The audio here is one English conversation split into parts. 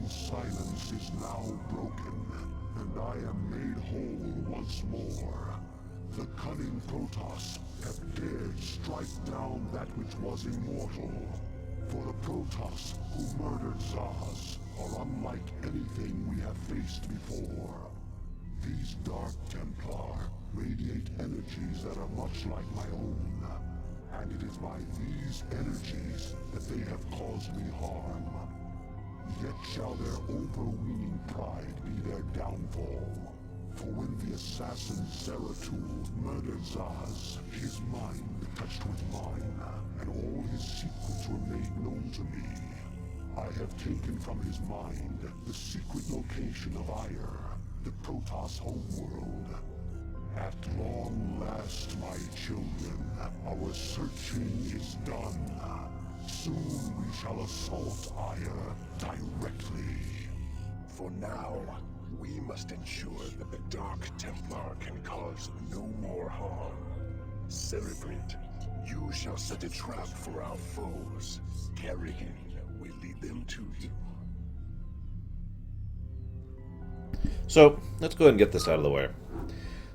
silence is now broken, and I am made whole once more. The cunning Protoss have dared strike down that which was immortal. For the Protoss who murdered Zaz are unlike anything we have faced before. These Dark Templar radiate energies that are much like my own, and it is by these energies that they have caused me harm. Yet shall their overweening pride be their downfall. For when the assassin Zeratul murdered Zaz, his mind touched with mine, and all his secrets were made known to me. I have taken from his mind the secret location of Aiur, the Protoss homeworld. At long last, my children, our searching is done. Soon we shall assault Aiur directly. For now, we must ensure that the Dark Templar can cause no more harm. Cerebrate, you shall set a trap for our foes. Kerrigan will lead them to you. So, let's go ahead and get this out of the way.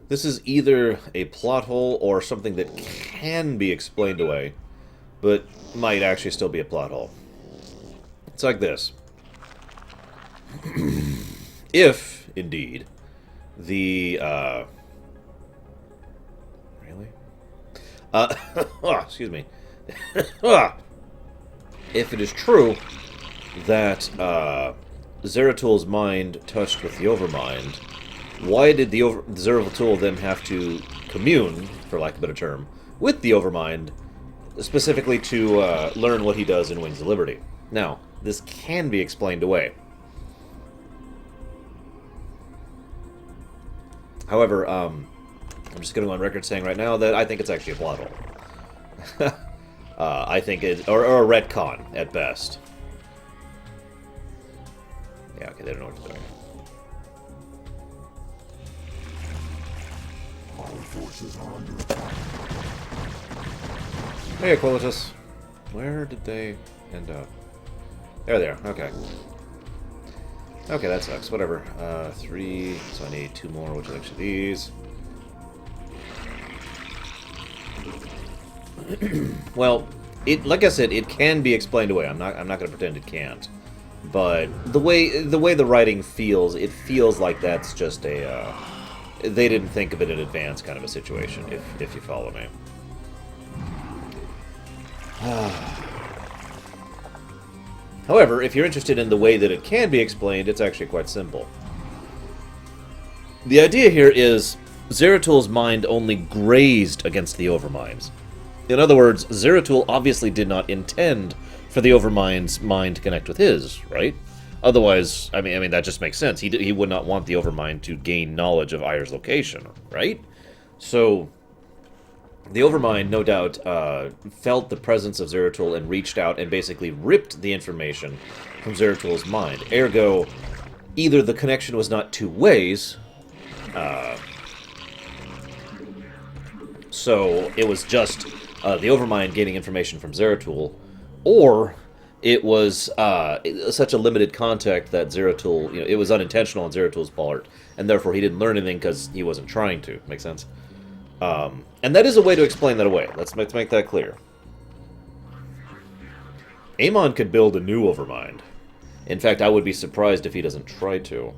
This is either a plot hole or something that can be explained away, but might actually still be a plot hole. It's like this. If, indeed, the, really? Excuse me. If it is true that, Zeratul's mind touched with the Overmind, why did the Zeratul then have to commune, for lack of a better term, with the Overmind, specifically to learn what he does in Wings of Liberty? Now, this can be explained away. However, I'm just going to go on record saying right now that I think it's actually a plot hole. I think it, or a retcon at best. Yeah, okay, they don't know what they're doing. Our forces are under attack. Hey, Quilitus. Where did they end up? There they are, okay. Okay, that sucks. Whatever. 3, so I need 2 more, which is actually these. Well, like I said, it can be explained away. I'm not going to pretend it can't. But the way the writing feels, it feels like that's just a they didn't think of it in advance kind of a situation, if you follow me. However, if you're interested in the way that it can be explained, it's actually quite simple. The idea here is Zeratul's mind only grazed against the Overmind's. In other words, Zeratul obviously did not intend for the Overmind's mind to connect with his, right? Otherwise, I mean that just makes sense. He would not want the Overmind to gain knowledge of Aiur's location, right? So, the Overmind, no doubt, felt the presence of Zeratul and reached out and basically ripped the information from Zeratul's mind. Ergo, either the connection was not two ways, so it was just the Overmind gaining information from Zeratul, or it was such a limited contact that Zeratul, it was unintentional on Zeratul's part, and therefore he didn't learn anything because he wasn't trying to. Make sense? And that is a way to explain that away. Let's make that clear. Amon could build a new Overmind. In fact, I would be surprised if he doesn't try to.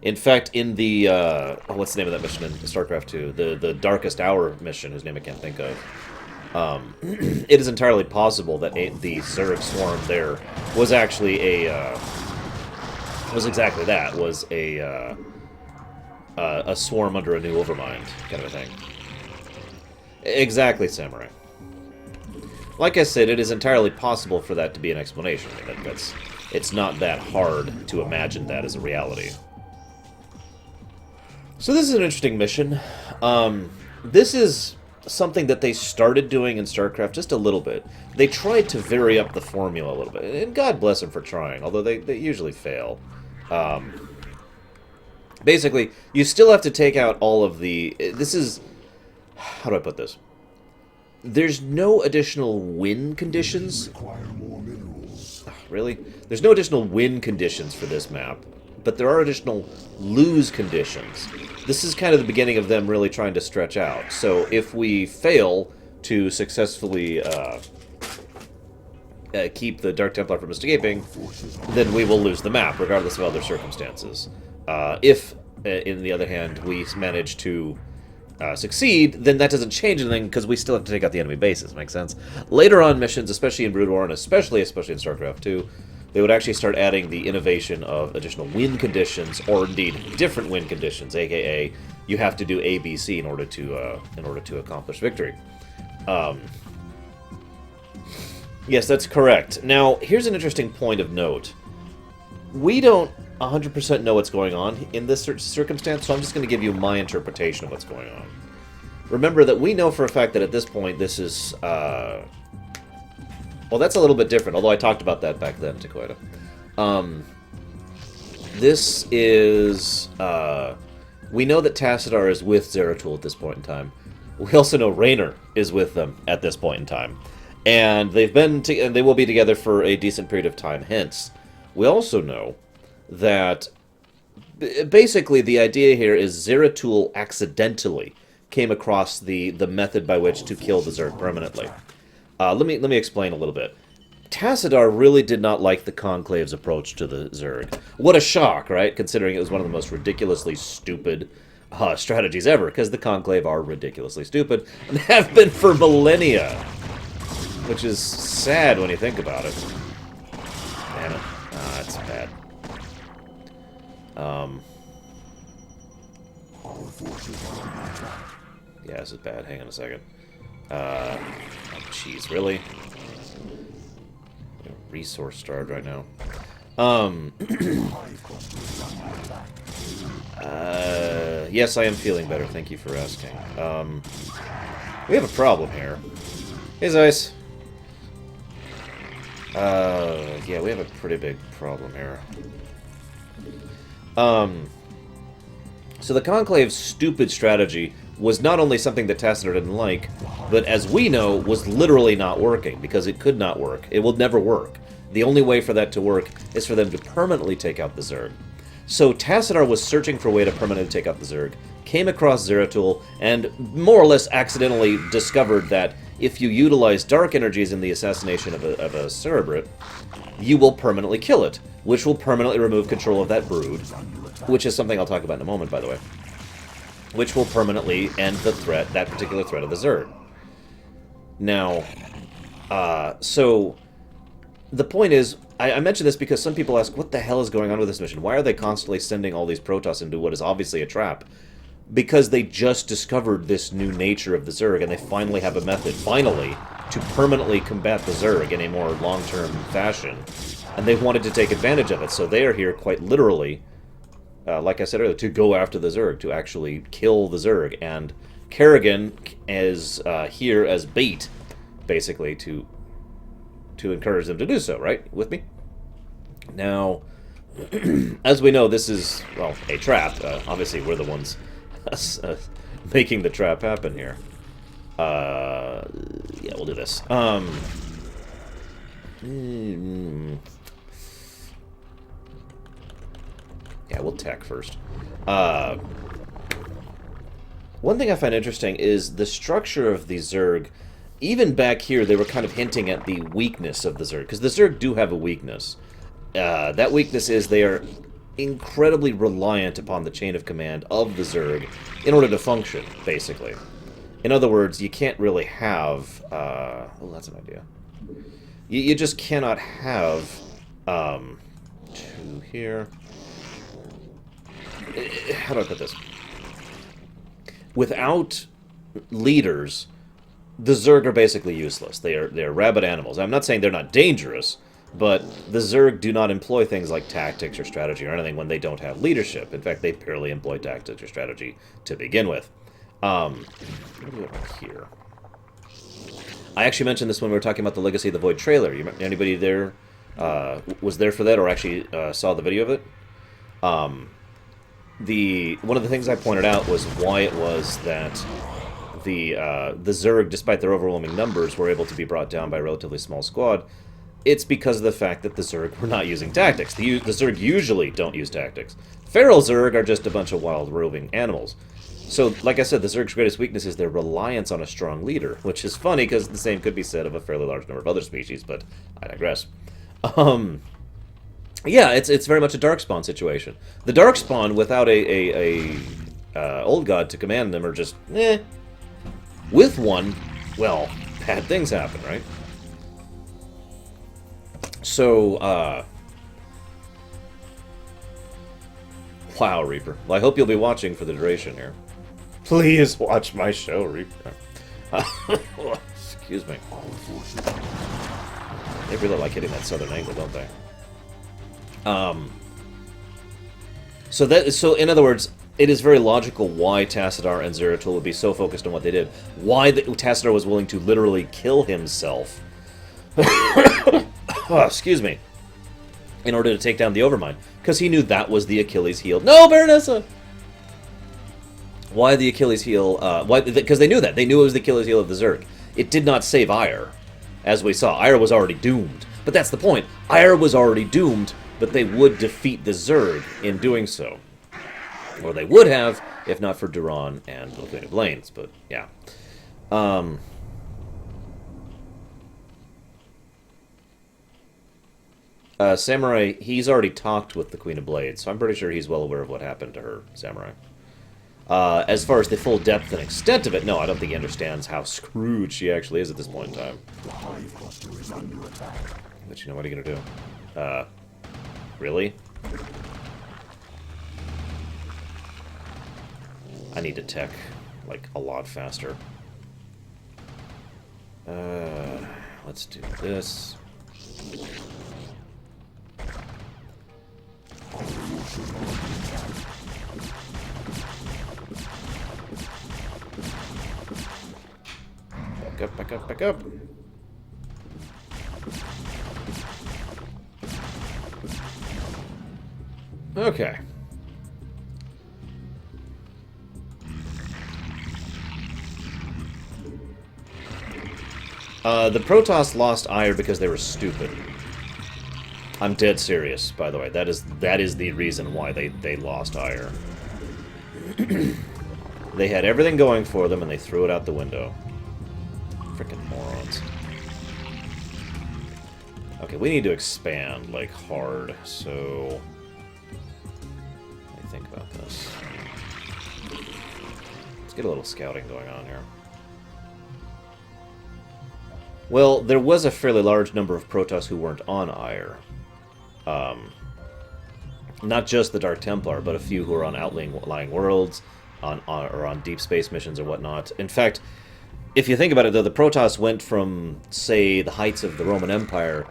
In fact, in the, what's the name of that mission in Starcraft 2? The Darkest Hour mission, whose name I can't think of. It is entirely possible that the Zerg swarm there was actually was exactly that, was a swarm under a new Overmind, kind of a thing. Exactly, Samurai. Like I said, it is entirely possible for that to be an explanation. It's not that hard to imagine that as a reality. So this is an interesting mission. This is something that they started doing in StarCraft just a little bit. They tried to vary up the formula a little bit, and God bless them for trying, although they usually fail. Basically, you still have to take out all of the... This is... How do I put this? There's no additional win conditions. Require more minerals. Really? There's no additional win conditions for this map, but there are additional lose conditions. This is kind of the beginning of them really trying to stretch out. So if we fail to successfully keep the Dark Templar from escaping, then we will lose the map, regardless of other circumstances. If, in the other hand, we manage to succeed, then that doesn't change anything, because we still have to take out the enemy bases. Make sense? Later on missions, especially in Brood War, and especially in StarCraft 2, they would actually start adding the innovation of additional win conditions, or indeed different win conditions, aka you have to do A, B, C in order to accomplish victory. Yes, that's correct. Now, here's an interesting point of note. We don't 100% know what's going on in this circumstance, so I'm just going to give you my interpretation of what's going on. Remember that we know for a fact that at this point this is... well, that's a little bit different, although I talked about that back then, Taqueda. This is... we know that Tassadar is with Zeratul at this point in time. We also know Raynor is with them at this point in time. And they've been and they will be together for a decent period of time hence. We also know that basically the idea here is Zeratul accidentally came across the method by which to kill the Zerg permanently. Let me explain a little bit. Tassadar really did not like the Conclave's approach to the Zerg. What a shock, right? Considering it was one of the most ridiculously stupid strategies ever, because the Conclave are ridiculously stupid, and have been for millennia. Which is sad when you think about it. Damn it. That's bad. Yeah, this is bad. Hang on a second. Oh, jeez, really? Resource starved right now. Yes, I am feeling better. Thank you for asking. We have a problem here. Hey, Zeiss. Yeah, we have a pretty big problem here. So the Conclave's stupid strategy was not only something that Tassadar didn't like, but as we know, was literally not working, because it could not work. It will never work. The only way for that to work is for them to permanently take out the Zerg. So Tassadar was searching for a way to permanently take out the Zerg, came across Zeratul, and more or less accidentally discovered that if you utilize dark energies in the assassination of a Cerebrate, you will permanently kill it, which will permanently remove control of that brood, which is something I'll talk about in a moment, by the way, which will permanently end the threat, that particular threat of the Zerg. Now, so the point is, I mention this because some people ask, what the hell is going on with this mission? Why are they constantly sending all these Protoss into what is obviously a trap? Because they just discovered this new nature of the Zerg, and they finally have a method, finally, to permanently combat the Zerg in a more long-term fashion. And they wanted to take advantage of it, so they are here quite literally, like I said earlier, to go after the Zerg, to actually kill the Zerg. And Kerrigan is here as bait, basically, to encourage them to do so, right? With me? Now, as we know, this is, well, a trap. Obviously, we're the ones making the trap happen here. Yeah, we'll do this. Yeah, we'll tech first. One thing I find interesting is the structure of the Zerg. Even back here, they were kind of hinting at the weakness of the Zerg, because the Zerg do have a weakness. That weakness is they are incredibly reliant upon the chain of command of the Zerg in order to function, basically. In other words, you can't really have... oh, that's an idea. You just cannot have... two here... How do I put this? Without leaders... the Zerg are basically useless. They're rabid animals. I'm not saying they're not dangerous, but the Zerg do not employ things like tactics or strategy or anything when they don't have leadership. In fact, they barely employ tactics or strategy to begin with. What do we have here? I actually mentioned this when we were talking about the Legacy of the Void trailer. Anybody there was there for that or actually saw the video of it? One of the things I pointed out was why it was that the Zerg, despite their overwhelming numbers, were able to be brought down by a relatively small squad. it's because of the fact that the Zerg were not using tactics. The Zerg usually don't use tactics. Feral Zerg are just a bunch of wild roving animals. So, like I said, the Zerg's greatest weakness is their reliance on a strong leader, which is funny because the same could be said of a fairly large number of other species, but I digress. Yeah, it's very much a Darkspawn situation. The Darkspawn, without a Old God to command them, are just, eh. With one, well, bad things happen, right? So, wow, Reaper. Well, I hope you'll be watching for the duration here. Please watch my show, Reaper. Excuse me. They really like hitting that southern angle, don't they? So in other words, it is very logical why Tassadar and Zeratul would be so focused on what they did. Why Tassadar was willing to literally kill himself. Oh, excuse me. In order to take down the Overmind. Because he knew that was the Achilles heel. No, Baronessa! Why the Achilles heel? Because they knew that. They knew it was the Achilles heel of the Zerg. It did not save Aiur. As we saw, Aiur was already doomed. But that's the point. Aiur was already doomed, but they would defeat the Zerg in doing so. Or they would have, if not for Duran and the Queen of Lanes. But, yeah. Samurai, he's already talked with the Queen of Blades, so I'm pretty sure he's well aware of what happened to her, Samurai. As far as the full depth and extent of it, no, I don't think he understands how screwed she actually is at this point in time. But you know, what are you gonna do? Really? I need to tech, like, a lot faster. Let's do this. Back up, back up, back up. Okay. The Protoss lost Aiur because they were stupid. I'm dead serious, by the way. That is the reason why they lost Aiur. They had everything going for them, and they threw it out the window. Frickin' morons. Okay, we need to expand, like, hard, so... Let me think about this. Let's get a little scouting going on here. Well, there was a fairly large number of Protoss who weren't on Aiur. Not just the Dark Templar, but a few who are on outlying worlds, or on deep space missions or whatnot. In fact, if you think about it, though, the Protoss went from, say, the heights of the Roman Empire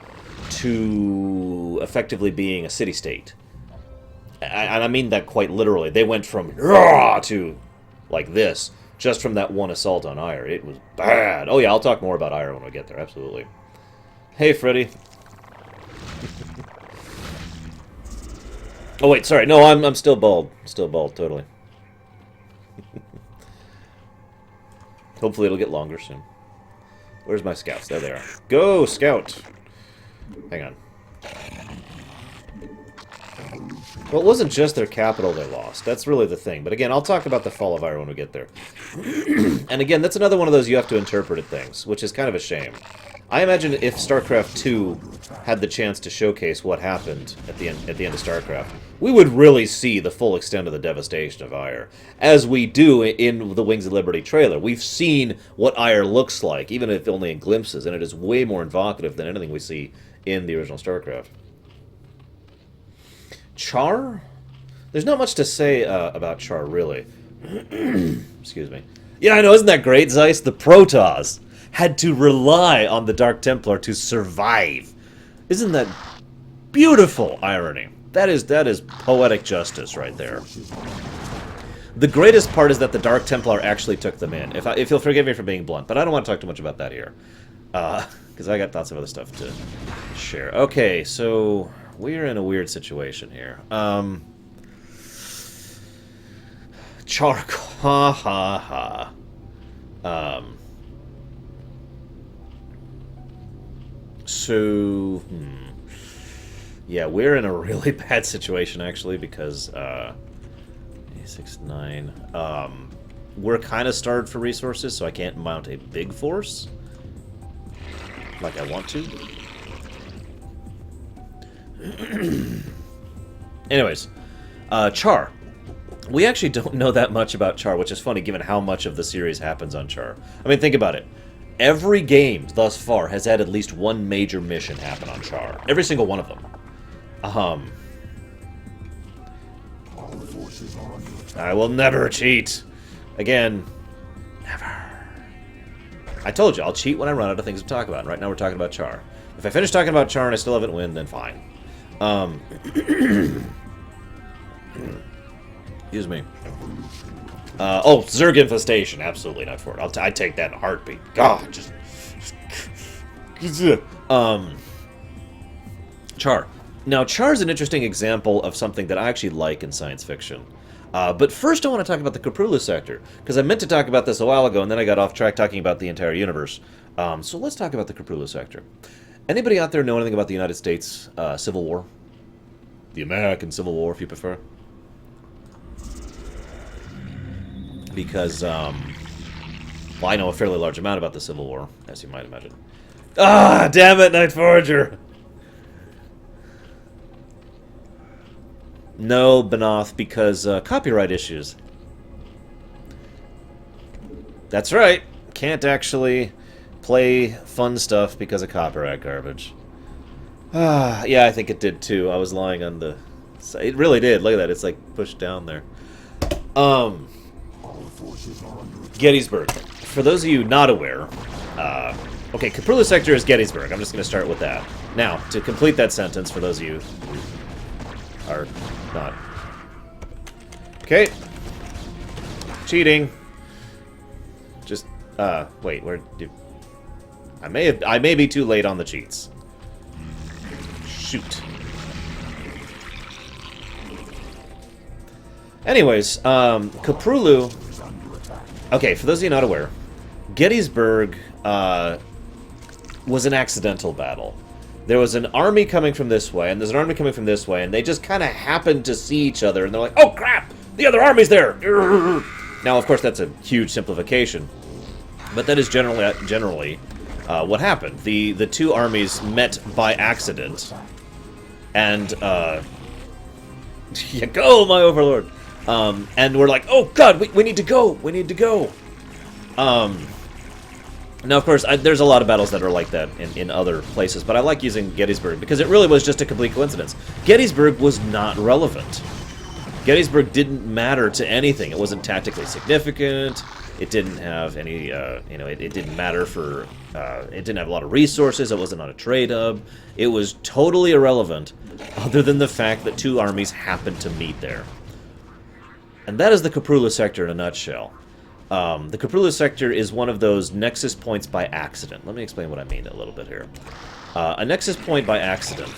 to effectively being a city-state. And I mean that quite literally. They went from to like this, just from that one assault on Aiur. It was bad. Oh yeah, I'll talk more about Aiur when we get there, absolutely. Hey, Freddy. Oh wait, sorry. No, I'm still bald. Still bald, totally. Hopefully it'll get longer soon. Where's my scouts? There they are. Go, scout! Hang on. Well, it wasn't just their capital they lost. That's really the thing. But again, I'll talk about the fall of Aiur when we get there. And again, that's another one of those you have to interpret things, which is kind of a shame. I imagine if StarCraft 2 had the chance to showcase what happened at the end of StarCraft, we would really see the full extent of the devastation of Aiur, as we do in the Wings of Liberty trailer. We've seen what Aiur looks like, even if only in glimpses, and it is way more evocative than anything we see in the original StarCraft. Char? There's not much to say about Char, really. Excuse me. Yeah, I know, isn't that great, Zeiss? The Protoss had to rely on the Dark Templar to survive. Isn't that beautiful irony? That is poetic justice right there. The greatest part is that the Dark Templar actually took them in. If you'll forgive me for being blunt, but I don't want to talk too much about that here. Because I got lots of other stuff to share. Okay, so we're in a weird situation here. Char, ha ha ha. So, yeah, we're in a really bad situation, actually, because, 6, 9, we're kind of starved for resources, so I can't mount a big force like I want to. Anyways, Char. We actually don't know that much about Char, which is funny given how much of the series happens on Char. I mean, think about it. Every game thus far has had at least one major mission happen on Char. Every single one of them. I will never cheat. Again, never. I told you, I'll cheat when I run out of things to talk about. And right now we're talking about Char. If I finish talking about Char and I still haven't won, then fine. Excuse me. Oh, Zerg infestation. Absolutely not for it. I'd take that in a heartbeat. God, just... Char. Now, Char's an interesting example of something that I actually like in science fiction. But first I want to talk about the Caprulu sector, because I meant to talk about this a while ago, and then I got off track talking about the entire universe. So let's talk about the Caprulu sector. Anybody out there know anything about the United States Civil War? The American Civil War, if you prefer? Because, well, I know a fairly large amount about the Civil War, as you might imagine. Ah, damn it, Night Forager! No, Benoth, because copyright issues. That's right. Can't actually play fun stuff because of copyright garbage. Ah, yeah, I think it did too. I was lying on the... It really did. Look at that. It's like pushed down there. Gettysburg. For those of you not aware, okay, Caprulu sector is Gettysburg. I'm just going to start with that. Now, to complete that sentence, for those of you who are not... Okay. Cheating. Just, wait, where do... I may be too late on the cheats. Shoot. Anyways, Caprulu... Okay, for those of you not aware, Gettysburg was an accidental battle. There was an army coming from this way, and there's an army coming from this way, and they just kind of happened to see each other, and they're like, oh crap! The other army's there! Now, of course, that's a huge simplification, but that is generally what happened. The two armies met by accident, and, yeah, go, my overlord! And we're like, oh god, we need to go! We need to go! Now, of course, there's a lot of battles that are like that in other places, but I like using Gettysburg because it really was just a complete coincidence. Gettysburg was not relevant. Gettysburg didn't matter to anything. It wasn't tactically significant. It didn't have any, you know, it didn't matter for, it didn't have a lot of resources. It wasn't on a trade hub. It was totally irrelevant, other than the fact that two armies happened to meet there. And that is the Caprulu sector in a nutshell. The Caprulu sector is one of those nexus points by accident. Let me explain what I mean a little bit here. A nexus point by accident.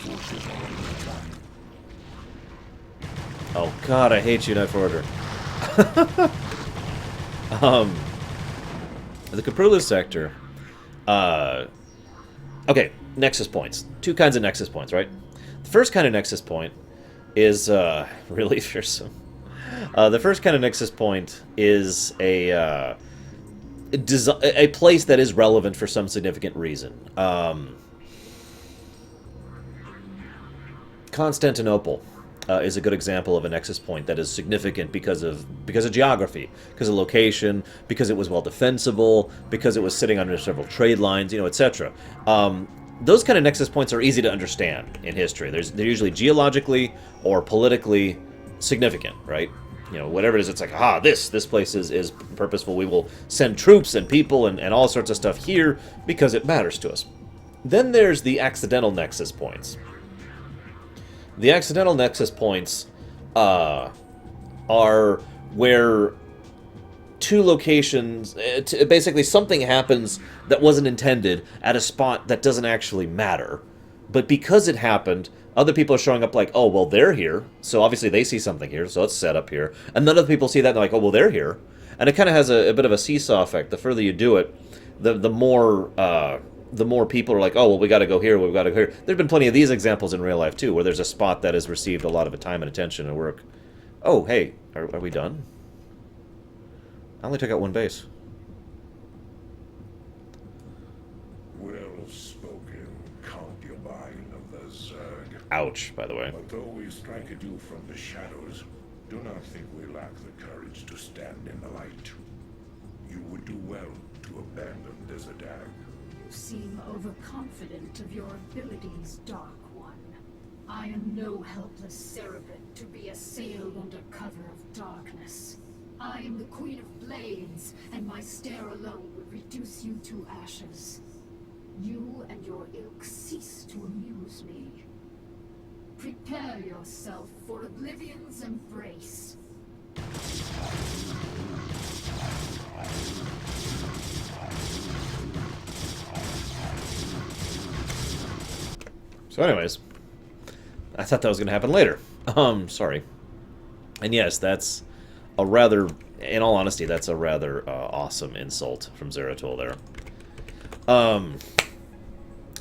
Oh god, I hate you, Night Forager. The Caprulu sector... okay, nexus points. Two kinds of nexus points, right? The first kind of nexus point is really fearsome. The first kind of nexus point is a place that is relevant for some significant reason. Constantinople is a good example of a nexus point that is significant because of geography, because of location, because it was well defensible, because it was sitting under several trade lines, you know, etc. Those kind of nexus points are easy to understand in history. They're usually geologically or politically significant, right? You know, whatever it is, it's like, aha, this place is purposeful. We will send troops and people and all sorts of stuff here because it matters to us. Then there's the accidental nexus points. The accidental nexus points are where two locations, basically something happens that wasn't intended at a spot that doesn't actually matter. But because it happened, other people are showing up like, oh, well, they're here, so obviously they see something here, so it's set up here. And then other people see that, and they're like, oh, well, they're here. And it kind of has a bit of a seesaw effect. The further you do it, the more the more people are like, oh, well, we got to go here, we got to go here. There's been plenty of these examples in real life, too, where there's a spot that has received a lot of time and attention and work. Oh, hey, are we done? I only took out one base. Well spoken, concubine of the Zerg. Ouch, by the way. But though we strike at you from the shadows, do not think we lack the courage to stand in the light. You would do well to abandon this attack. You seem overconfident of your abilities, Dark One. I am no helpless Cerebrit to be assailed under cover of darkness. I am the Queen of Blades, and my stare alone would reduce you to ashes. You and your ilk cease to amuse me. Prepare yourself for Oblivion's embrace. So anyways, I thought that was going to happen later. Sorry. And yes, that's a rather, in all honesty, that's a rather awesome insult from Zeratul there.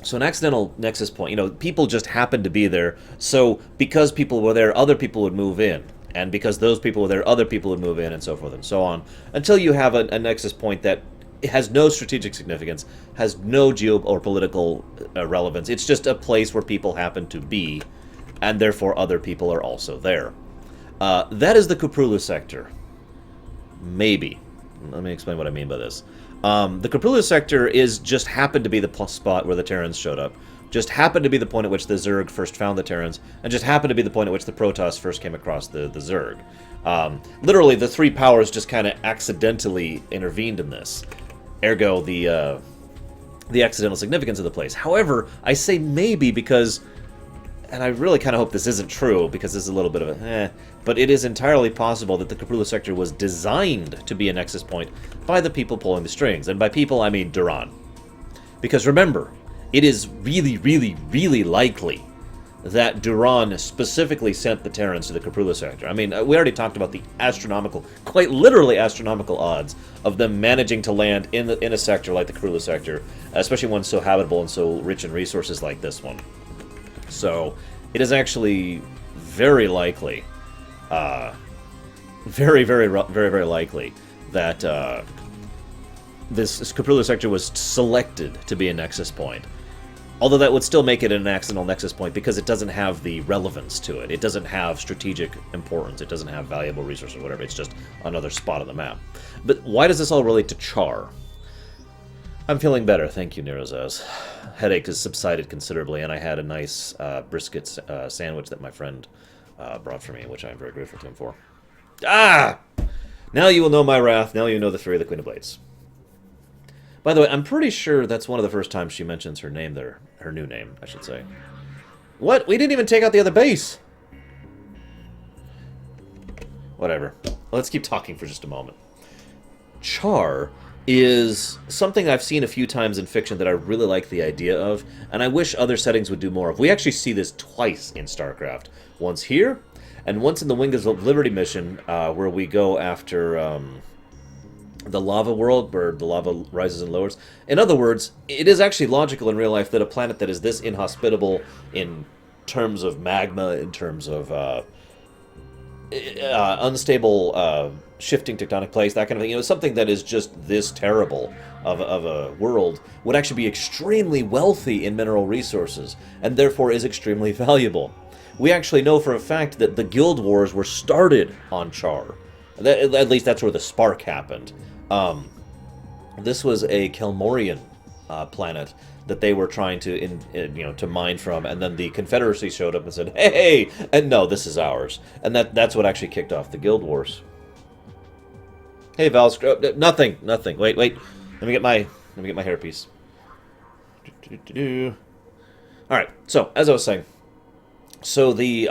So an accidental nexus point, you know, people just happened to be there, so because people were there, other people would move in. And because those people were there, other people would move in, and so forth and so on, until you have a nexus point that has no strategic significance, has no geo or political relevance. It's just a place where people happen to be, and therefore other people are also there. That is the Kuprulu sector. Maybe. Let me explain what I mean by this. The Kuprulu sector is just happened to be the spot where the Terrans showed up. Just happened to be the point at which the Zerg first found the Terrans, and just happened to be the point at which the Protoss first came across the Zerg. Literally, the three powers just kind of accidentally intervened in this. Ergo, the accidental significance of the place. However, I say maybe because, and I really kind of hope this isn't true, because this is a little bit of a but it is entirely possible that the Kuprulu sector was designed to be a nexus point by the people pulling the strings. And by people, I mean Duran. Because remember, it is really, really, really likely that Duran specifically sent the Terrans to the Kuprulu sector. I mean, we already talked about the astronomical, quite literally astronomical odds of them managing to land in a sector like the Kuprulu sector, especially one so habitable and so rich in resources like this one. So, it is actually very likely, very, very likely that this Kuprulu sector was selected to be a nexus point. Although that would still make it an accidental nexus point because it doesn't have the relevance to it. It doesn't have strategic importance. It doesn't have valuable resources or whatever. It's just another spot on the map. But why does this all relate to Char? I'm feeling better, thank you, Nerozaz. Headache has subsided considerably, and I had a nice brisket sandwich that my friend brought for me, which I'm very grateful to him for. Ah! Now you will know my wrath. Now you know the fury of the Queen of Blades. By the way, I'm pretty sure that's one of the first times she mentions her name there. Her new name, I should say. What? We didn't even take out the other base! Whatever. Let's keep talking for just a moment. Char is something I've seen a few times in fiction that I really like the idea of, and I wish other settings would do more of. We actually see this twice in Starcraft. Once here, and once in the Wings of Liberty mission, where we go after the lava world, where the lava rises and lowers. In other words, it is actually logical in real life that a planet that is this inhospitable in terms of magma, in terms of unstable shifting tectonic plates, that kind of thing, you know, something that is just this terrible of a world, would actually be extremely wealthy in mineral resources, and therefore is extremely valuable. We actually know for a fact that the guild wars were started on Char. At least that's where the spark happened. This was a Kelmorian planet that they were trying to, to mine from, and then the Confederacy showed up and said, "Hey!" And no, this is ours. And that's what actually kicked off the guild wars. Hey, Valscro, nothing. Wait. Let me get my hairpiece. All right. So as I was saying, so the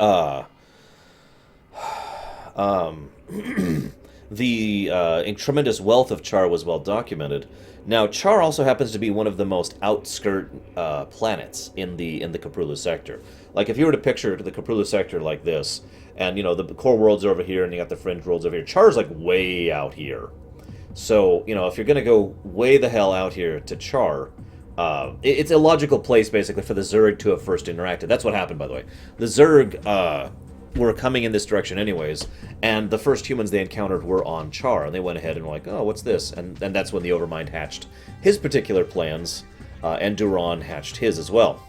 the tremendous wealth of Char was well documented. Now, Char also happens to be one of the most outskirt planets in the Kuprulu sector. Like, if you were to picture the Kuprulu sector like this, and, the core world's over here, and you got the fringe worlds over here, Char's, like, way out here. So, if you're going to go way the hell out here to Char, It's a logical place, basically, for the Zerg to have first interacted. That's what happened, by the way. The Zerg were coming in this direction anyways, and the first humans they encountered were on Char, and they went ahead and were like, oh, what's this? And that's when the Overmind hatched his particular plans, and Duran hatched his as well.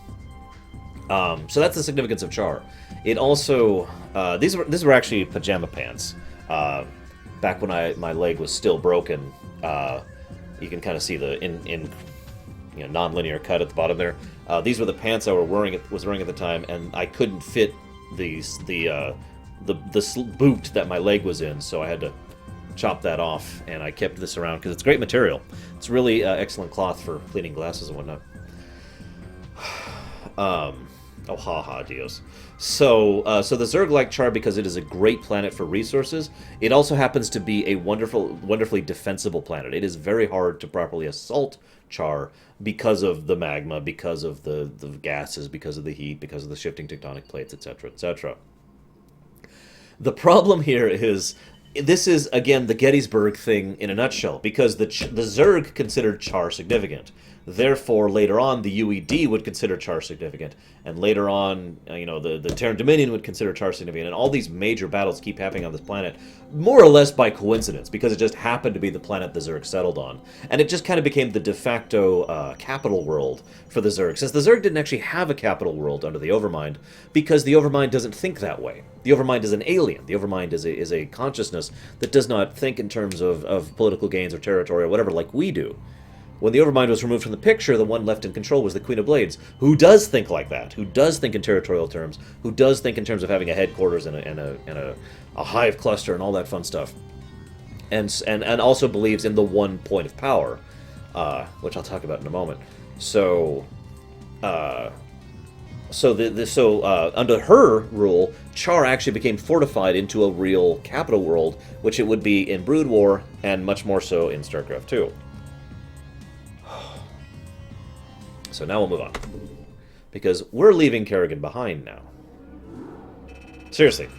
So that's the significance of Char. It also... these were actually pajama pants. Back when my leg was still broken, you can kind of see the non-linear cut at the bottom there. These were the pants I was wearing at the time, and I couldn't fit the boot that my leg was in, so I had to chop that off, and I kept this around because it's great material. It's really excellent cloth for cleaning glasses and whatnot. Oh, haha, Dios. So the Zerg like Char because it is a great planet for resources. It also happens to be a wonderfully defensible planet. It is very hard to properly assault Char because of the magma, because of the gases, because of the heat, because of the shifting tectonic plates, etc., etc. The problem here is, this is, again, the Gettysburg thing in a nutshell, because the Zerg considered Char significant. Therefore, later on, the UED would consider Char significant, and later on, the Terran Dominion would consider Char significant, and all these major battles keep happening on this planet, more or less by coincidence, because it just happened to be the planet the Zerg settled on. And it just kind of became the de facto capital world for the Zerg, since the Zerg didn't actually have a capital world under the Overmind, because the Overmind doesn't think that way. The Overmind is an alien. The Overmind is a consciousness that does not think in terms of political gains or territory or whatever like we do. When the Overmind was removed from the picture, the one left in control was the Queen of Blades, who does think like that, who does think in territorial terms, who does think in terms of having a headquarters and a hive cluster and all that fun stuff, and also believes in the one point of power, which I'll talk about in a moment. So, under her rule, Char actually became fortified into a real capital world, which it would be in Brood War and much more so in Starcraft 2. So now we'll move on, because we're leaving Kerrigan behind now. Seriously,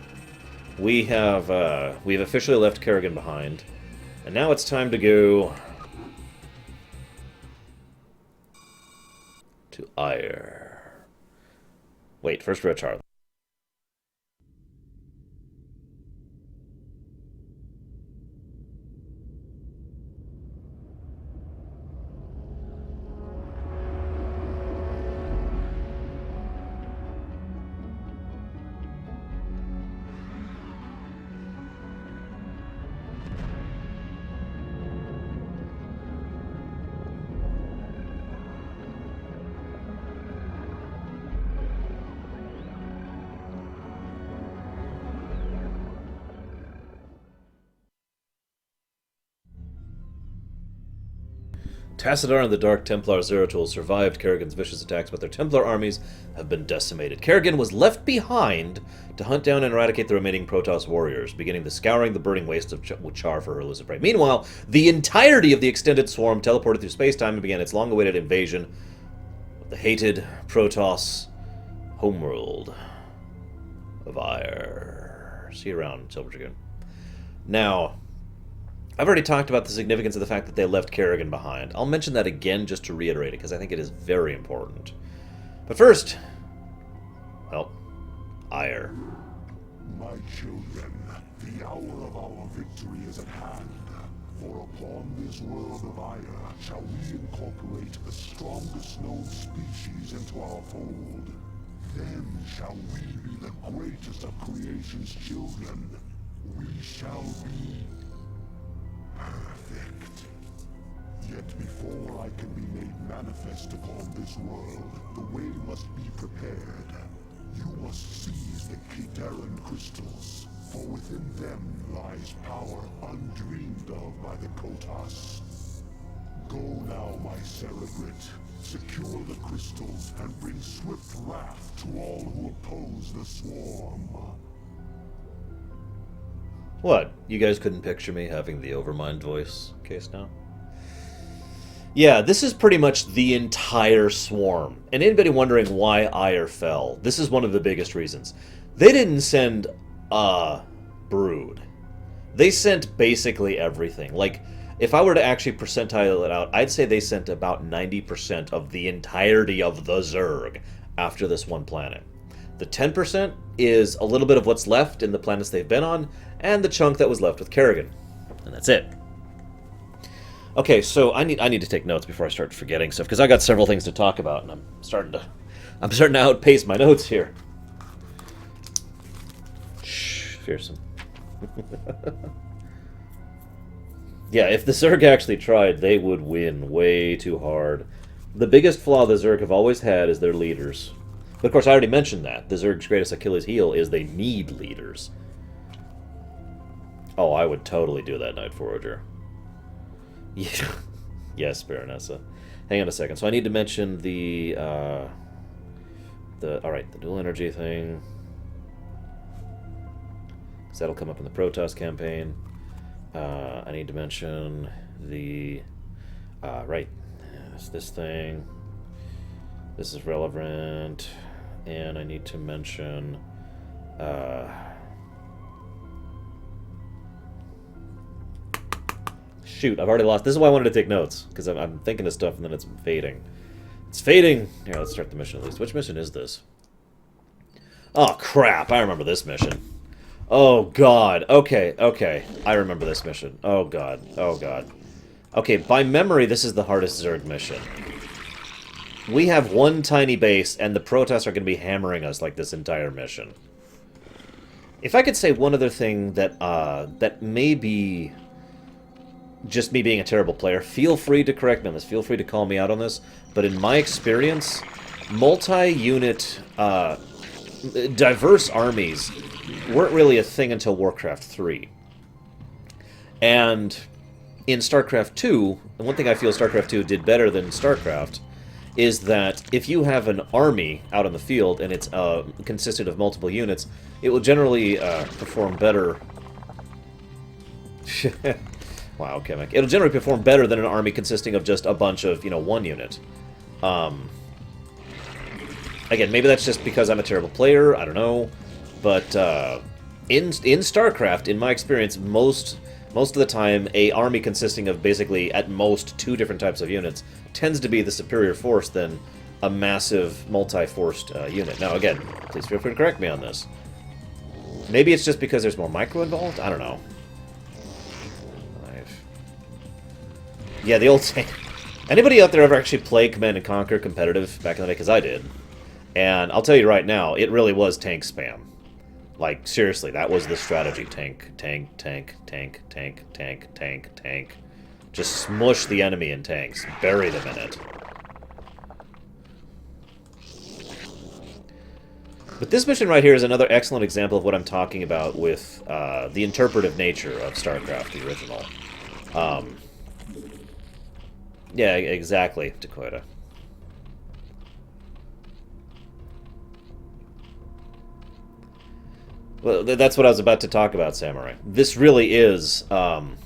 we've officially left Kerrigan behind, and now it's time to go to Aiur. Wait, first we're at Char. Tassadar and the Dark Templar Zeratul survived Kerrigan's vicious attacks, but their Templar armies have been decimated. Kerrigan was left behind to hunt down and eradicate the remaining Protoss warriors, beginning the scouring the burning waste of Char for her elusive prey. Meanwhile, the entirety of the extended swarm teleported through space-time and began its long-awaited invasion of the hated Protoss homeworld of Aiur. See you around, Silver Dragoon. Now, I've already talked about the significance of the fact that they left Kerrigan behind. I'll mention that again just to reiterate it, because I think it is very important. But first, well, Aiur. My children, the hour of our victory is at hand. For upon this world of Aiur shall we incorporate the strongest known species into our fold. Then shall we be the greatest of creation's children. We shall be perfect. Yet before I can be made manifest upon this world, the way must be prepared. You must seize the Kidaran crystals, for within them lies power undreamed of by the Protoss. Go now, my Cerebrate. Secure the crystals and bring swift wrath to all who oppose the swarm. What? You guys couldn't picture me having the Overmind voice case now? Yeah, this is pretty much the entire swarm. And anybody wondering why Aiur fell, this is one of the biggest reasons. They didn't send a brood. They sent basically everything. Like, If I were to actually percentile it out, I'd say they sent about 90% of the entirety of the Zerg after this one planet. The 10% is a little bit of what's left in the planets they've been on, and the chunk that was left with Kerrigan. And that's it. Okay, so I need to take notes before I start forgetting stuff, because I got several things to talk about, and I'm starting to outpace my notes here. Shh, fearsome. Yeah, if the Zerg actually tried, they would win way too hard. The biggest flaw the Zerg have always had is their leaders. But of course, I already mentioned that. The Zerg's greatest Achilles heel is they need leaders. Oh, I would totally do that, Night Forager. Yeah. Yes, Baronessa. Hang on a second. So I need to mention the dual energy thing. Because that'll come up in the Protoss campaign. I need to mention the... this thing. This is relevant. And I need to mention... Shoot, I've already lost... This is why I wanted to take notes. Because I'm thinking of stuff and then it's fading. It's fading! Here, let's start the mission at least. Which mission is this? Oh, crap! I remember this mission. Oh, God. Okay. I remember this mission. Oh, God. Okay, by memory, this is the hardest Zerg mission. We have one tiny base, and the Protoss are going to be hammering us like this entire mission. If I could say one other thing that, that may be just me being a terrible player, feel free to correct me on this. Feel free to call me out on this. But in my experience, multi-unit, diverse armies weren't really a thing until Warcraft 3. And in Starcraft 2, and one thing I feel Starcraft 2 did better than Starcraft is that if you have an army out in the field and it's consisted of multiple units, it will generally perform better. Wow, okay, it'll generally perform better than an army consisting of just a bunch of, one unit. Again, maybe that's just because I'm a terrible player, I don't know. But in StarCraft, in my experience, most of the time, a army consisting of basically, at most, 2 different types of units tends to be the superior force than a massive, multi-forced unit. Now, again, please feel free to correct me on this. Maybe it's just because there's more micro involved? I don't know. Yeah, the old tank. Anybody out there ever actually play Command & Conquer competitive back in the day? Because I did. And I'll tell you right now, it really was tank spam. Like, seriously, that was the strategy. Tank. Just smush the enemy in tanks. Bury them in it. But this mission right here is another excellent example of what I'm talking about with the interpretive nature of StarCraft, the original. Yeah, exactly, Dakota. Well, that's what I was about to talk about, Samurai. This really is, well,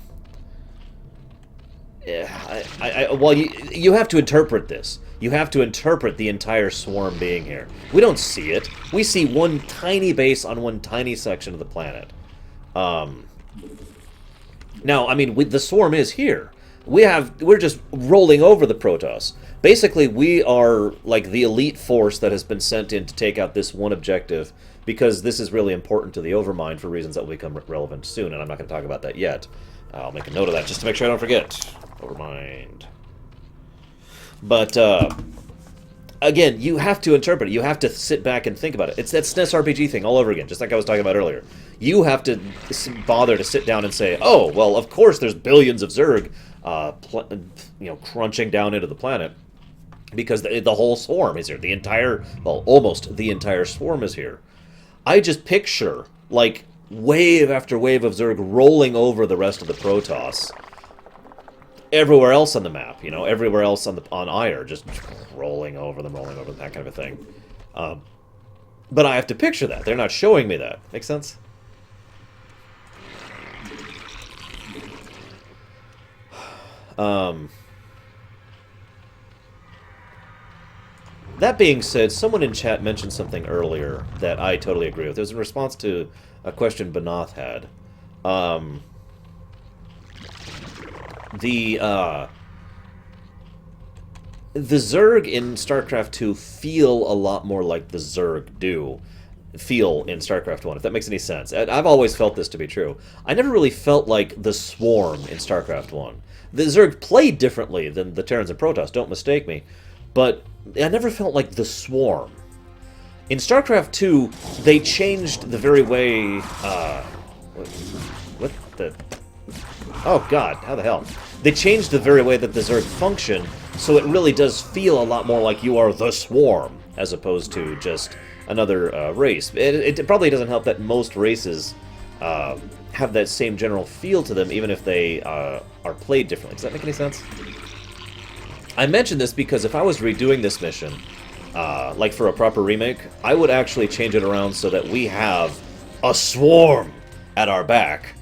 you have to interpret this. You have to interpret the entire swarm being here. We don't see it. We see one tiny base on one tiny section of the planet. Now, I mean, the swarm is here. We're just rolling over the Protoss. Basically, we are like the elite force that has been sent in to take out this one objective, because this is really important to the Overmind for reasons that will become relevant soon, and I'm not going to talk about that yet. I'll make a note of that just to make sure I don't forget. Overmind. But, again, you have to interpret it. You have to sit back and think about it. It's that SNES RPG thing all over again, just like I was talking about earlier. You have to bother to sit down and say, oh, well, of course there's billions of Zerg, crunching down into the planet, because the whole swarm is here. The entire, well, almost the entire swarm is here. I just picture, like, wave after wave of Zerg rolling over the rest of the Protoss. Everywhere else on the map, everywhere else on Aiur, just rolling over them, that kind of a thing. But I have to picture that. They're not showing me that. Make sense? That being said, someone in chat mentioned something earlier that I totally agree with. It was in response to a question Banath had. The Zerg in StarCraft 2 feel a lot more like the Zerg feel in StarCraft 1, if that makes any sense. I've always felt this to be true. I never really felt like the Swarm in StarCraft 1. The Zerg played differently than the Terrans and Protoss, don't mistake me, but I never felt like the Swarm. In StarCraft 2, they changed the very way... what the... Oh god, how the hell? They changed the very way that the Zerg function, so it really does feel a lot more like you are the Swarm, as opposed to just another race. It probably doesn't help that most races have that same general feel to them, even if they are played differently. Does that make any sense? I mention this because if I was redoing this mission, like for a proper remake, I would actually change it around so that we have a Swarm at our back.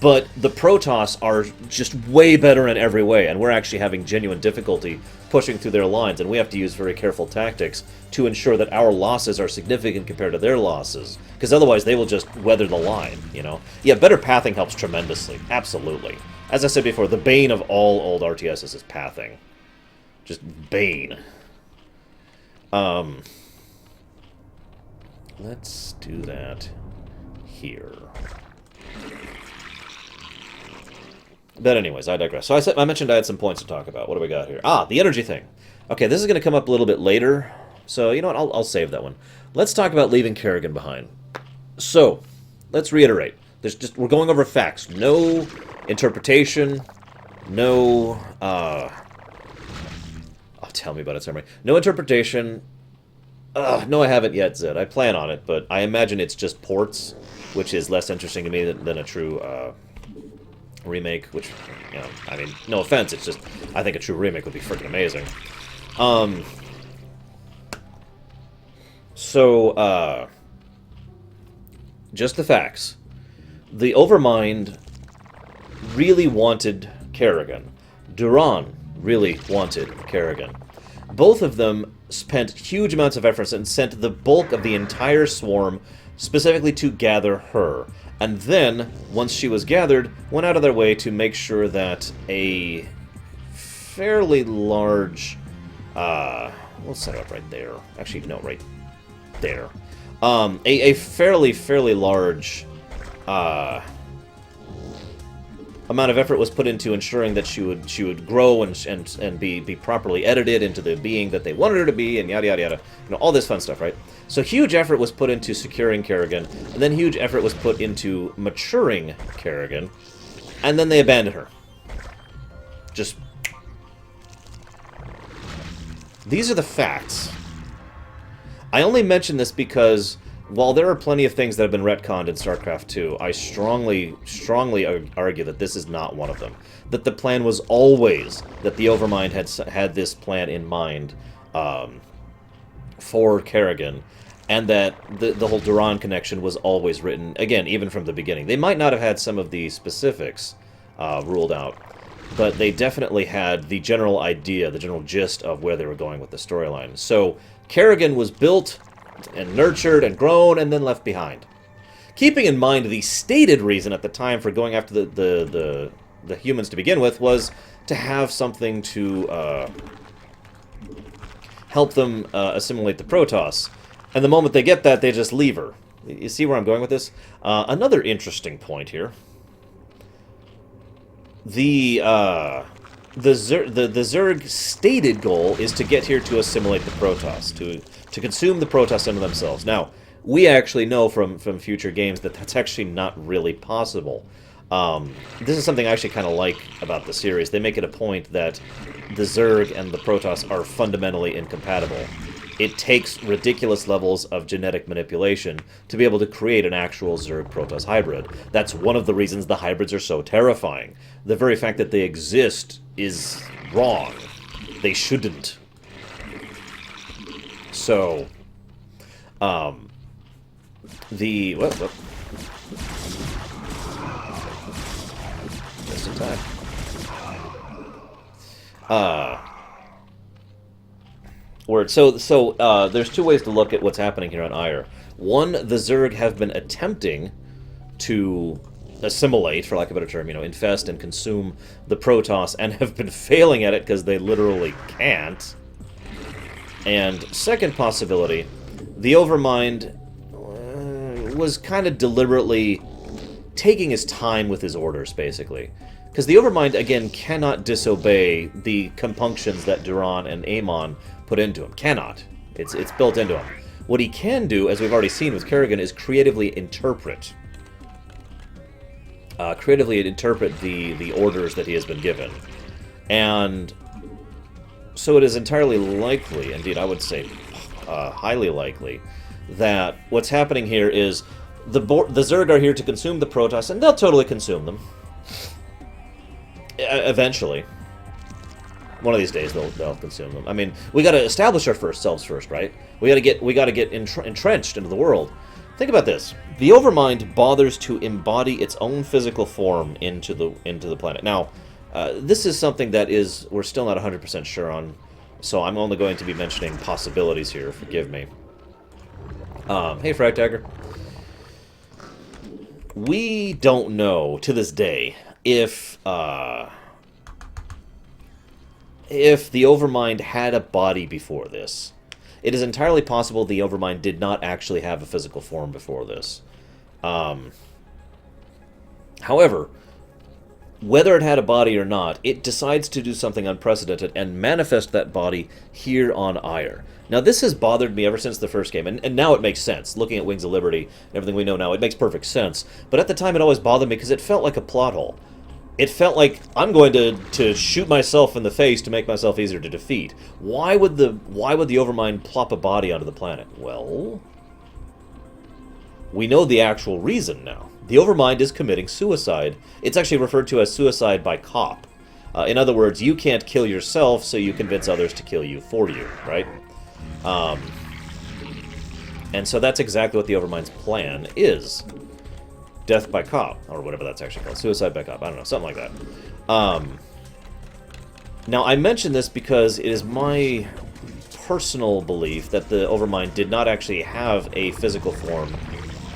But the Protoss are just way better in every way, and we're actually having genuine difficulty pushing through their lines, and we have to use very careful tactics to ensure that our losses are significant compared to their losses, because otherwise they will just weather the line, you know? Yeah, better pathing helps tremendously, absolutely. As I said before, the bane of all old RTSs is pathing. Just bane. Let's do that here. But anyways, I digress. So I mentioned I had some points to talk about. What do we got here? Ah, the energy thing. Okay, this is going to come up a little bit later. So, you know what? I'll save that one. Let's talk about leaving Kerrigan behind. So, let's reiterate. We're going over facts. No interpretation. No... Oh, tell me about it, Samurai. No interpretation. No, I haven't yet, Zed. I plan on it, but I imagine it's just ports, which is less interesting to me than a true... remake, which, you know, I mean, no offense, it's just, I think a true remake would be freaking amazing. Just the facts. The Overmind really wanted Kerrigan. Duran really wanted Kerrigan. Both of them spent huge amounts of effort and sent the bulk of the entire swarm specifically to gather her. And then, once she was gathered, went out of their way to make sure that a fairly large... we'll set it up right there. Actually, no, right there. A fairly large amount of effort was put into ensuring that she would grow and be properly edited into the being that they wanted her to be, and yada yada yada. You know, all this fun stuff, right? So huge effort was put into securing Kerrigan, and then huge effort was put into maturing Kerrigan, and then they abandoned her. Just... These are the facts. I only mention this because, while there are plenty of things that have been retconned in StarCraft 2, I strongly argue that this is not one of them. That the plan was always that the Overmind had this plan in mind for Kerrigan, and that the whole Duran connection was always written, again, even from the beginning. They might not have had some of the specifics ruled out, but they definitely had the general idea, the general gist of where they were going with the storyline. So, Kerrigan was built and nurtured and grown and then left behind. Keeping in mind the stated reason at the time for going after the humans to begin with was to have something to help them assimilate the Protoss. And the moment they get that, they just leave her. You see where I'm going with this? Another interesting point here. The Zerg stated goal is to get here to assimilate the Protoss, to consume the Protoss into themselves. Now, we actually know from future games that that's actually not really possible. This is something I actually kind of like about the series. They make it a point that the Zerg and the Protoss are fundamentally incompatible. It takes ridiculous levels of genetic manipulation to be able to create an actual Zerg-Protoss hybrid. That's one of the reasons the hybrids are so terrifying. The very fact that they exist is wrong. They shouldn't. So, What? Just in time. There's two ways to look at what's happening here on Aiur. One, the Zerg have been attempting to assimilate, for lack of a better term, infest and consume the Protoss, and have been failing at it because they literally can't. And second possibility, the Overmind was kind of deliberately taking his time with his orders, basically. Because the Overmind, again, cannot disobey the compunctions that Duran and Amon put into him. Cannot. It's built into him. What he can do, as we've already seen with Kerrigan, is creatively interpret. The orders that he has been given. And so it is entirely likely, indeed I would say highly likely, that what's happening here is the Zerg are here to consume the Protoss, and they'll totally consume them. Eventually. One of these days they'll consume them. I mean, we got to establish ourselves first, right? We got to get entrenched into the world. Think about this. The Overmind bothers to embody its own physical form into the planet. Now, this is something that we're still not 100% sure on, so I'm only going to be mentioning possibilities here. Forgive me. Hey, Frag Tiger. We don't know to this day if the Overmind had a body before this. It is entirely possible the Overmind did not actually have a physical form before this. However, whether it had a body or not, it decides to do something unprecedented and manifest that body here on Aiur. Now, this has bothered me ever since the first game, and now it makes sense. Looking at Wings of Liberty and everything we know now, it makes perfect sense. But at the time, it always bothered me because it felt like a plot hole. It felt like I'm going to shoot myself in the face to make myself easier to defeat. Why would the Overmind plop a body onto the planet? Well, we know the actual reason now. The Overmind is committing suicide. It's actually referred to as suicide by cop. In other words, you can't kill yourself, so you convince others to kill you for you, right? And so that's exactly what the Overmind's plan is. Death by cop, or whatever that's actually called. Suicide by cop, I don't know, something like that. Now, I mention this because it is my personal belief that the Overmind did not actually have a physical form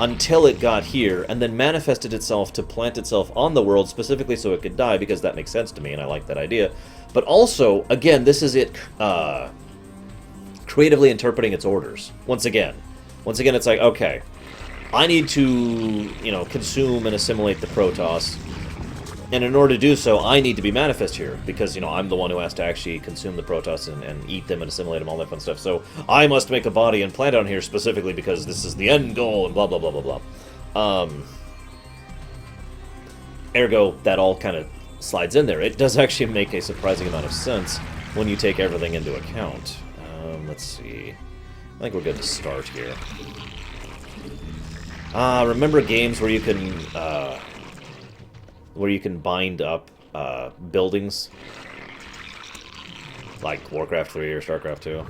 until it got here, and then manifested itself to plant itself on the world, specifically so it could die, because that makes sense to me, and I like that idea. But also, again, this is it creatively interpreting its orders. Once again, it's like, okay, I need to, consume and assimilate the Protoss, and in order to do so, I need to be manifest here, because, I'm the one who has to actually consume the Protoss and eat them and assimilate them, all that fun stuff. So I must make a body and plant on here specifically because this is the end goal, and blah, blah, blah, blah, blah. Ergo, that all kind of slides in there. It does actually make a surprising amount of sense when you take everything into account. Let's see. I think we're good to start here. Remember games where you can bind up buildings, like Warcraft 3 or Starcraft 2?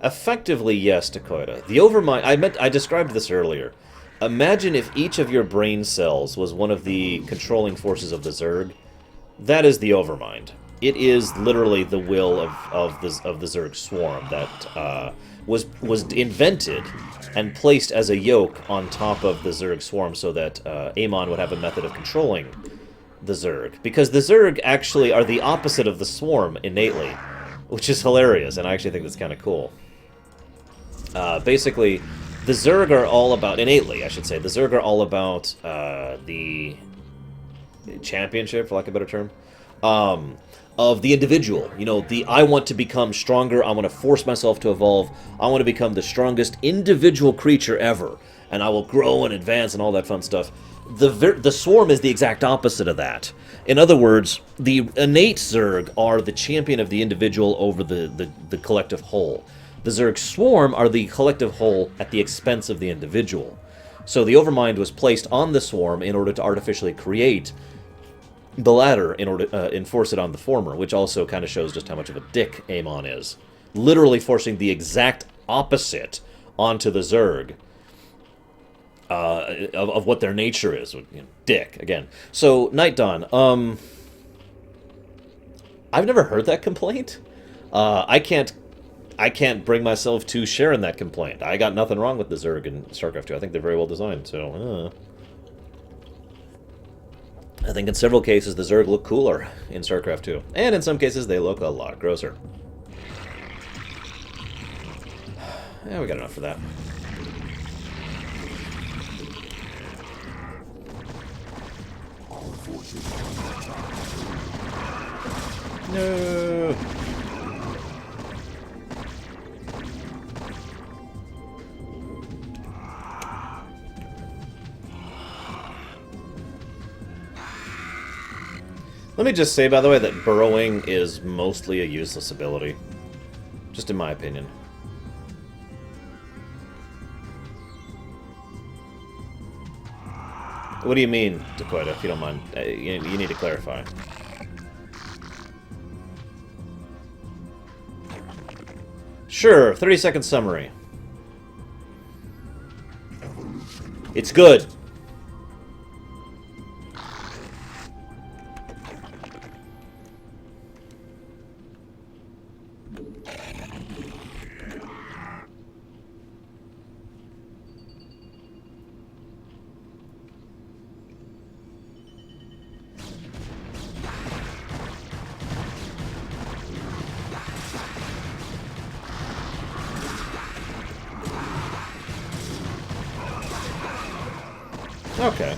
Effectively, yes, Dakota. The Overmind, I described this earlier. Imagine if each of your brain cells was one of the controlling forces of the Zerg. That is the Overmind. It is literally the will of the Zerg swarm that was invented and placed as a yoke on top of the Zerg swarm so that Amon would have a method of controlling the Zerg. Because the Zerg actually are the opposite of the swarm innately, which is hilarious, and I actually think that's kind of cool. Basically, the Zerg are all about, innately I should say, the Zerg are all about the championship, for lack of a better term, of the individual. I want to become stronger, I want to force myself to evolve, I want to become the strongest individual creature ever, and I will grow and advance and all that fun stuff. The swarm is the exact opposite of that. In other words, the innate Zerg are the champion of the individual over the collective whole. The Zerg swarm are the collective whole at the expense of the individual. So the Overmind was placed on the swarm in order to artificially create the latter in order to enforce it on the former, which also kind of shows just how much of a dick Amon is. Literally forcing the exact opposite onto the Zerg of what their nature is. Dick, again. So, Night Dawn, I've never heard that complaint. I can't I can't bring myself to share in that complaint. I got nothing wrong with the Zerg in StarCraft 2. I think they're very well designed, so... I think in several cases the Zerg look cooler in StarCraft 2. And in some cases they look a lot grosser. Yeah, we got enough for that. No. Let me just say, by the way, that burrowing is mostly a useless ability. Just in my opinion. What do you mean, Dakota, if you don't mind? You need to clarify. Sure, 30-second summary. It's good. Okay.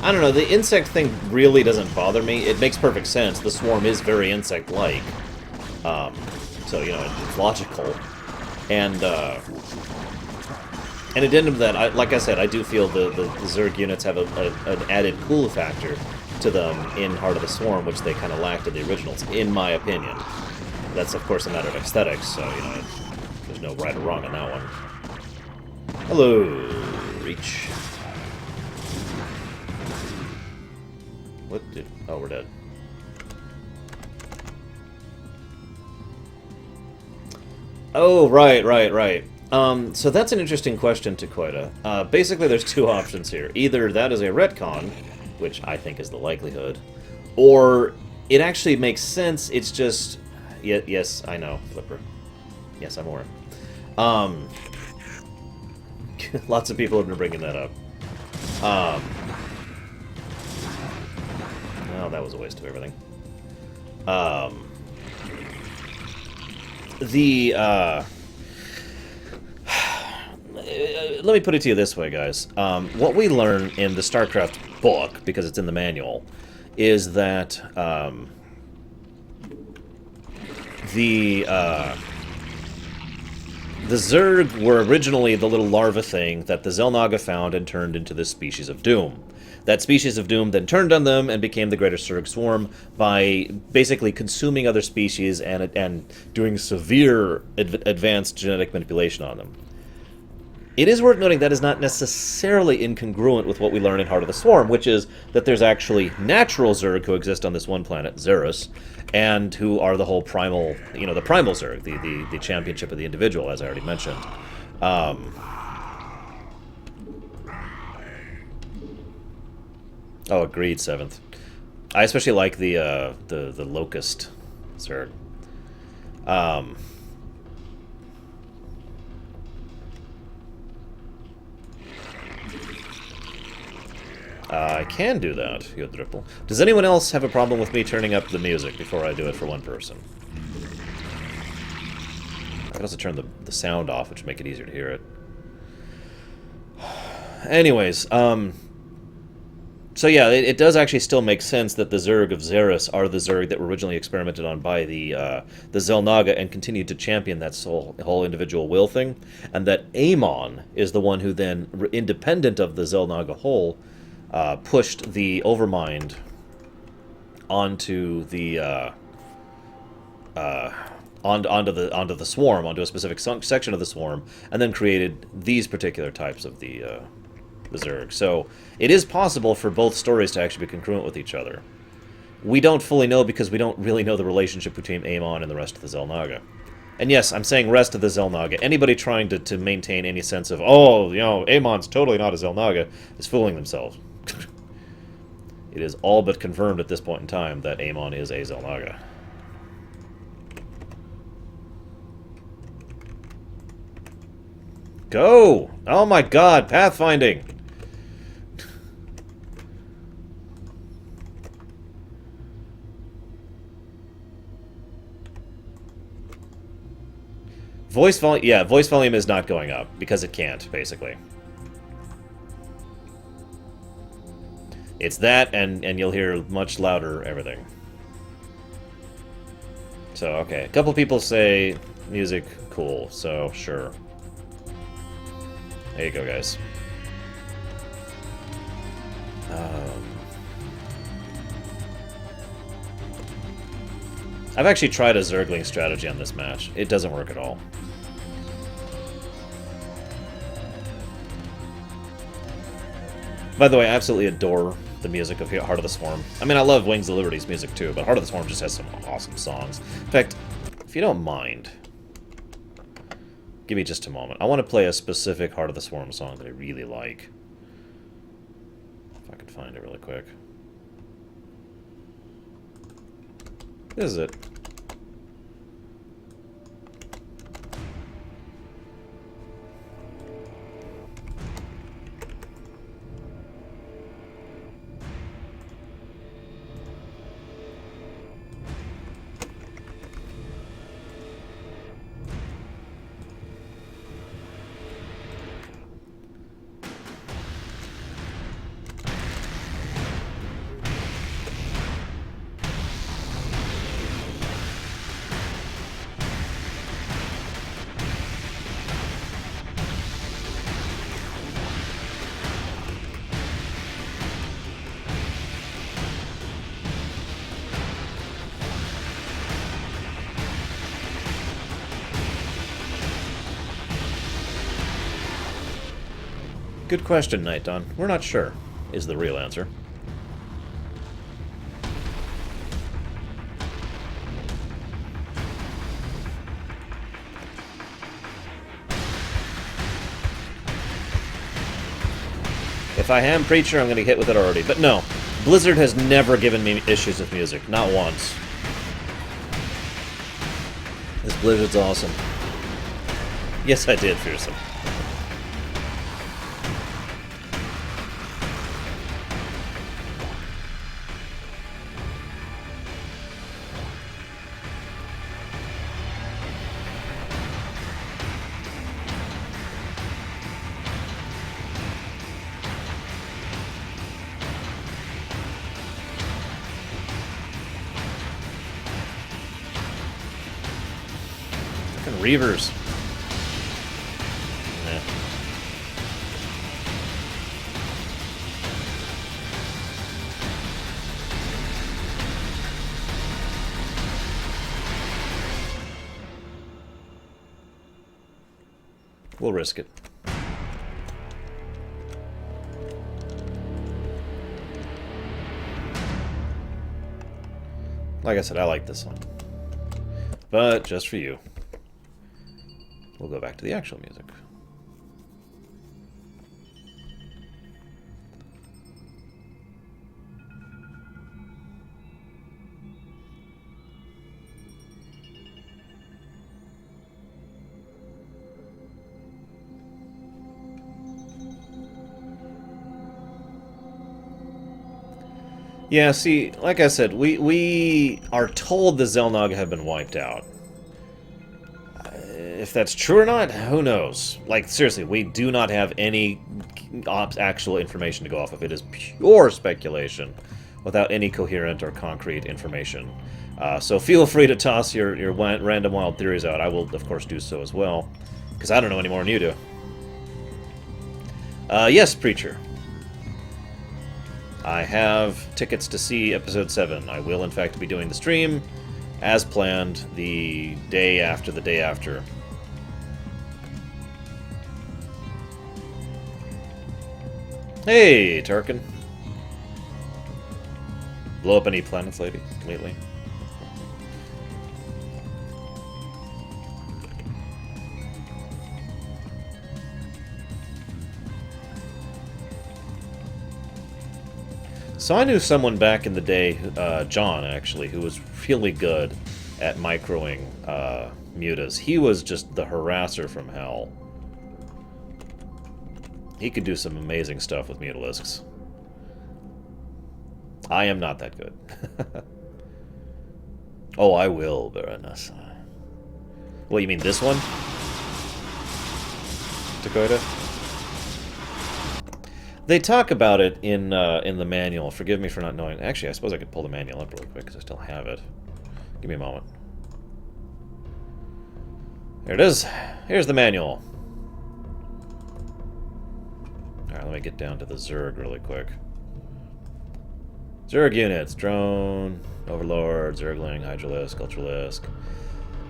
I don't know, the insect thing really doesn't bother me. It makes perfect sense. The swarm is very insect-like. So, you know, it's logical. And in addendum to that, like I said, I do feel the Zerg units have an added cool factor to them in Heart of the Swarm, which they kind of lacked in the originals, in my opinion. That's, of course, a matter of aesthetics, so, you know, there's no right or wrong on that one. Hello, Reach. What did... Oh, we're dead. Oh, right. So that's an interesting question, Taquita. Basically, there's two options here. Either that is a retcon, which I think is the likelihood, or it actually makes sense, it's just... yes, I know, Flipper. Yes, I'm aware. Lots of people have been bringing that up. Oh, that was a waste of everything. Let me put it to you this way, guys. What we learn in the StarCraft book, because it's in the manual, is that the Zerg were originally the little larva thing that the Xel'Naga found and turned into this species of doom. That species of doom then turned on them and became the Greater Zerg Swarm by basically consuming other species and doing severe advanced genetic manipulation on them. It is worth noting that is not necessarily incongruent with what we learn in Heart of the Swarm, which is that there's actually natural Zerg who exist on this one planet, Xeris, and who are the whole primal, you know, the primal Zerg, the championship of the individual, as I already mentioned. Oh, agreed, 7th. I especially like the Locust Zerg. I can do that, Yodripple. Does anyone else have a problem with me turning up the music before I do it for one person? I can also turn the sound off, which would make it easier to hear it. Anyways, so yeah, it does actually still make sense that the Zerg of Xeris are the Zerg that were originally experimented on by the Xel'Naga and continued to champion that whole individual will thing, and that Amon is the one who then, independent of the Xel'Naga whole, pushed the Overmind onto the onto the swarm, onto a specific section of the swarm, and then created these particular types of the Zerg. So it is possible for both stories to actually be congruent with each other. We don't fully know because we don't really know the relationship between Amon and the rest of the Xel'Naga. And yes, I'm saying rest of the Xel'Naga. Anybody trying to maintain any sense of, oh, you know, Amon's totally not a Xel'Naga, is fooling themselves. It is all but confirmed at this point in time that Amon is a Xel'Naga. Go! Oh my god, pathfinding! Voice volume, yeah, voice volume is not going up, because it can't, basically. It's that, and you'll hear much louder everything. So, okay. A couple people say music cool, so sure. There you go, guys. I've actually tried a Zergling strategy on this match. It doesn't work at all. By the way, I absolutely adore the music of Heart of the Swarm. I mean, I love Wings of Liberty's music too, but Heart of the Swarm just has some awesome songs. In fact, if you don't mind, give me just a moment. I want to play a specific Heart of the Swarm song that I really like. If I can find it really quick. This is it. Good question, Night Dawn. We're not sure, is the real answer. If I am Preacher, I'm going to get hit with it already. But no, Blizzard has never given me issues with music. Not once. This Blizzard's awesome. Yes, I did, Fearsome. Reavers. Nah. We'll risk it. Like I said, I like this one. But just for you. We'll go back to the actual music. Yeah, see, like I said, we are told the Zelnog have been wiped out. If that's true or not, who knows? Like, seriously, we do not have any actual information to go off of. It is pure speculation without any coherent or concrete information. So feel free to toss your random wild theories out. I will, of course, do so as well, because I don't know any more than you do. Yes, Preacher. I have tickets to see Episode 7. I will, in fact, be doing the stream, as planned, the day after the day after. Hey, Turkin. Blow up any planets lately? So I knew someone back in the day, John, actually, who was really good at microing mutas. He was just the harasser from hell. He could do some amazing stuff with Mutalisks. I am not that good. Oh, I will, Baroness. What, you mean this one? Dakota? They talk about it in the manual. Forgive me for not knowing. Actually, I suppose I could pull the manual up really quick because I still have it. Give me a moment. Here it is. Here's the manual. Alright, let me get down to the Zerg really quick. Zerg units. Drone, Overlord, Zergling, Hydralisk, Ultralisk.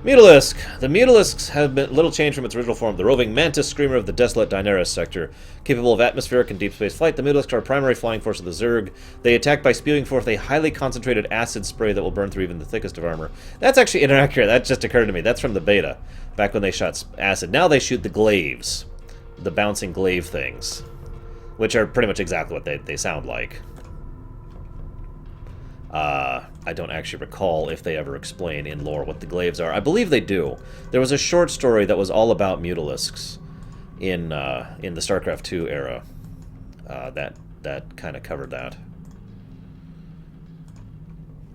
Mutalisk! The Mutalisks have been little changed from its original form. The roving mantis screamer of the desolate Daenerys sector. Capable of atmospheric and deep space flight, the Mutalisks are a primary flying force of the Zerg. They attack by spewing forth a highly concentrated acid spray that will burn through even the thickest of armor. That's actually inaccurate. That just occurred to me. That's from the beta, back when they shot acid. Now they shoot the glaives. The bouncing glaive things. Which are pretty much exactly what they sound like. I don't actually recall if they ever explain in lore what the glaives are. I believe they do. There was a short story that was all about Mutalisks in the Starcraft 2 era. That kind of covered that.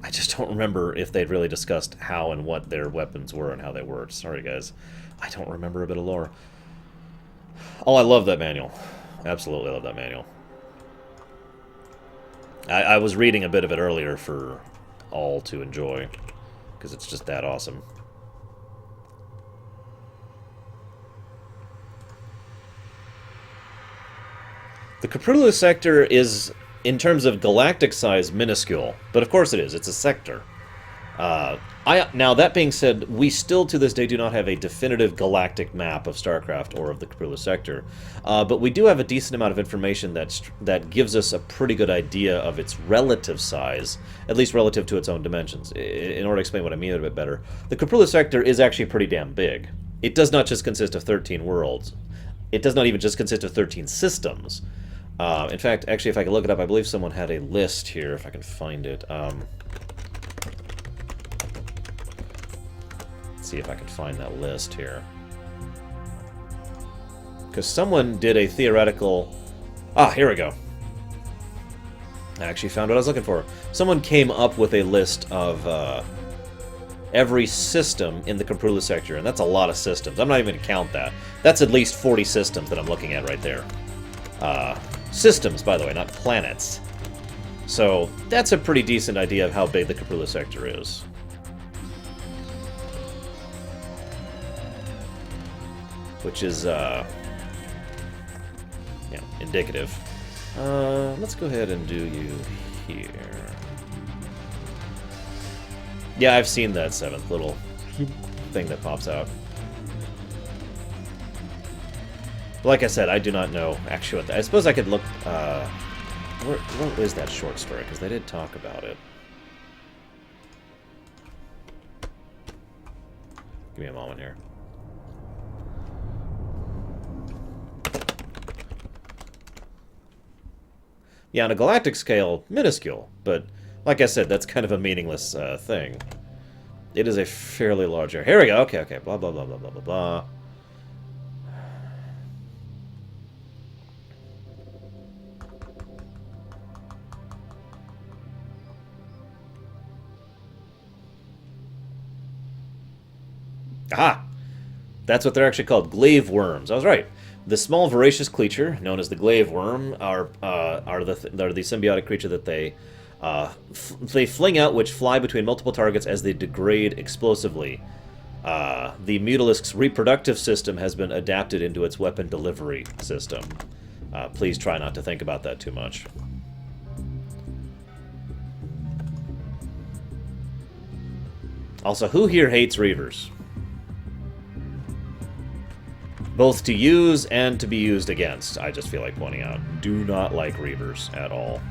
I just don't remember if they'd really discussed how and what their weapons were and how they worked. Sorry, guys. I don't remember a bit of lore. Oh, I love that manual. Absolutely love that manual. I was reading a bit of it earlier for all to enjoy, because it's just that awesome. The Caprula sector is, in terms of galactic size, minuscule, but of course it is. It's a sector. Now, that being said, we still to this day do not have a definitive galactic map of StarCraft or of the Caprula sector, but we do have a decent amount of information that gives us a pretty good idea of its relative size, at least relative to its own dimensions. In order to explain what I mean a bit better, the Caprula sector is actually pretty damn big. It does not just consist of 13 worlds. It does not even just consist of 13 systems. In fact, actually, if I can look it up, I believe someone had a list here, if I can find it. See if I can find that list here. Because someone did a theoretical... Ah, here we go. I actually found what I was looking for. Someone came up with a list of every system in the Caprula sector, and that's a lot of systems. I'm not even going to count that. That's at least 40 systems that I'm looking at right there. Systems, by the way, not planets. So that's a pretty decent idea of how big the Caprula sector is. Which is, indicative. Let's go ahead and do you here. Yeah, I've seen that 7th little thing that pops out. Like I said, I do not know actually what I suppose I could look, where is that short story? Because they did talk about it. Give me a moment here. Yeah, on a galactic scale, minuscule, but like I said, that's kind of a meaningless thing. It is a fairly large area. Here we go. Okay. Blah, blah, blah, blah, blah, blah, blah. Aha! That's what they're actually called, glaive worms. I was right. The small voracious creature, known as the glaive worm, are the symbiotic creature that they fling out, which fly between multiple targets as they degrade explosively. The Mutalisk's reproductive system has been adapted into its weapon delivery system. Please try not to think about that too much. Also, who here hates Reavers? Both to use and to be used against, I just feel like pointing out. Do not like Reavers at all.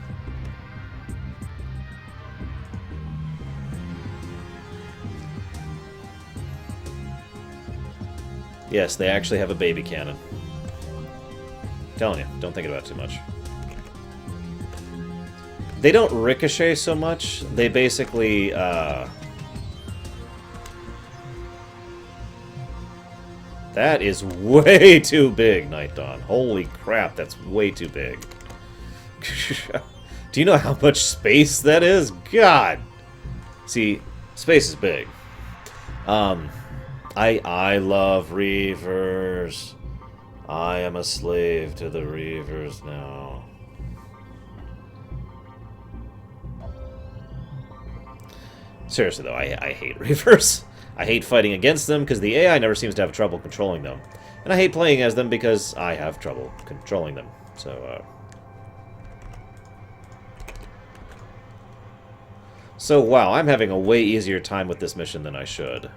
Yes, they actually have a baby cannon. Telling you, don't think about it too much. They don't ricochet so much. They basically, That is way too big, Night Dawn. Holy crap, that's way too big. Do you know how much space that is? God! See, space is big. I love Reavers. I am a slave to the Reavers now. Seriously, though, I hate Reavers. I hate fighting against them because the AI never seems to have trouble controlling them. And I hate playing as them because I have trouble controlling them. So, wow, I'm having a way easier time with this mission than I should.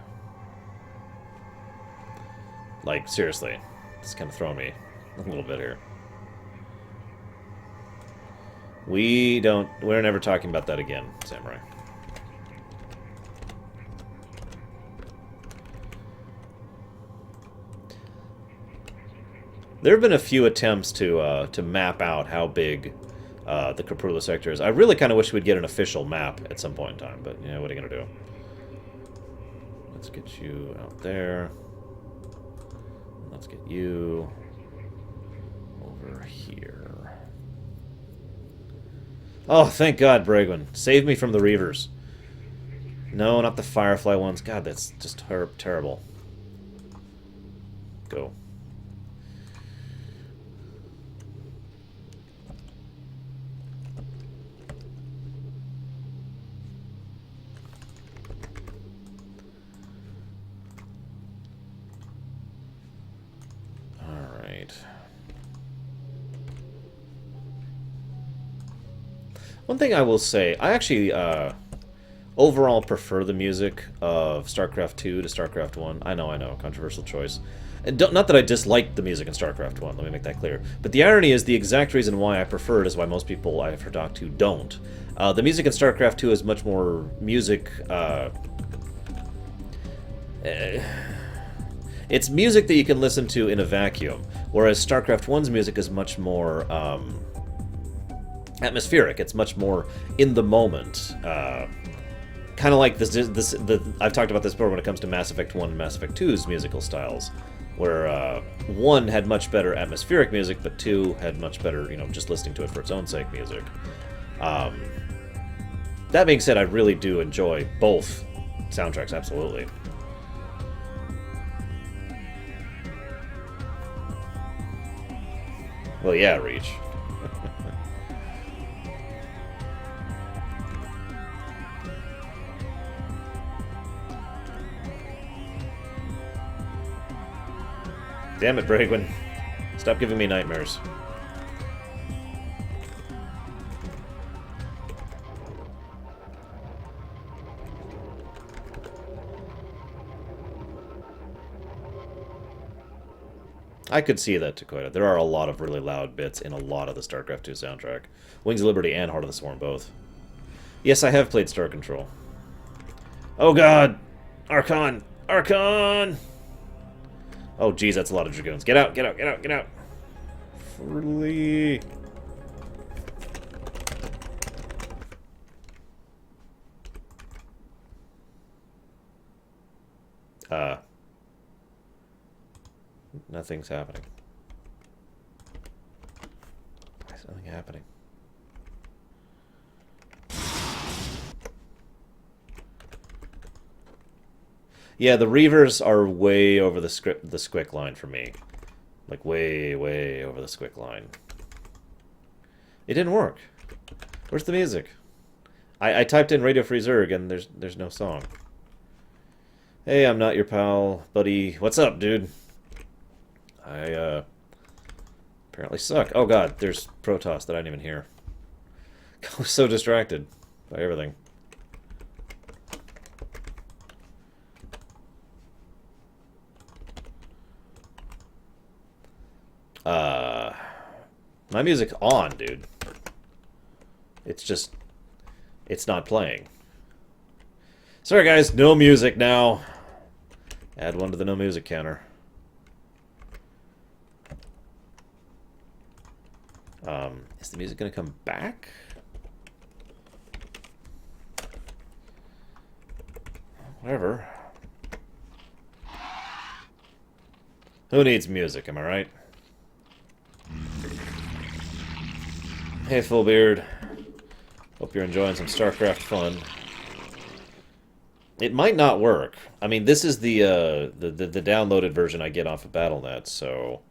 Like, seriously. It's kind of throwing me a little bit here. We're never talking about that again, Samurai. There have been a few attempts to map out how big the Caprula sector is. I really kind of wish we'd get an official map at some point in time, but, you know, what are you going to do? Let's get you out there. Let's get you over here. Oh, thank God, Bragwin. Save me from the Reavers. No, not the Firefly ones. God, that's just terrible. Go. One thing I will say, I actually overall prefer the music of StarCraft 2 to StarCraft 1. I know, controversial choice. And not that I dislike the music in StarCraft 1, let me make that clear. But the irony is the exact reason why I prefer it is why most people I've talked to don't. The music in StarCraft 2 is much more music... it's music that you can listen to in a vacuum, whereas StarCraft 1's music is much more... atmospheric. It's much more in the moment. Kind of like I've talked about this before when it comes to Mass Effect 1 and Mass Effect 2's musical styles, where 1 had much better atmospheric music, but 2 had much better, you know, just listening to it for its own sake music. That being said, I really do enjoy both soundtracks, absolutely. Well, yeah, Reach. Damn it, Bragwin. Stop giving me nightmares. I could see that, Dakota. There are a lot of really loud bits in a lot of the StarCraft 2 soundtrack. Wings of Liberty and Heart of the Swarm both. Yes, I have played Star Control. Oh god! Archon! Archon! Oh geez, that's a lot of Dragoons. Get out, get out, get out, get out! Furley! Nothing's happening. Why is nothing happening? Yeah, the Reavers are way over the squick line for me. Like, way, way over the squick line. It didn't work. Where's the music? I typed in Radio Free Zerg and there's no song. Hey, I'm not your pal, buddy. What's up, dude? I apparently suck. Oh god, there's Protoss that I didn't even hear. I was so distracted by everything. My music's on, dude. It's just... it's not playing. Sorry guys, no music now. Add one to the no music counter. Is the music gonna come back? Whatever. Who needs music, am I right? Hey, Fullbeard. Hope you're enjoying some Starcraft fun. It might not work. I mean, this is the downloaded version I get off of Battle.net, so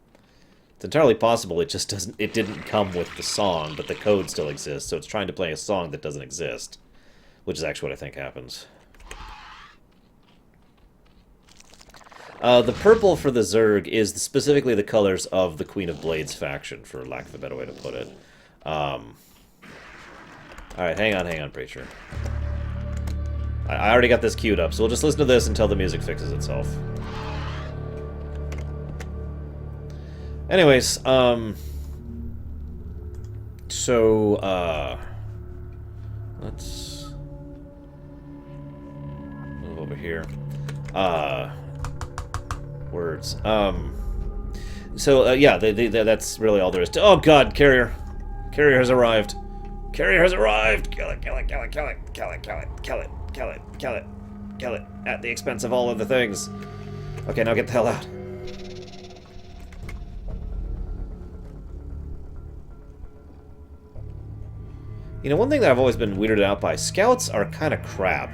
it's entirely possible it just doesn't. It didn't come with the song, but the code still exists. So it's trying to play a song that doesn't exist, which is actually what I think happens. The purple for the Zerg is specifically the colors of the Queen of Blades faction, for lack of a better way to put it. Alright, hang on, Preacher. I already got this queued up, so we'll just listen to this until the music fixes itself. Anyways, let's move over here. Words. Yeah, that's really all there is to... Oh god, Carrier! Carrier has arrived! Carrier has arrived! Kill it, kill it, kill it, kill it, kill it, kill it, kill it, kill it, kill it, kill it, at the expense of all other things. Okay, now get the hell out. You know, one thing that I've always been weirded out by, scouts are kind of crap.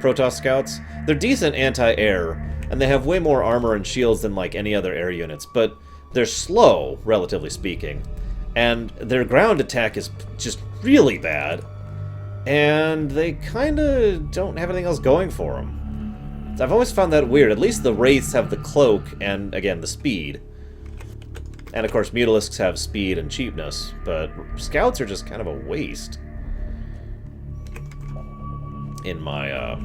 Protoss scouts. They're decent anti-air, and they have way more armor and shields than, like, any other air units, but they're slow, relatively speaking. And their ground attack is just really bad, and they kind of don't have anything else going for them. So I've always found that weird. At least the Wraiths have the cloak and, again, the speed. And, of course, Mutalisks have speed and cheapness, but Scouts are just kind of a waste. In my,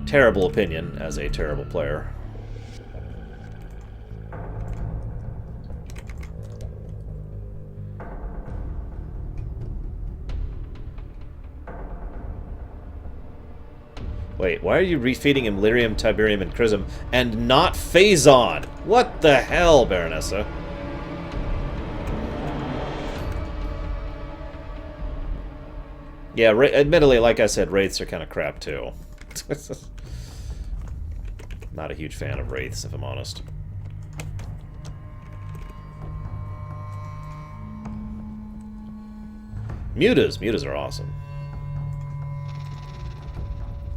terrible opinion as a terrible player. Wait, why are you refeeding him Lyrium, Tiberium, and Chrism, and not Phazon? What the hell, Baronessa? Yeah, admittedly, like I said, Wraiths are kind of crap, too. Not a huge fan of Wraiths, if I'm honest. Mutas are awesome.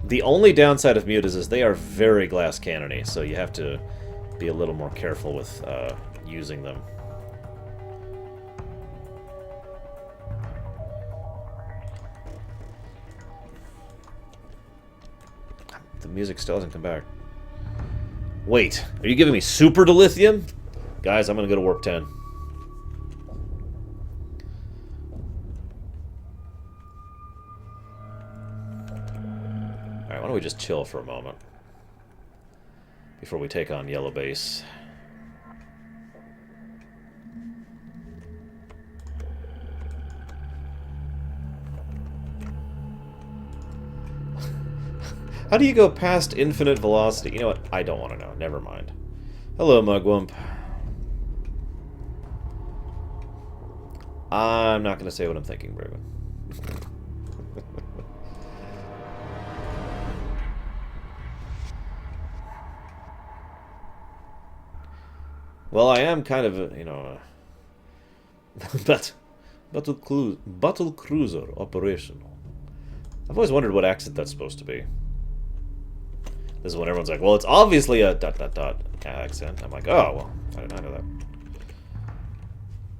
The only downside of Mutas is they are very glass cannony, so you have to be a little more careful with using them. The music still hasn't come back. Wait, are you giving me super dilithium? Guys, I'm gonna go to warp 10. Alright, why don't we just chill for a moment before we take on yellow base. How do you go past infinite velocity? You know what? I don't want to know. Never mind. Hello, Mugwump. I'm not going to say what I'm thinking, Bergman. Well, I am kind of, you know, battle cruiser operational. I've always wondered what accent that's supposed to be. This is when everyone's like, well, it's obviously a ... accent. I'm like, oh, well, I did not know that.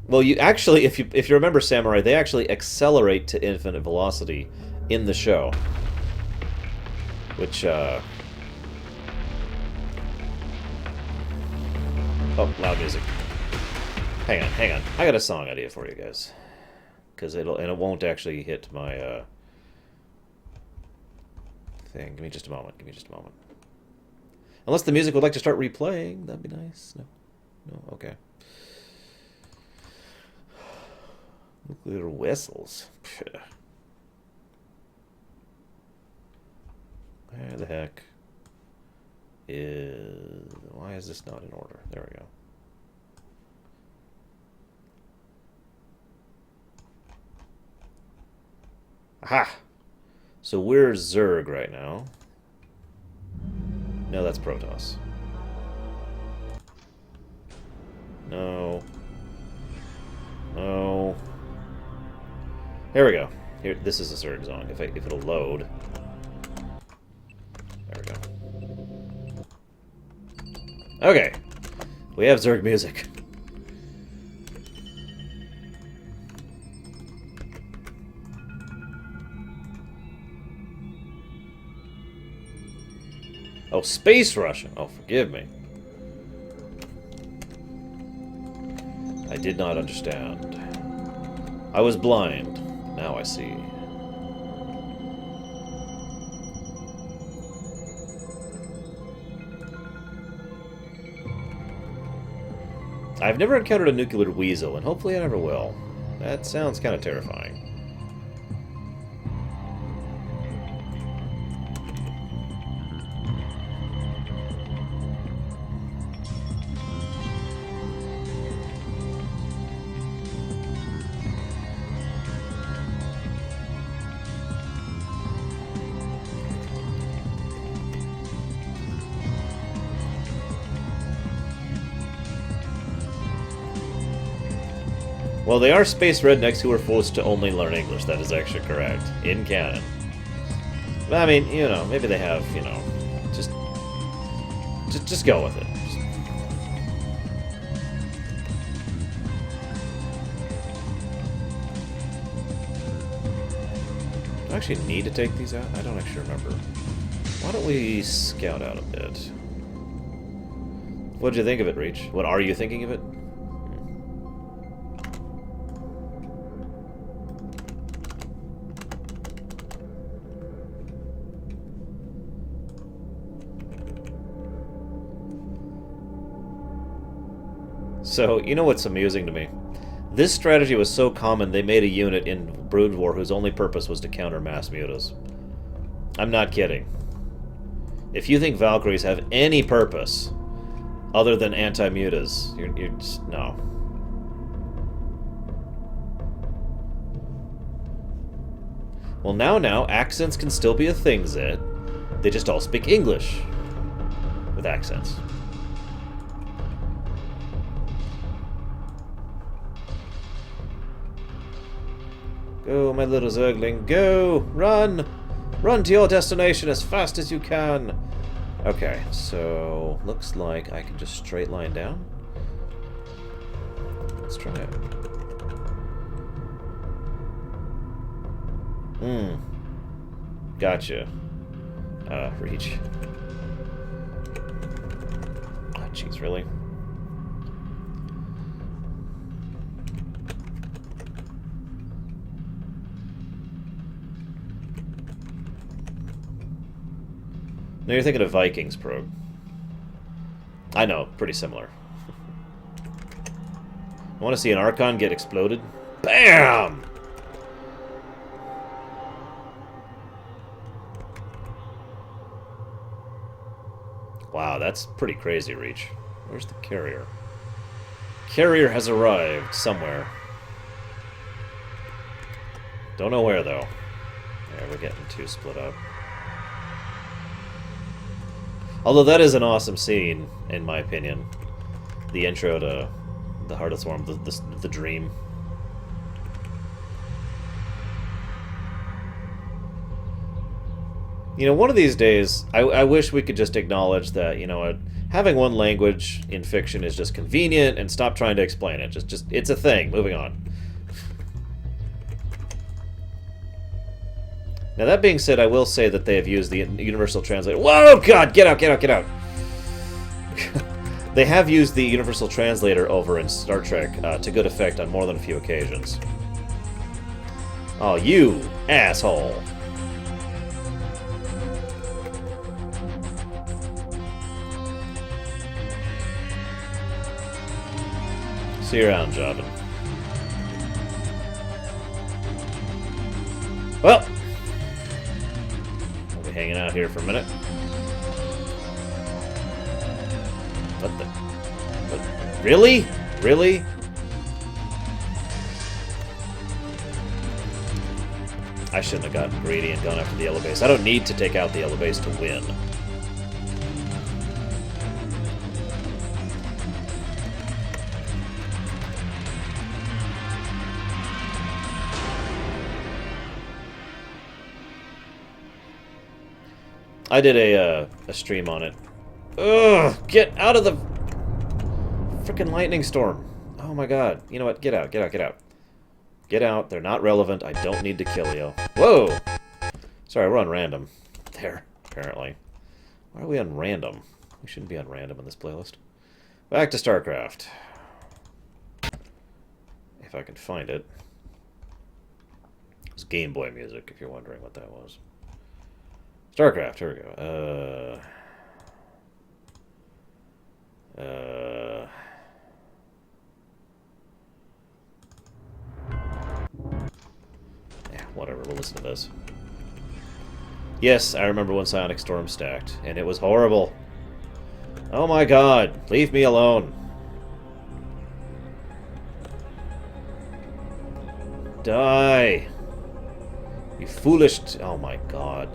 Well, you actually, if you remember Samurai, they actually accelerate to infinite velocity in the show. Which, Oh, loud music. Hang on. I got a song idea for you guys. Because it won't actually hit my, thing. Give me just a moment. Unless the music would like to start replaying, that'd be nice. No, okay. Nuclear vessels. Where the heck is... Why is this not in order? There we go. Aha! So we're Zerg right now. No, that's Protoss. No. No. Here we go. Here, this is a Zerg zone. If it'll load. There we go. Okay. We have Zerg music. Oh, Space Russian. Oh, forgive me. I did not understand. I was blind. Now I see. I've never encountered a nuclear weasel, and hopefully I never will. That sounds kind of terrifying. Well, they are space rednecks who are forced to only learn English. That is actually correct. In canon. But, I mean, you know, maybe they have, you know, just go with it. Do I actually need to take these out? I don't actually remember. Why don't we scout out a bit? What did you think of it, Reach? What are you thinking of it? So, you know what's amusing to me? This strategy was so common they made a unit in Brood War whose only purpose was to counter mass mutas. I'm not kidding. If you think Valkyries have any purpose other than anti-mutas, you're just... no. Well, now, accents can still be a thing, Zed. They just all speak English. With accents. Go, my little Zergling, go! Run! Run to your destination as fast as you can! Okay, so... looks like I can just straight line down. Let's try it. Gotcha. Reach. Oh, jeez, really? No, you're thinking of Vikings probe. I know, pretty similar. I want to see an Archon get exploded. BAM! Wow, that's pretty crazy, Reach. Where's the carrier? Carrier has arrived somewhere. Don't know where, though. Yeah, we're getting two split up. Although that is an awesome scene, in my opinion. The intro to the Heart of Swarm, the dream. You know, one of these days, I wish we could just acknowledge that, you know, having one language in fiction is just convenient and stop trying to explain it. Just it's a thing. Moving on. Now, that being said, I will say that they have used the Universal Translator. Whoa, God! Get out, get out, get out! They have used the Universal Translator over in Star Trek to good effect on more than a few occasions. Oh, you asshole! See you around, Jobin. Well, we'll be hanging out here for a minute. What the? What? Really? Really? I shouldn't have gotten greedy and gone after the yellow base. I don't need to take out the yellow base to win. I did a stream on it. Ugh! Get out of the frickin' lightning storm! Oh my god. You know what? Get out, get out, get out. Get out. They're not relevant. I don't need to kill you. Whoa! Sorry, we're on random. There, apparently. Why are we on random? We shouldn't be on random in this playlist. Back to Starcraft. If I can find it. It's Game Boy music, if you're wondering what that was. Starcraft, here we go. Yeah, whatever, we'll listen to this. Yes, I remember when Psionic Storm stacked, and it was horrible. Oh my god, leave me alone. Die. You foolish... Oh my god.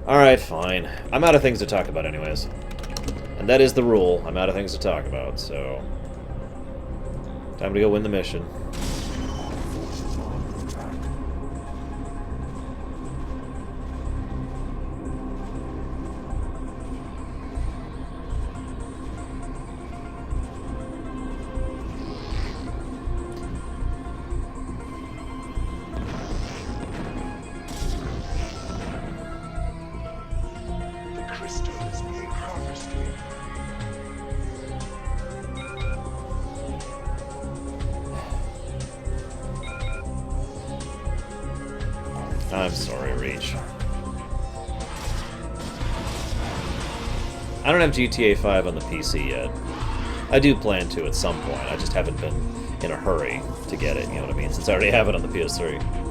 Alright, fine. I'm out of things to talk about anyways. And that is the rule. I'm out of things to talk about, so... Time to go win the mission. I'm sorry, Reach. I don't have GTA 5 on the PC yet. I do plan to at some point. I just haven't been in a hurry to get it, you know what I mean? Since I already have it on the PS3.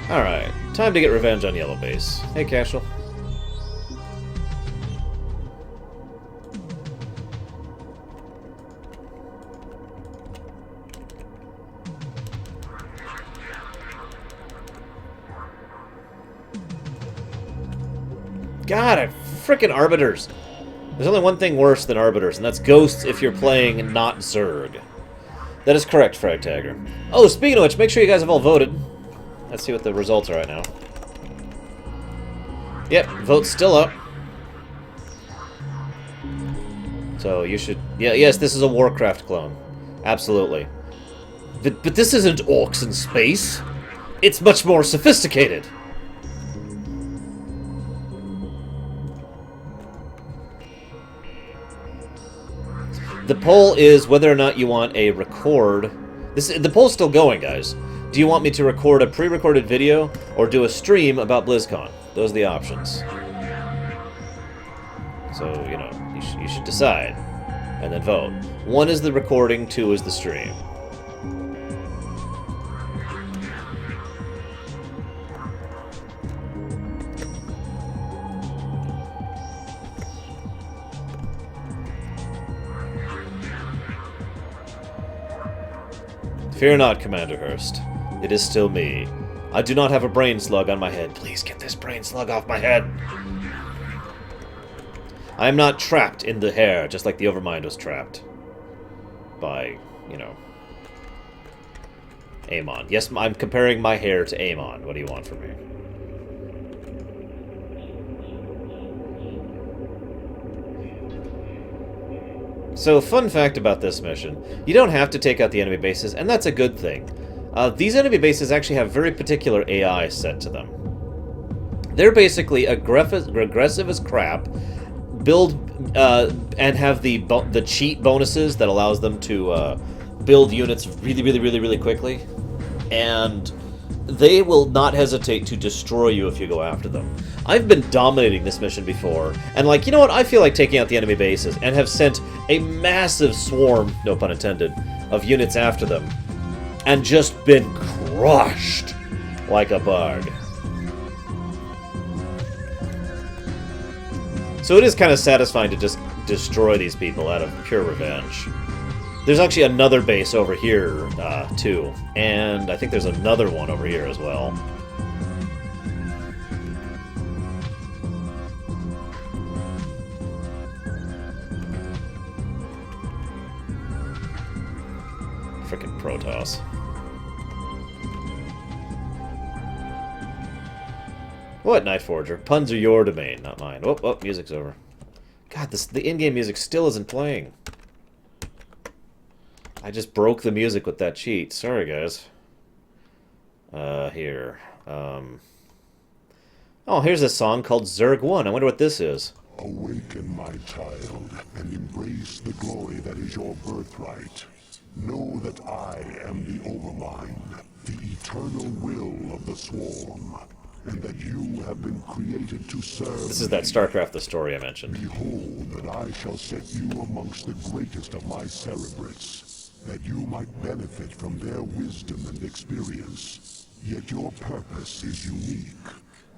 Alright, time to get revenge on Yellow Base. Hey, Cashel. God, frickin' Arbiters! There's only one thing worse than Arbiters, and that's Ghosts if you're playing not Zerg. That is correct, Fragtagger. Oh, speaking of which, make sure you guys have all voted. Let's see what the results are right now. Yep, vote's still up. So you should... Yeah, yes, this is a Warcraft clone. Absolutely. But this isn't orcs in space. It's much more sophisticated. The poll is whether or not you want a record... The poll's still going, guys. Do you want me to record a pre-recorded video or do a stream about BlizzCon? Those are the options. So, you know, you should decide. And then vote. 1 is the recording, 2 is the stream. Fear not, Commander Hurst. It is still me. I do not have a brain slug on my head. Please get this brain slug off my head. I am not trapped in the hair, just like the Overmind was trapped. By, you know... Amon. Yes, I'm comparing my hair to Amon. What do you want from me? So, fun fact about this mission. You don't have to take out the enemy bases, and that's a good thing. These enemy bases actually have very particular AI set to them. They're basically aggressive as crap, build and have the cheat bonuses that allows them to build units really quickly, and they will not hesitate to destroy you if you go after them. I've been dominating this mission before, and like, you know what, I feel like taking out the enemy bases, and have sent a massive swarm, no pun intended, of units after them, and just been crushed like a bug. So it is kind of satisfying to just destroy these people out of pure revenge. There's actually another base over here, too. And I think there's another one over here as well. Frickin' Protoss. What, Night Forger? Puns are your domain, not mine. Oh, oh, music's over. God, the in-game music still isn't playing. I just broke the music with that cheat. Sorry, guys. Here. Oh, here's a song called Zerg 1. I wonder what this is. Awaken, my child, and embrace the glory that is your birthright. Know that I am the Overmind, the eternal will of the Swarm, and that you have been created to serve. This is that Starcraft the story I mentioned. Behold, that I shall set you amongst the greatest of my cerebrates, that you might benefit from their wisdom and experience. Yet your purpose is unique.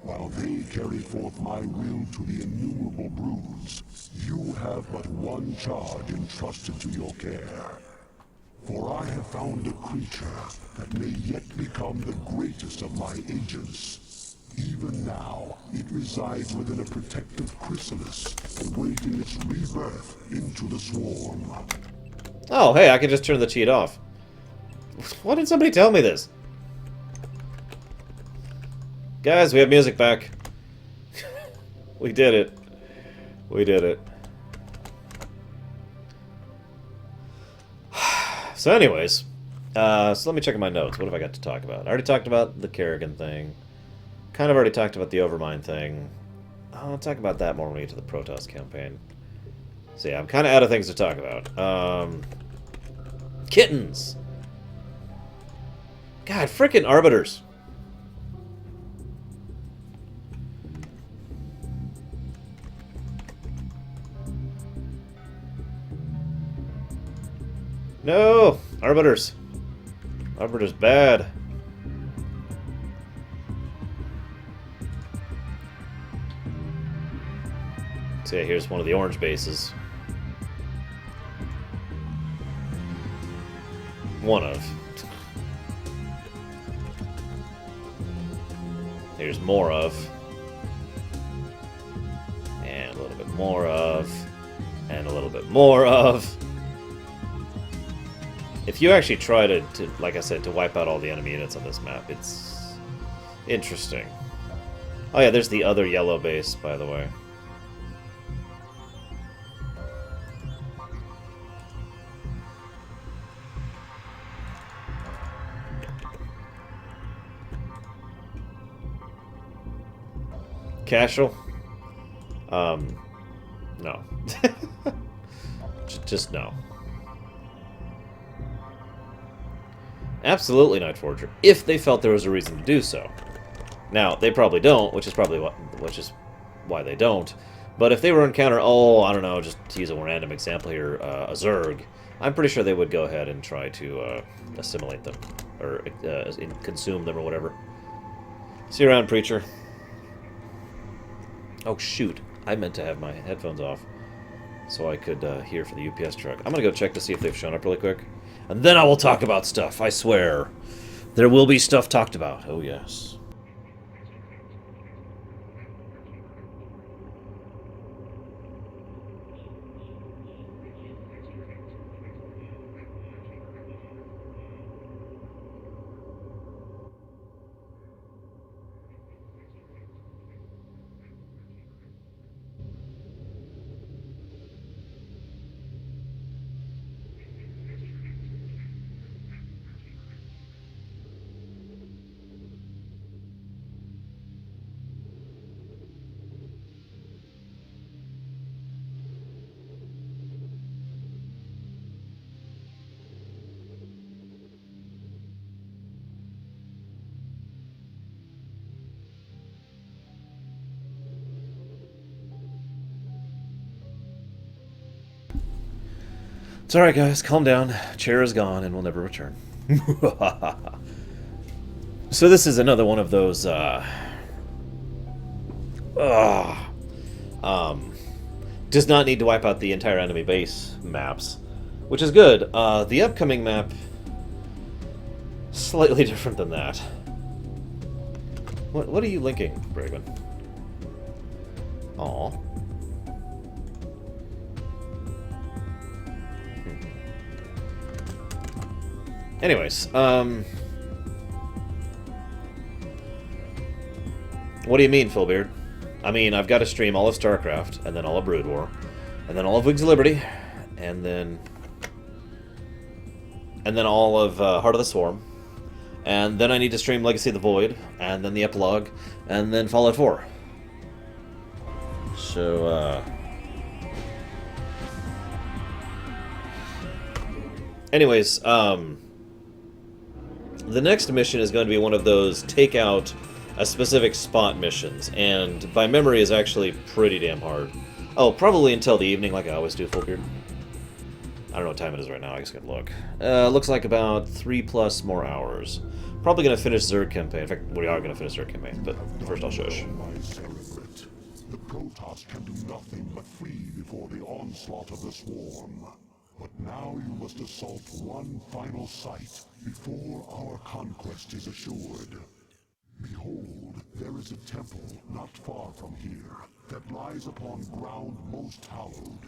While they carry forth my will to the innumerable broods, you have but one charge entrusted to your care. For I have found a creature that may yet become the greatest of my agents. Even now, it resides within a protective chrysalis, awaiting its rebirth into the swarm. Oh, hey, I can just turn the cheat off. Why didn't somebody tell me this? Guys, we have music back. We did it. We did it. So anyways, so let me check my notes. What have I got to talk about? I already talked about the Kerrigan thing. Kind of already talked about the Overmind thing. I'll talk about that more when we get to the Protoss campaign. So yeah, I'm kind of out of things to talk about. Kittens! God, frickin' Arbiters. No! Arbiters. Arbiters bad. So yeah, here's one of the orange bases. One of. Here's more of. And a little bit more of. And a little bit more of. If you actually try to, like I said, to wipe out all the enemy units on this map, it's interesting. Oh yeah, there's the other yellow base, by the way. Casual? No. Just no. Absolutely, Night Forger, if they felt there was a reason to do so. Now, they probably don't, which is why they don't. But if they were encounter, I don't know, just to use a random example here, a Zerg, I'm pretty sure they would go ahead and try to assimilate them, or consume them, or whatever. See you around, Preacher. Oh, shoot. I meant to have my headphones off so I could hear for the UPS truck. I'm going to go check to see if they've shown up really quick. And then I will talk about stuff, I swear. There will be stuff talked about. Oh, yes. It's alright, guys. Calm down. Char is gone and will never return. So this is another one of those, does not need to wipe out the entire enemy base maps, which is good. The upcoming map, slightly different than that. What are you linking, Braven? Aw. Anyways, what do you mean, Philbeard? I mean, I've got to stream all of Starcraft, and then all of Brood War, and then all of Wings of Liberty, and then all of Heart of the Swarm, and then I need to stream Legacy of the Void, and then the Epilogue, and then Fallout 4. So, anyways, the next mission is going to be one of those take out a specific spot missions, and by memory is actually pretty damn hard. Oh, probably until the evening, like I always do, Fullbeard. I don't know what time it is right now, I just gotta look. Looks like about 3+ more hours. Probably gonna finish Zerg campaign. In fact, we are gonna finish Zerg campaign, but first I'll shush. The Protoss can do nothing but flee before the onslaught of the swarm. But now you must assault one final site before our conquest is assured. Behold, there is a temple not far from here that lies upon ground most hallowed.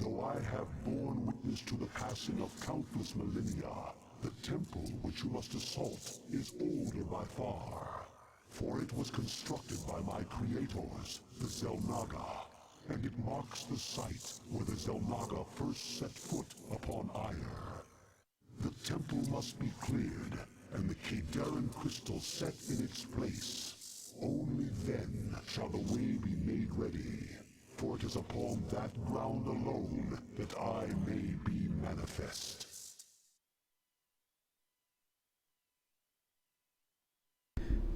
Though I have borne witness to the passing of countless millennia, the temple which you must assault is older by far. For it was constructed by my creators, the Xel'Naga, and it marks the site where the Xel'Naga first set foot upon Aiur. The temple must be cleared, and the Kadaran crystal set in its place. Only then shall the way be made ready, for it is upon that ground alone that I may be manifest.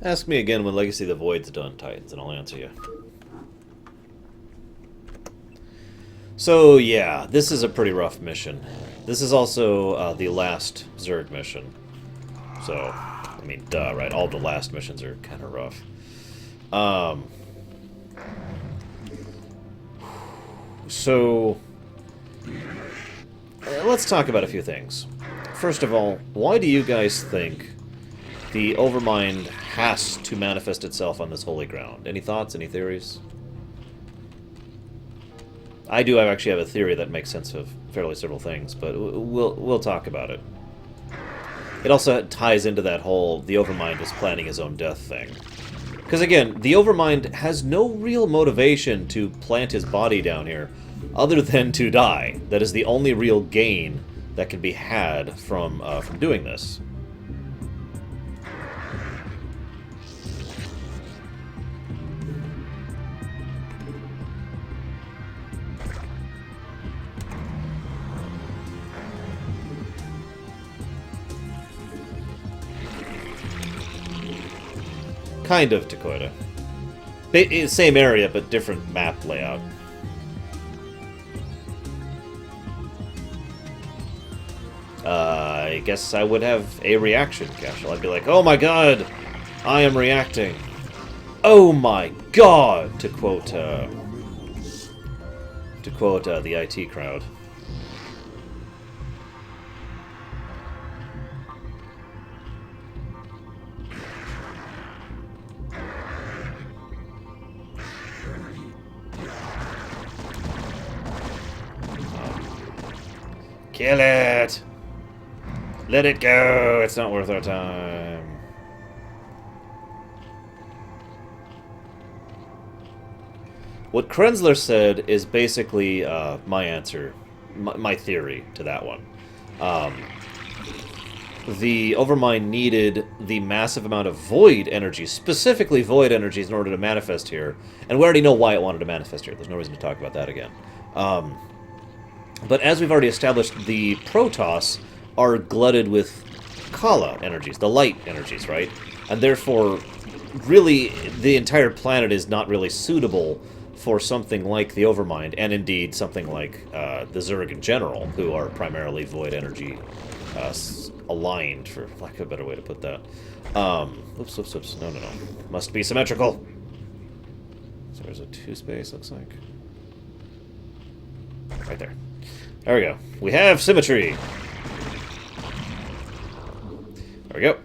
Ask me again when Legacy of the Void's done, Titans, and I'll answer you. So, yeah, this is a pretty rough mission. This is also the last Zerg mission. So, I mean, duh, right? All the last missions are kind of rough. So, let's talk about a few things. First of all, why do you guys think the Overmind has to manifest itself on this holy ground? Any thoughts? Any theories? I do actually have a theory that makes sense of fairly several things, but we'll talk about it. It also ties into that whole the Overmind is planning his own death thing. Because again, the Overmind has no real motivation to plant his body down here other than to die. That is the only real gain that can be had from doing this. Kind of Dakota. Same area, but different map layout. I guess I would have a reaction, Cashel. I'd be like, oh my god, I am reacting. Oh my god, to quote the IT crowd. Kill it! Let it go! It's not worth our time. What Krenzler said is basically my answer, my theory to that one. The Overmind needed the massive amount of void energy, specifically void energies, in order to manifest here. And we already know why it wanted to manifest here. There's no reason to talk about that again. But as we've already established, the Protoss are glutted with Kala energies, the light energies, right? And therefore, really, the entire planet is not really suitable for something like the Overmind, and indeed something like the Zerg in general, who are primarily void energy aligned, for lack of a better way to put that. Oops, oops, oops. No, no, no. Must be symmetrical. So there's a 2 space, looks like. Right there. There we go. We have symmetry. There we go.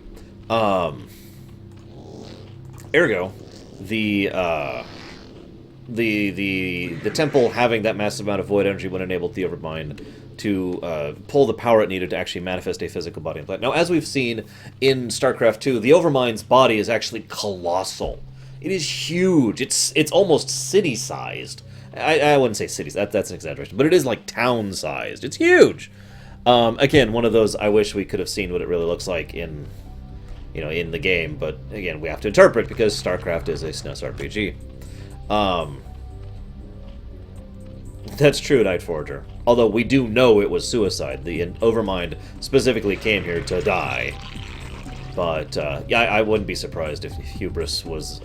Ergo, the temple having that massive amount of void energy would enable the Overmind to pull the power it needed to actually manifest a physical body and planet. Now, as we've seen in StarCraft 2, the Overmind's body is actually colossal. It is huge. It's almost city-sized. I wouldn't say cities. That's an exaggeration, but it is like town-sized. It's huge. Again, one of those I wish we could have seen what it really looks like in, in the game. But again, we have to interpret because StarCraft is a SNES RPG. That's true, Night Forger. Although we do know it was suicide. The Overmind specifically came here to die. But yeah, I wouldn't be surprised if Hubris was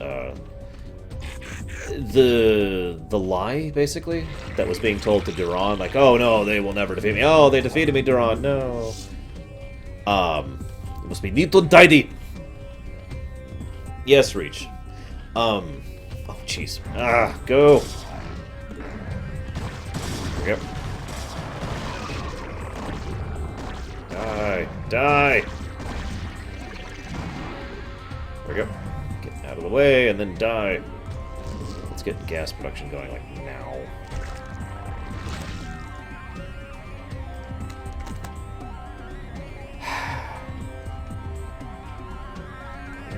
the lie, basically, that was being told to Duran. Like, oh no, they will never defeat me. Oh, they defeated me, Duran. No. It must be Nito Daidi. Yes, Reach. Oh, jeez. Go. There we go. Die. Die. There we go. Get out of the way and then die. Let's get gas production going, like, now.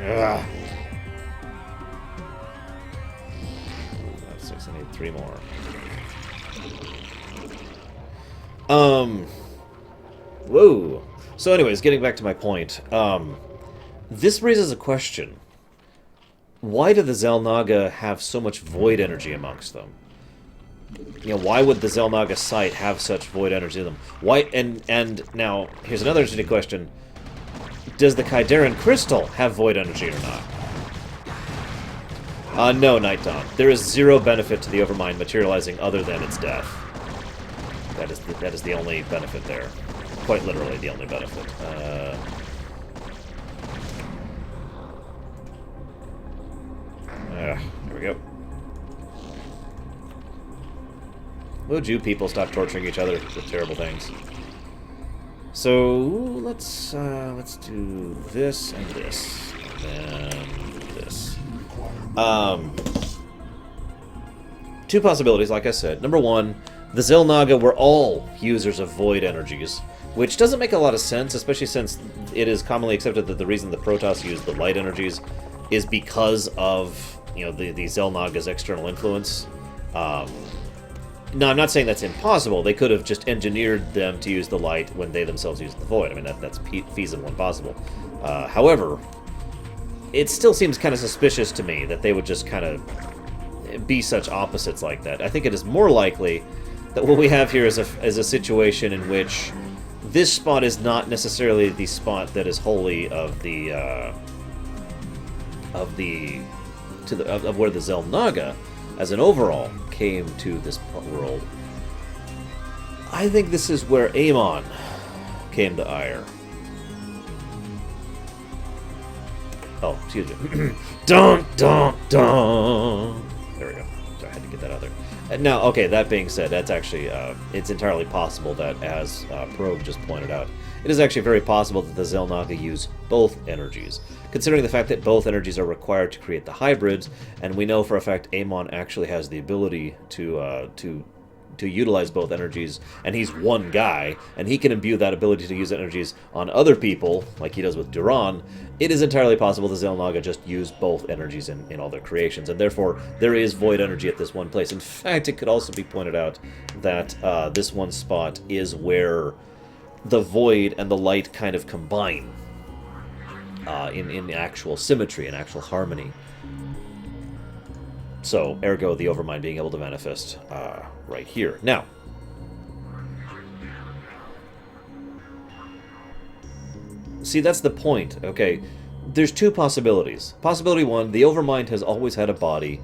Ugh. That's 6, I need 3 more. Whoa. So anyways, getting back to my point, this raises a question. Why do the Xel'Naga have so much void energy amongst them? Why would the Xel'Naga site have such void energy in them? Why? And now, here's another interesting question. Does the Kaideran Crystal have void energy or not? No, Night Dawn. There is 0 benefit to the Overmind materializing other than its death. That is the only benefit there. Quite literally the only benefit. There we go. Would you people stop torturing each other with terrible things? So let's do this and this, and then this. 2 possibilities, like I said. Number 1, the Xel'Naga were all users of void energies, which doesn't make a lot of sense, especially since it is commonly accepted that the reason the Protoss use the light energies is because of the Xel'Naga's external influence. No, I'm not saying that's impossible. They could have just engineered them to use the light when they themselves use the void. I mean, that's feasible and possible. However, it still seems kind of suspicious to me that they would just kind of be such opposites like that. I think it is more likely that what we have here is a situation in which this spot is not necessarily the spot that is wholly of where the Xel'Naga, as an overall, came to this world. I think this is where Amon came to Aiur. Oh, excuse me. Dun, dun, dun. There we go. Sorry, I had to get that out there. Now, okay, that being said, that's actually, it's entirely possible that, as Probe just pointed out, it is actually very possible that the Xel'Naga use both energies, considering the fact that both energies are required to create the hybrids, and we know for a fact Amon actually has the ability to utilize both energies, and he's one guy, and he can imbue that ability to use energies on other people, like he does with Duran. It is entirely possible the Xel'Naga just use both energies in all their creations, and therefore there is void energy at this one place. In fact, it could also be pointed out that this one spot is where the void and the light kind of combine in actual symmetry and actual harmony. So, ergo, the Overmind being able to manifest right here. Now, see, that's the point, okay? There's 2 possibilities. Possibility 1, the Overmind has always had a body,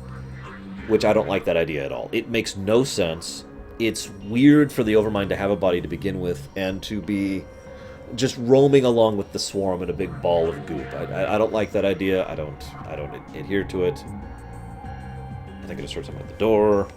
which I don't like that idea at all. It makes no sense. It's weird for the Overmind to have a body to begin with, and to be just roaming along with the swarm in a big ball of goop. I don't like that idea. I don't adhere to it. I think I just heard someone at the door.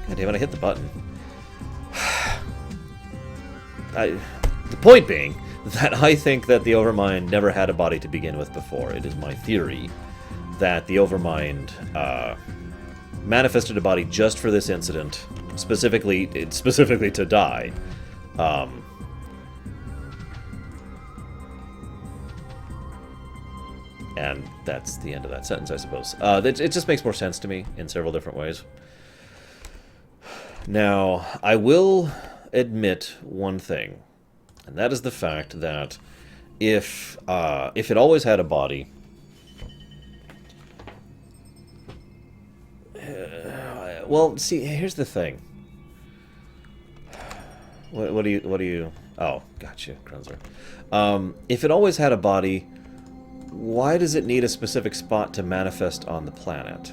God damn it, I hit the button. The point being that I think that the Overmind never had a body to begin with before. It is my theory that the Overmind manifested a body just for this incident, specifically to die. And that's the end of that sentence, I suppose. It just makes more sense to me in several different ways. Now, I will admit one thing, and that is the fact that if it always had a body, well, see, here's the thing. What do you? Oh, gotcha, Grunzer. If it always had a body, why does it need a specific spot to manifest on the planet?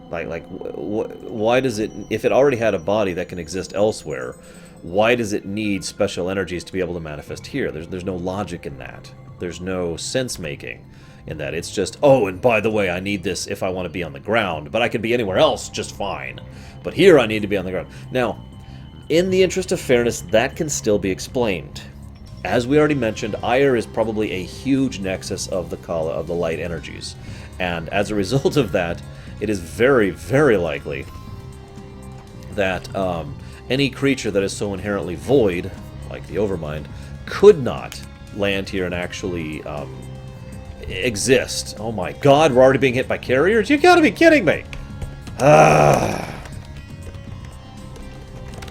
Why does it, if it already had a body that can exist elsewhere, why does it need special energies to be able to manifest here? There's no logic in that. There's no sense-making in that. It's just, oh, and by the way, I need this if I want to be on the ground, but I can be anywhere else just fine. But here I need to be on the ground. Now, in the interest of fairness, that can still be explained. As we already mentioned, Aiur is probably a huge nexus of the Kala, of the light energies. And as a result of that, it is very, very likely that any creature that is so inherently void, like the Overmind, could not land here and actually exist. Oh my god, we're already being hit by carriers? You gotta be kidding me!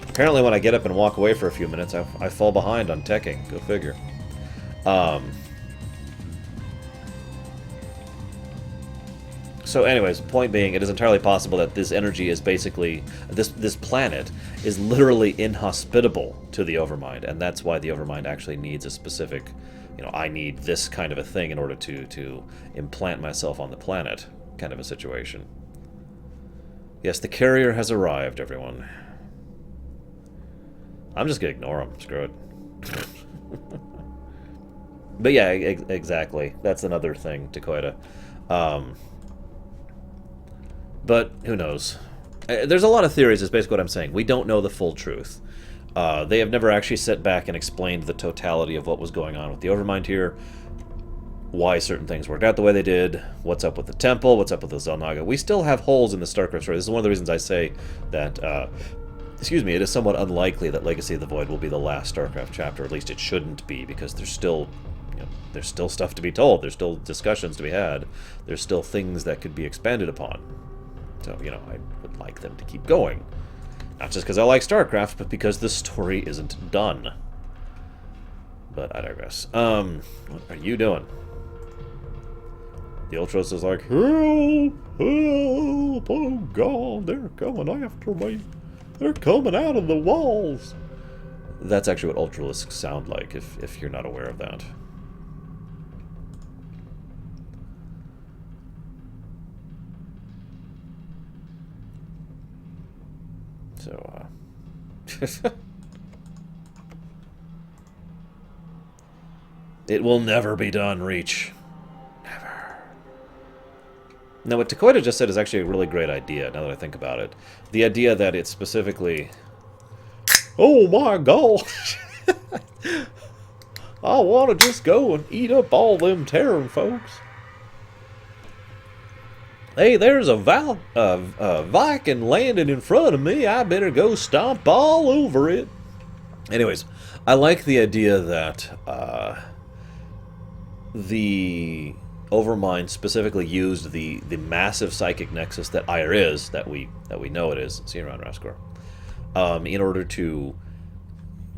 Apparently when I get up and walk away for a few minutes, I fall behind on teching. Go figure. So anyways, point being, it is entirely possible that this energy is basically, this planet is literally inhospitable to the Overmind, and that's why the Overmind actually needs a specific, I need this kind of a thing in order to implant myself on the planet kind of a situation. Yes, the carrier has arrived, everyone. I'm just gonna ignore him. Screw it. But yeah, exactly. That's another thing, Takoida. But who knows? There's a lot of theories, is basically what I'm saying. We don't know the full truth. They have never actually sat back and explained the totality of what was going on with the Overmind here, why certain things worked out the way they did, what's up with the Temple, what's up with the Xel'Naga. We still have holes in the Starcraft story. This is one of the reasons I say that, excuse me, it is somewhat unlikely that Legacy of the Void will be the last Starcraft chapter. At least it shouldn't be, because there's still, there's still stuff to be told. There's still discussions to be had. There's still things that could be expanded upon. So, I would like them to keep going. Not just because I like StarCraft, but because the story isn't done. But I digress. What are you doing? The Ultros is like, help! Help! Oh god, they're coming after me. They're coming out of the walls. That's actually what Ultralisks sound like, if you're not aware of that. So, it will never be done, Reach. Never. Now, what Takoida just said is actually a really great idea, now that I think about it. The idea that it's specifically... Oh my gosh! I want to just go and eat up all them Terran folks. Hey, there's a Viking landing in front of me. I better go stomp all over it. Anyways, I like the idea that the Overmind specifically used the massive psychic nexus that Aiur is, that we know it is. See you around, Rascor. In order to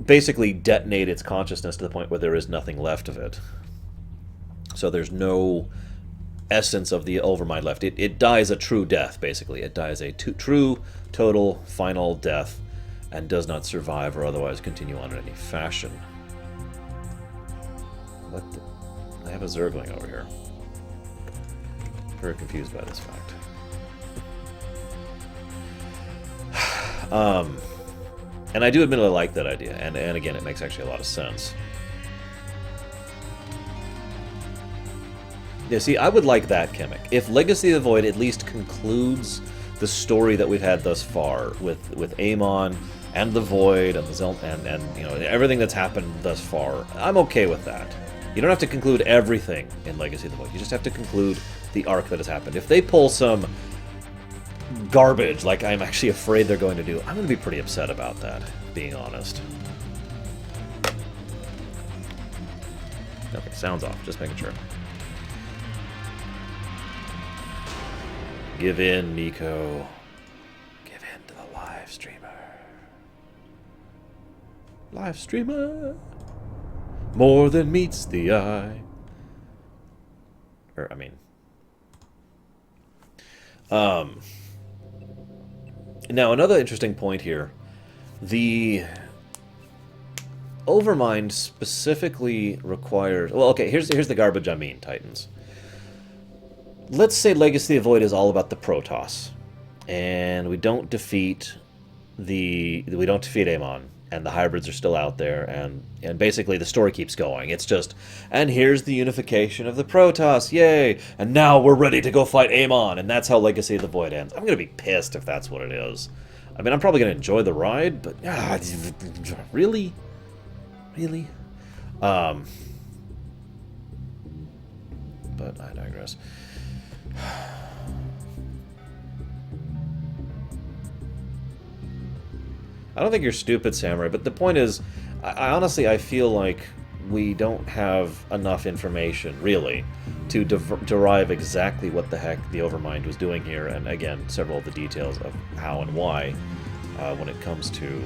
basically detonate its consciousness to the point where there is nothing left of it. So there's no essence of the Overmind left. It dies a true death, basically. It dies a true, total, final death, and does not survive or otherwise continue on in any fashion. What the... I have a Zergling over here. Very confused by this fact. And I do admittedly like that idea, and again, it makes actually a lot of sense. Yeah, see, I would like that gimmick. If Legacy of the Void at least concludes the story that we've had thus far with Amon and the Void and the and you know, everything that's happened thus far, I'm okay with that. You don't have to conclude everything in Legacy of the Void. You just have to conclude the arc that has happened. If they pull some garbage, like I'm actually afraid they're going to do, I'm going to be pretty upset about that, being honest. Okay, sounds off. Just making sure. Give in, Nico. Give in to the live streamer. Live streamer. More than meets the eye. Or, I mean... Now, another interesting point here. The Overmind specifically requires... Well, okay, here's the garbage I mean, Titans. Let's say Legacy of Void is all about the Protoss, and we don't defeat Amon, and the hybrids are still out there, and basically the story keeps going. It's just, and here's the unification of the Protoss, yay! And now we're ready to go fight Amon, and that's how Legacy of the Void ends. I'm gonna be pissed if that's what it is. I mean, I'm probably gonna enjoy the ride, but really? Really? But I digress. I don't think you're stupid, Samurai, but the point is, I honestly feel like we don't have enough information, really, to derive exactly what the heck the Overmind was doing here, and again, several of the details of how and why, when it comes to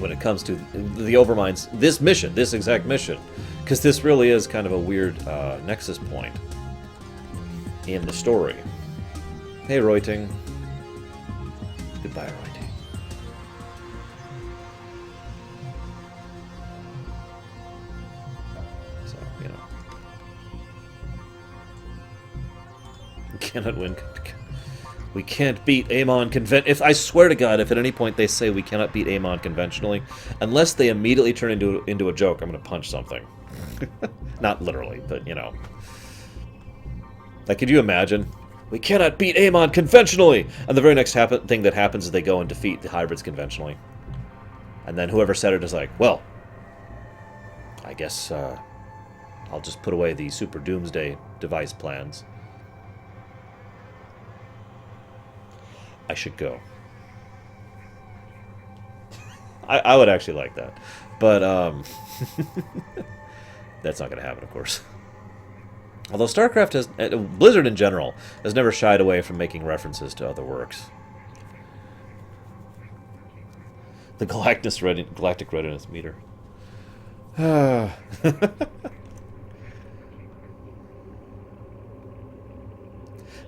the Overmind's this exact mission, because this really is kind of a weird nexus point in the story. Hey, Reuting. Goodbye, Reuting. So, you know. We cannot win. We can't beat Amon if I swear to God, if at any point they say we cannot beat Amon conventionally, unless they immediately turn into a joke, I'm going to punch something. Not literally, but, you know. Like, could you imagine? We cannot beat Amon conventionally! And the very next thing that happens is they go and defeat the hybrids conventionally. And then whoever said it is like, well, I guess I'll just put away the Super Doomsday device plans. I should go. I would actually like that. But, that's not going to happen, of course. Although StarCraft has, Blizzard in general, has never shied away from making references to other works. The Galactic Readiness Meter.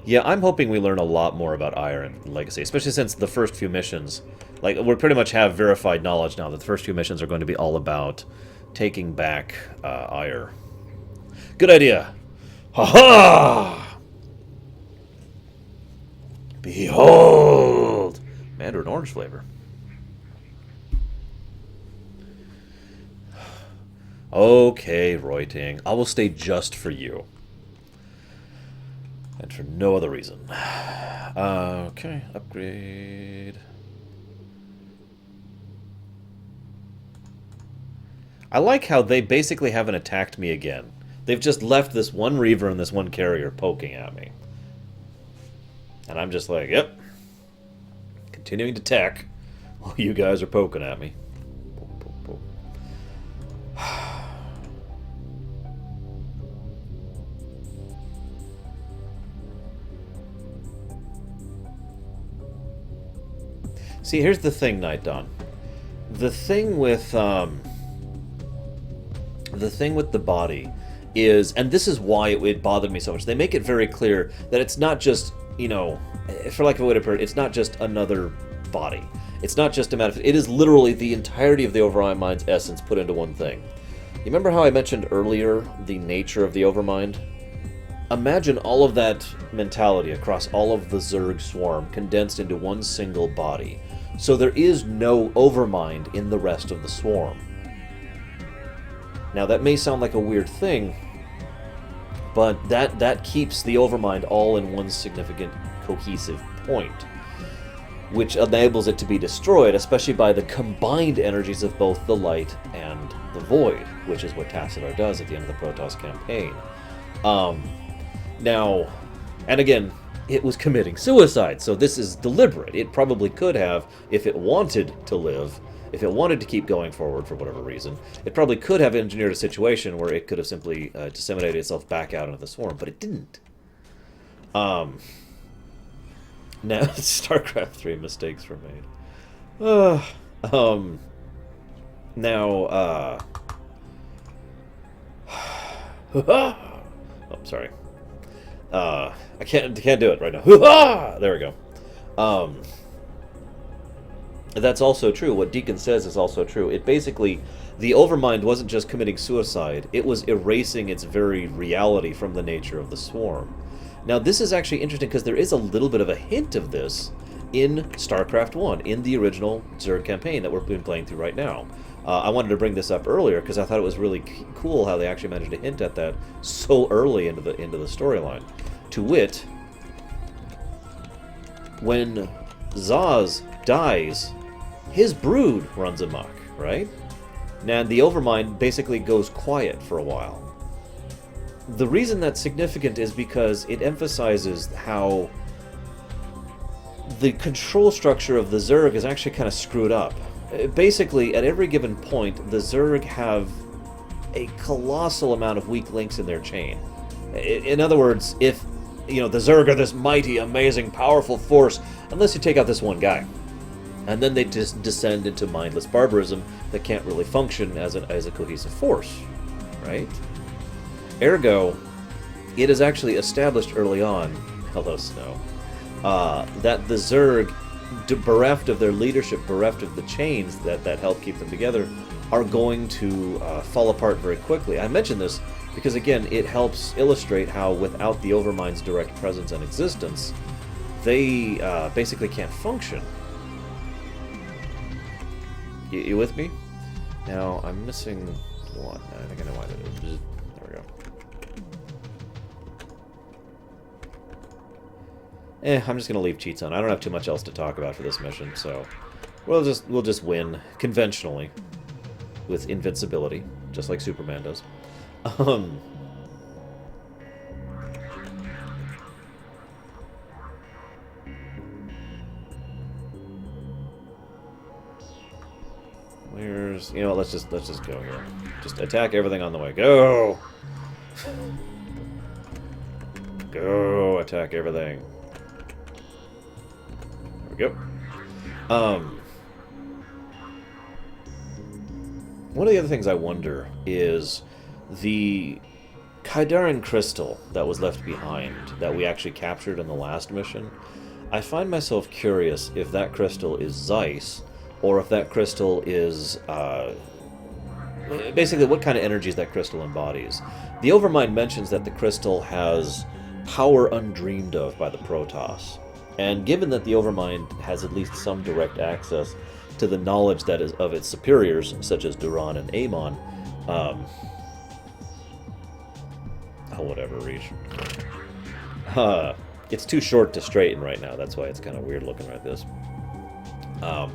Yeah, I'm hoping we learn a lot more about Aiur and Legacy, especially since the first few missions, like, we pretty much have verified knowledge now that the first few missions are going to be all about taking back Aiur. Good idea! Ha-ha! Behold! Mandarin orange flavor. Okay, Roiting. I will stay just for you. And for no other reason. Okay, upgrade. I like how they basically haven't attacked me again. They've just left this one Reaver and this one Carrier poking at me. And I'm just like, yep. Continuing to attack while you guys are poking at me. Poke, poke, poke. See, here's the thing, Night Dawn. The thing with the body is, and this is why it bothered me so much, they make it very clear that it's not just, you know, for lack of a way to put it, it's not just another body. It's not just a matter of, it is literally the entirety of the Overmind's essence put into one thing. You remember how I mentioned earlier the nature of the Overmind? Imagine all of that mentality across all of the Zerg swarm condensed into one single body. So there is no Overmind in the rest of the swarm. Now that may sound like a weird thing, but that keeps the Overmind all in one significant cohesive point, which enables it to be destroyed, especially by the combined energies of both the light and the void, which is what Tassadar does at the end of the Protoss campaign. Now, and again, it was committing suicide, so this is deliberate. It probably could have, if it wanted to live, if it wanted to keep going forward for whatever reason, it probably could have engineered a situation where it could have simply disseminated itself back out into the swarm, but it didn't. Now, StarCraft 3 mistakes were made. Now, oh, sorry. I can't do it right now. There we go. That's also true. What Deacon says is also true. It basically, the Overmind wasn't just committing suicide, it was erasing its very reality from the nature of the swarm. Now, this is actually interesting because there is a little bit of a hint of this in StarCraft 1, in the original Zerg campaign that we've been playing through right now. I wanted to bring this up earlier because I thought it was really cool how they actually managed to hint at that so early into the storyline. To wit, when Zaz dies, his brood runs amok, right? Now, the Overmind basically goes quiet for a while. The reason that's significant is because it emphasizes how the control structure of the Zerg is actually kind of screwed up. Basically, at every given point, the Zerg have a colossal amount of weak links in their chain. In other words, if, you know, the Zerg are this mighty, amazing, powerful force, unless you take out this one guy. And then they just descend into mindless barbarism that can't really function as a cohesive force, right? Ergo, it is actually established early on, hello Snow, that the Zerg, bereft of their leadership, bereft of the chains that help keep them together, are going to fall apart very quickly. I mention this because, again, it helps illustrate how without the Overmind's direct presence and existence, they basically can't function. You with me? Now, I'm missing what? I think I know why that is. There we go. I'm just gonna leave cheats on. I don't have too much else to talk about for this mission, so we'll just win conventionally with invincibility, just like Superman does. Where's, you know, let's just go here. Just attack everything on the way. Go. Go attack everything. There we go. One of the other things I wonder is the Kaidaran crystal that was left behind, that we actually captured in the last mission. I find myself curious if that crystal is Zeiss, or if that crystal is, basically what kind of energies that crystal embodies. The Overmind mentions that the crystal has power undreamed of by the Protoss. And given that the Overmind has at least some direct access to the knowledge that is of its superiors, such as Duran and Amon, whatever, Reach. It's too short to straighten right now. That's why it's kind of weird looking like this. I'm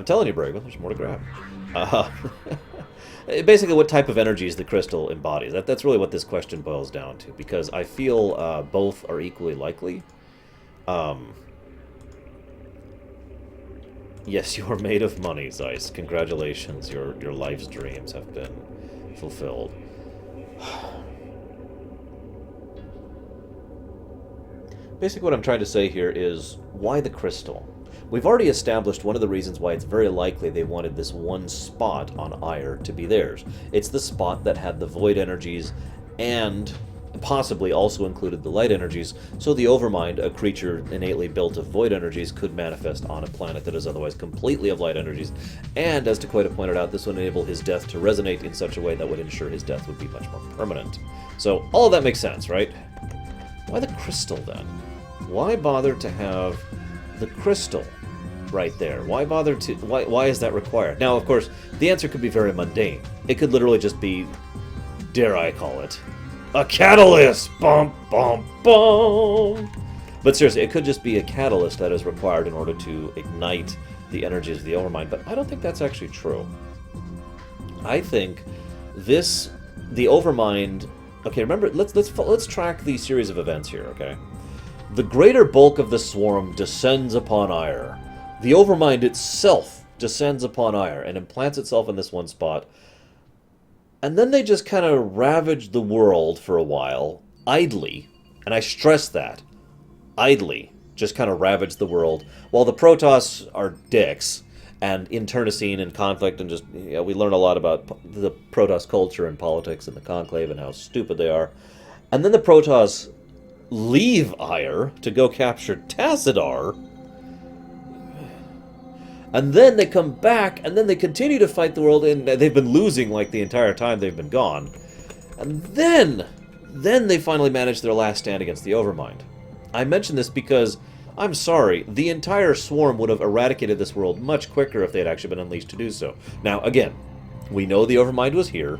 telling you, Brago, there's more to grab. Basically, what type of energies the crystal embodies. That's really what this question boils down to, because I feel both are equally likely. Yes, you are made of money, Zeiss. Congratulations, your life's dreams have been fulfilled. Basically, what I'm trying to say here is, why the crystal? We've already established one of the reasons why it's very likely they wanted this one spot on Aiur to be theirs. It's the spot that had the void energies and possibly also included the light energies, so the Overmind, a creature innately built of void energies, could manifest on a planet that is otherwise completely of light energies, and as Taqueta pointed out, this would enable his death to resonate in such a way that would ensure his death would be much more permanent. So all of that makes sense, right? Why the crystal, then? Why bother to have the crystal right there? Why bother to... Why is that required? Now, of course, the answer could be very mundane. It could literally just be, dare I call it, a catalyst! Bum, bum, bum! But seriously, it could just be a catalyst that is required in order to ignite the energies of the Overmind, but I don't think that's actually true. I think this... The Overmind... Okay, remember, let's track the series of events here, okay? The greater bulk of the swarm descends upon Aiur. The Overmind itself descends upon Aiur and implants itself in this one spot. And then they just kind of ravage the world for a while, idly, and I stress that, idly, just kind of ravage the world, while the Protoss are dicks, and internecine and conflict, and just, you know, we learn a lot about the Protoss culture and politics and the Conclave and how stupid they are. And then the Protoss leave Aiur to go capture Tassadar, and then they come back, and then they continue to fight the world, and they've been losing like the entire time they've been gone. And then they finally manage their last stand against the Overmind. I mention this because, I'm sorry, the entire swarm would have eradicated this world much quicker if they had actually been unleashed to do so. Now, again, we know the Overmind was here,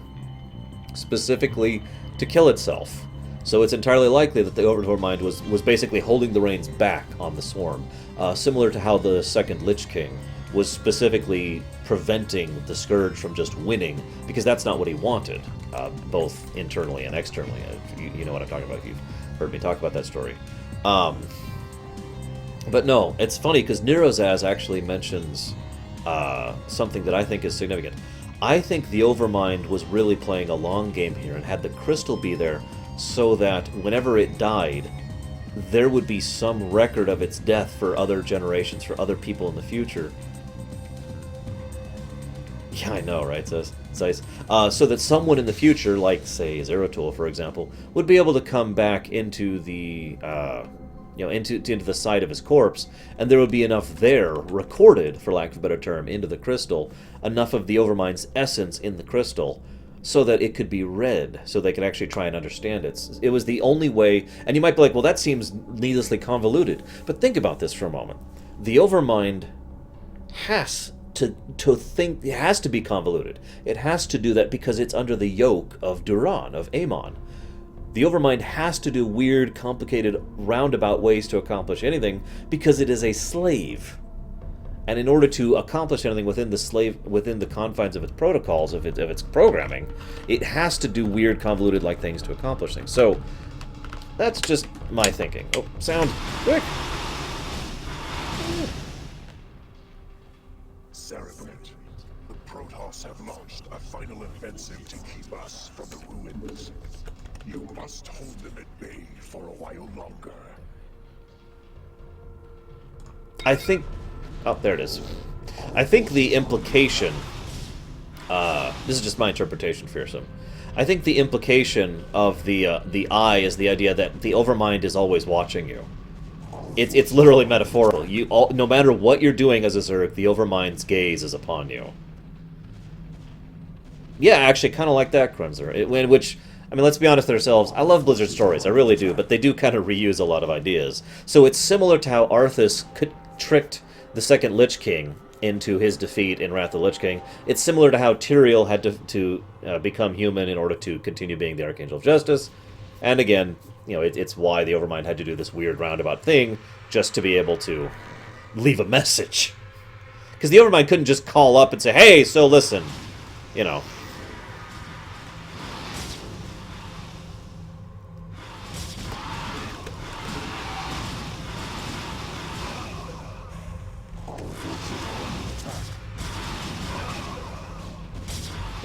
specifically to kill itself. So it's entirely likely that the Overmind was basically holding the reins back on the swarm, similar to how the second Lich King was specifically preventing the Scourge from just winning, because that's not what he wanted, both internally and externally. You know what I'm talking about. You've heard me talk about that story. But no, it's funny, because Nerozaz actually mentions something that I think is significant. I think the Overmind was really playing a long game here and had the crystal be there so that whenever it died, there would be some record of its death for other generations, for other people in the future. Yeah, I know, right, Zeiss? So that someone in the future, like, say, Zeratul, for example, would be able to come back into the, into the site of his corpse, and there would be enough there, recorded, for lack of a better term, into the crystal, enough of the Overmind's essence in the crystal, so that it could be read, so they could actually try and understand it. It was the only way, and you might be like, well, that seems needlessly convoluted, but think about this for a moment. The Overmind has to think, it has to be convoluted. It has to do that because it's under the yoke of Duran, of Amon. The Overmind has to do weird, complicated, roundabout ways to accomplish anything because it is a slave. And in order to accomplish anything within the confines of its protocols, of its programming, it has to do weird, convoluted-like things to accomplish things. So, that's just my thinking. Oh, sound. Quick! Cerebrate, the Protoss have launched a final offensive to keep us from the ruins. You must hold them at bay for a while longer. I think... Oh, there it is. I think the implication... this is just my interpretation, Fearsome. I think the implication of the eye is the idea that the Overmind is always watching you. It's literally metaphorical. No matter what you're doing as a Zerg, the Overmind's gaze is upon you. Yeah, actually, kind of like that, Krunzer. Which I mean, let's be honest with ourselves. I love Blizzard stories, I really do, but they do kind of reuse a lot of ideas. So it's similar to how Arthas tricked the second Lich King into his defeat in Wrath of the Lich King. It's similar to how Tyrael had to become human in order to continue being the Archangel of Justice. And again, you know, it's why the Overmind had to do this weird roundabout thing just to be able to leave a message. Because the Overmind couldn't just call up and say, hey, so listen, you know.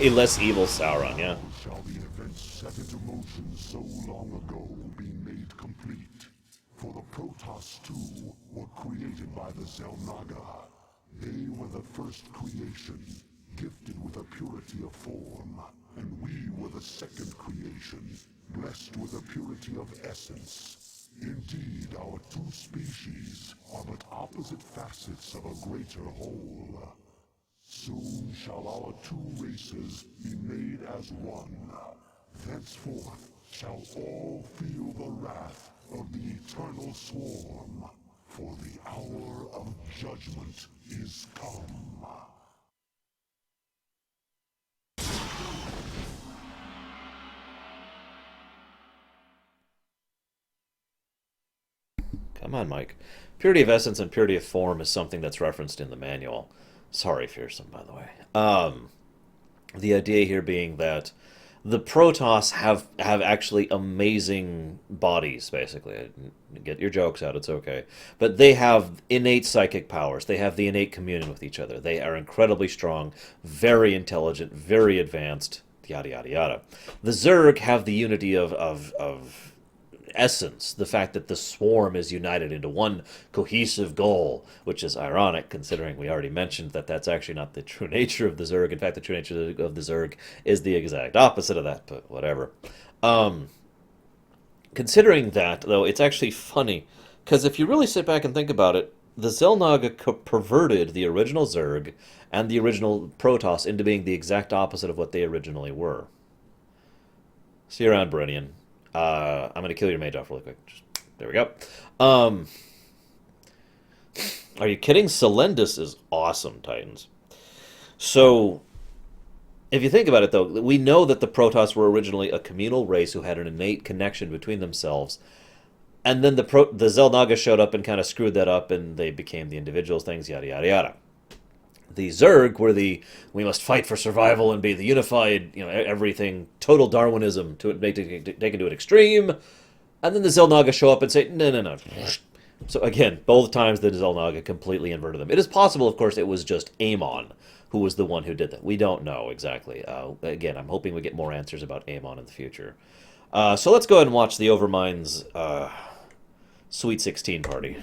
A less evil Sauron, yeah. Shall the events set into motion so long ago be made complete? For the Protoss too were created by the Xel'Naga. They were the first creation, gifted with a purity of form, and we were the second creation, blessed with a purity of essence. Indeed, our two species are but opposite facets of a greater whole. Soon shall our two races be made as one. Thenceforth shall all feel the wrath of the eternal swarm, for the hour of judgment is come. Come on, Mike. Purity of essence and purity of form is something that's referenced in the manual. Sorry, Fearsome, by the way. The idea here being that the Protoss have actually amazing bodies, basically. Get your jokes out, it's okay. But they have innate psychic powers. They have the innate communion with each other. They are incredibly strong, very intelligent, very advanced, yada, yada, yada. The Zerg have the unity of essence, the fact that the swarm is united into one cohesive goal, which is ironic considering we already mentioned that that's actually not the true nature of the Zerg. In fact, the true nature of the Zerg is the exact opposite of that, but whatever. Considering that, though, it's actually funny, because if you really sit back and think about it, the Xel'Naga perverted the original Zerg and the original Protoss into being the exact opposite of what they originally were. See you around, Berenian. I'm going to kill your mage off really quick. There we go. Are you kidding? Selendis is awesome, Titans. So, if you think about it, though, we know that the Protoss were originally a communal race who had an innate connection between themselves. And then the Xel'Naga showed up and kind of screwed that up, and they became the individuals, things, yada, yada, yada. The Zerg were we must fight for survival and be the unified, everything, total Darwinism to taken to an extreme. And then the Xel'Naga show up and say, no. So again, both times the Xel'Naga completely inverted them. It is possible, of course, it was just Amon who was the one who did that. We don't know exactly. Again, I'm hoping we get more answers about Amon in the future. So let's go ahead and watch the Overmind's Sweet 16 party.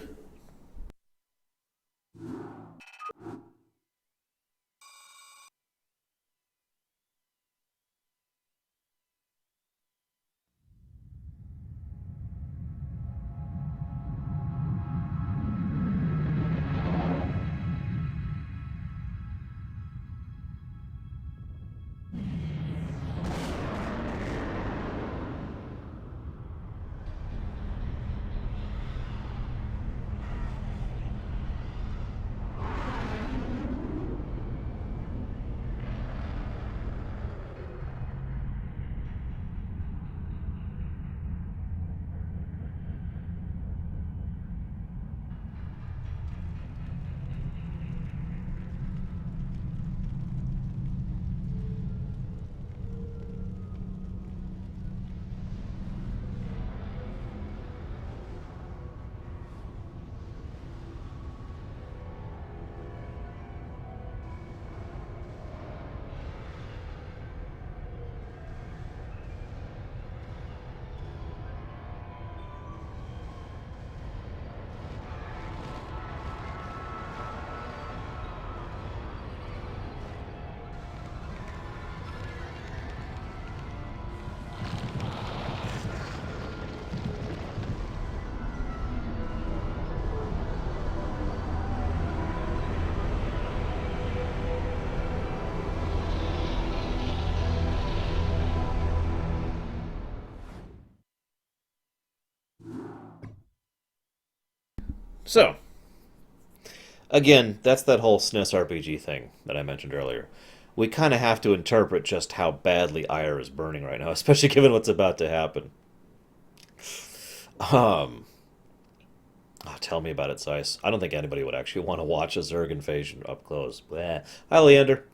So, again, that's that whole SNES RPG thing that I mentioned earlier. We kind of have to interpret just how badly Aiur is burning right now, especially given what's about to happen. Tell me about it, Zeiss. I don't think anybody would actually want to watch a Zerg invasion up close. Bleh. Hi, Leander.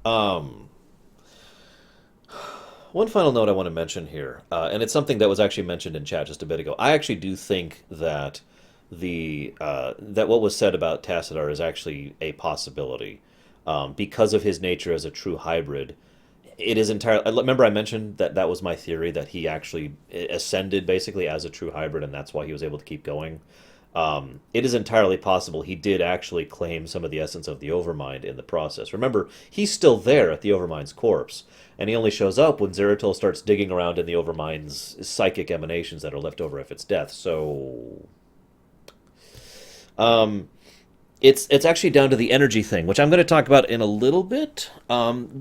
One final note I want to mention here, and it's something that was actually mentioned in chat just a bit ago. I actually do think that that what was said about Tassadar is actually a possibility because of his nature as a true hybrid. It is entirely. Remember, I mentioned that that was my theory, that he actually ascended basically as a true hybrid, and that's why he was able to keep going. It is entirely possible he did actually claim some of the essence of the Overmind in the process. Remember, he's still there at the Overmind's corpse, and he only shows up when Zeratul starts digging around in the Overmind's psychic emanations that are left over after its death. So, it's actually down to the energy thing, which I'm going to talk about in a little bit. I mean,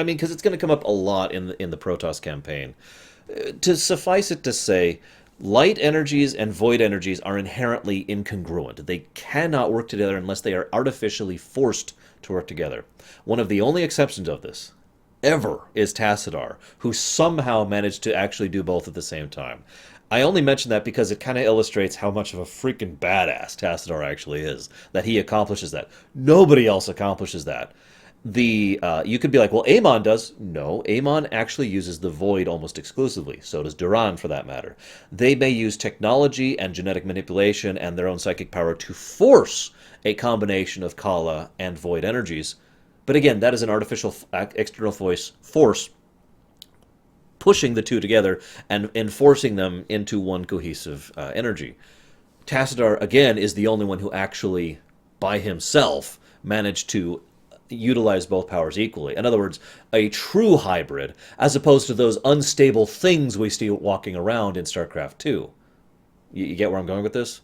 because it's going to come up a lot in the Protoss campaign. To suffice it to say, light energies and void energies are inherently incongruent. They cannot work together unless they are artificially forced to work together. One of the only exceptions of this ever is Tassadar, who somehow managed to actually do both at the same time. I only mention that because it kind of illustrates how much of a freaking badass Tassadar actually is, that he accomplishes that. Nobody else accomplishes that. You could be like, well, Amon does. No, Amon actually uses the void almost exclusively. So does Duran, for that matter. They may use technology and genetic manipulation and their own psychic power to force a combination of Kala and void energies. But again, that is an artificial external force pushing the two together and enforcing them into one cohesive energy. Tassadar, again, is the only one who actually, by himself, managed to utilize both powers equally. In other words, a true hybrid, as opposed to those unstable things we see walking around in StarCraft 2. You get where I'm going with this?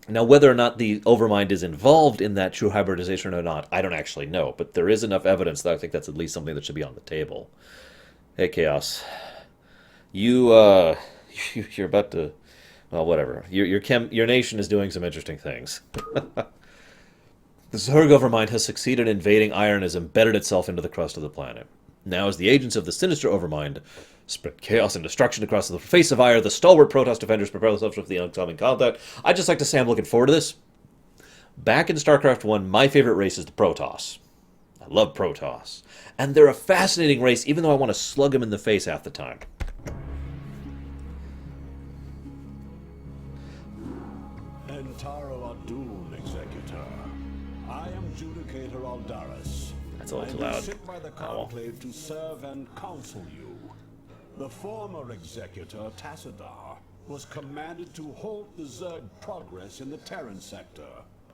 Now, whether or not the Overmind is involved in that true hybridization or not, I don't actually know. But there is enough evidence that I think that's at least something that should be on the table. Hey, Chaos. You're about to... Well, whatever. Your nation is doing some interesting things. The Zerg Overmind has succeeded in invading Aiur and has embedded itself into the crust of the planet. Now, as the agents of the sinister Overmind spread chaos and destruction across the face of Aiur, the stalwart Protoss defenders prepare themselves for the oncoming combat. I'd just like to say I'm looking forward to this. Back in StarCraft 1, my favorite race is the Protoss. I love Protoss. And they're a fascinating race, even though I want to slug them in the face half the time. That's a little too loud. Sit by the conclave to serve and counsel you. The former executor, Tassadar, was commanded to halt the Zerg progress in the Terran sector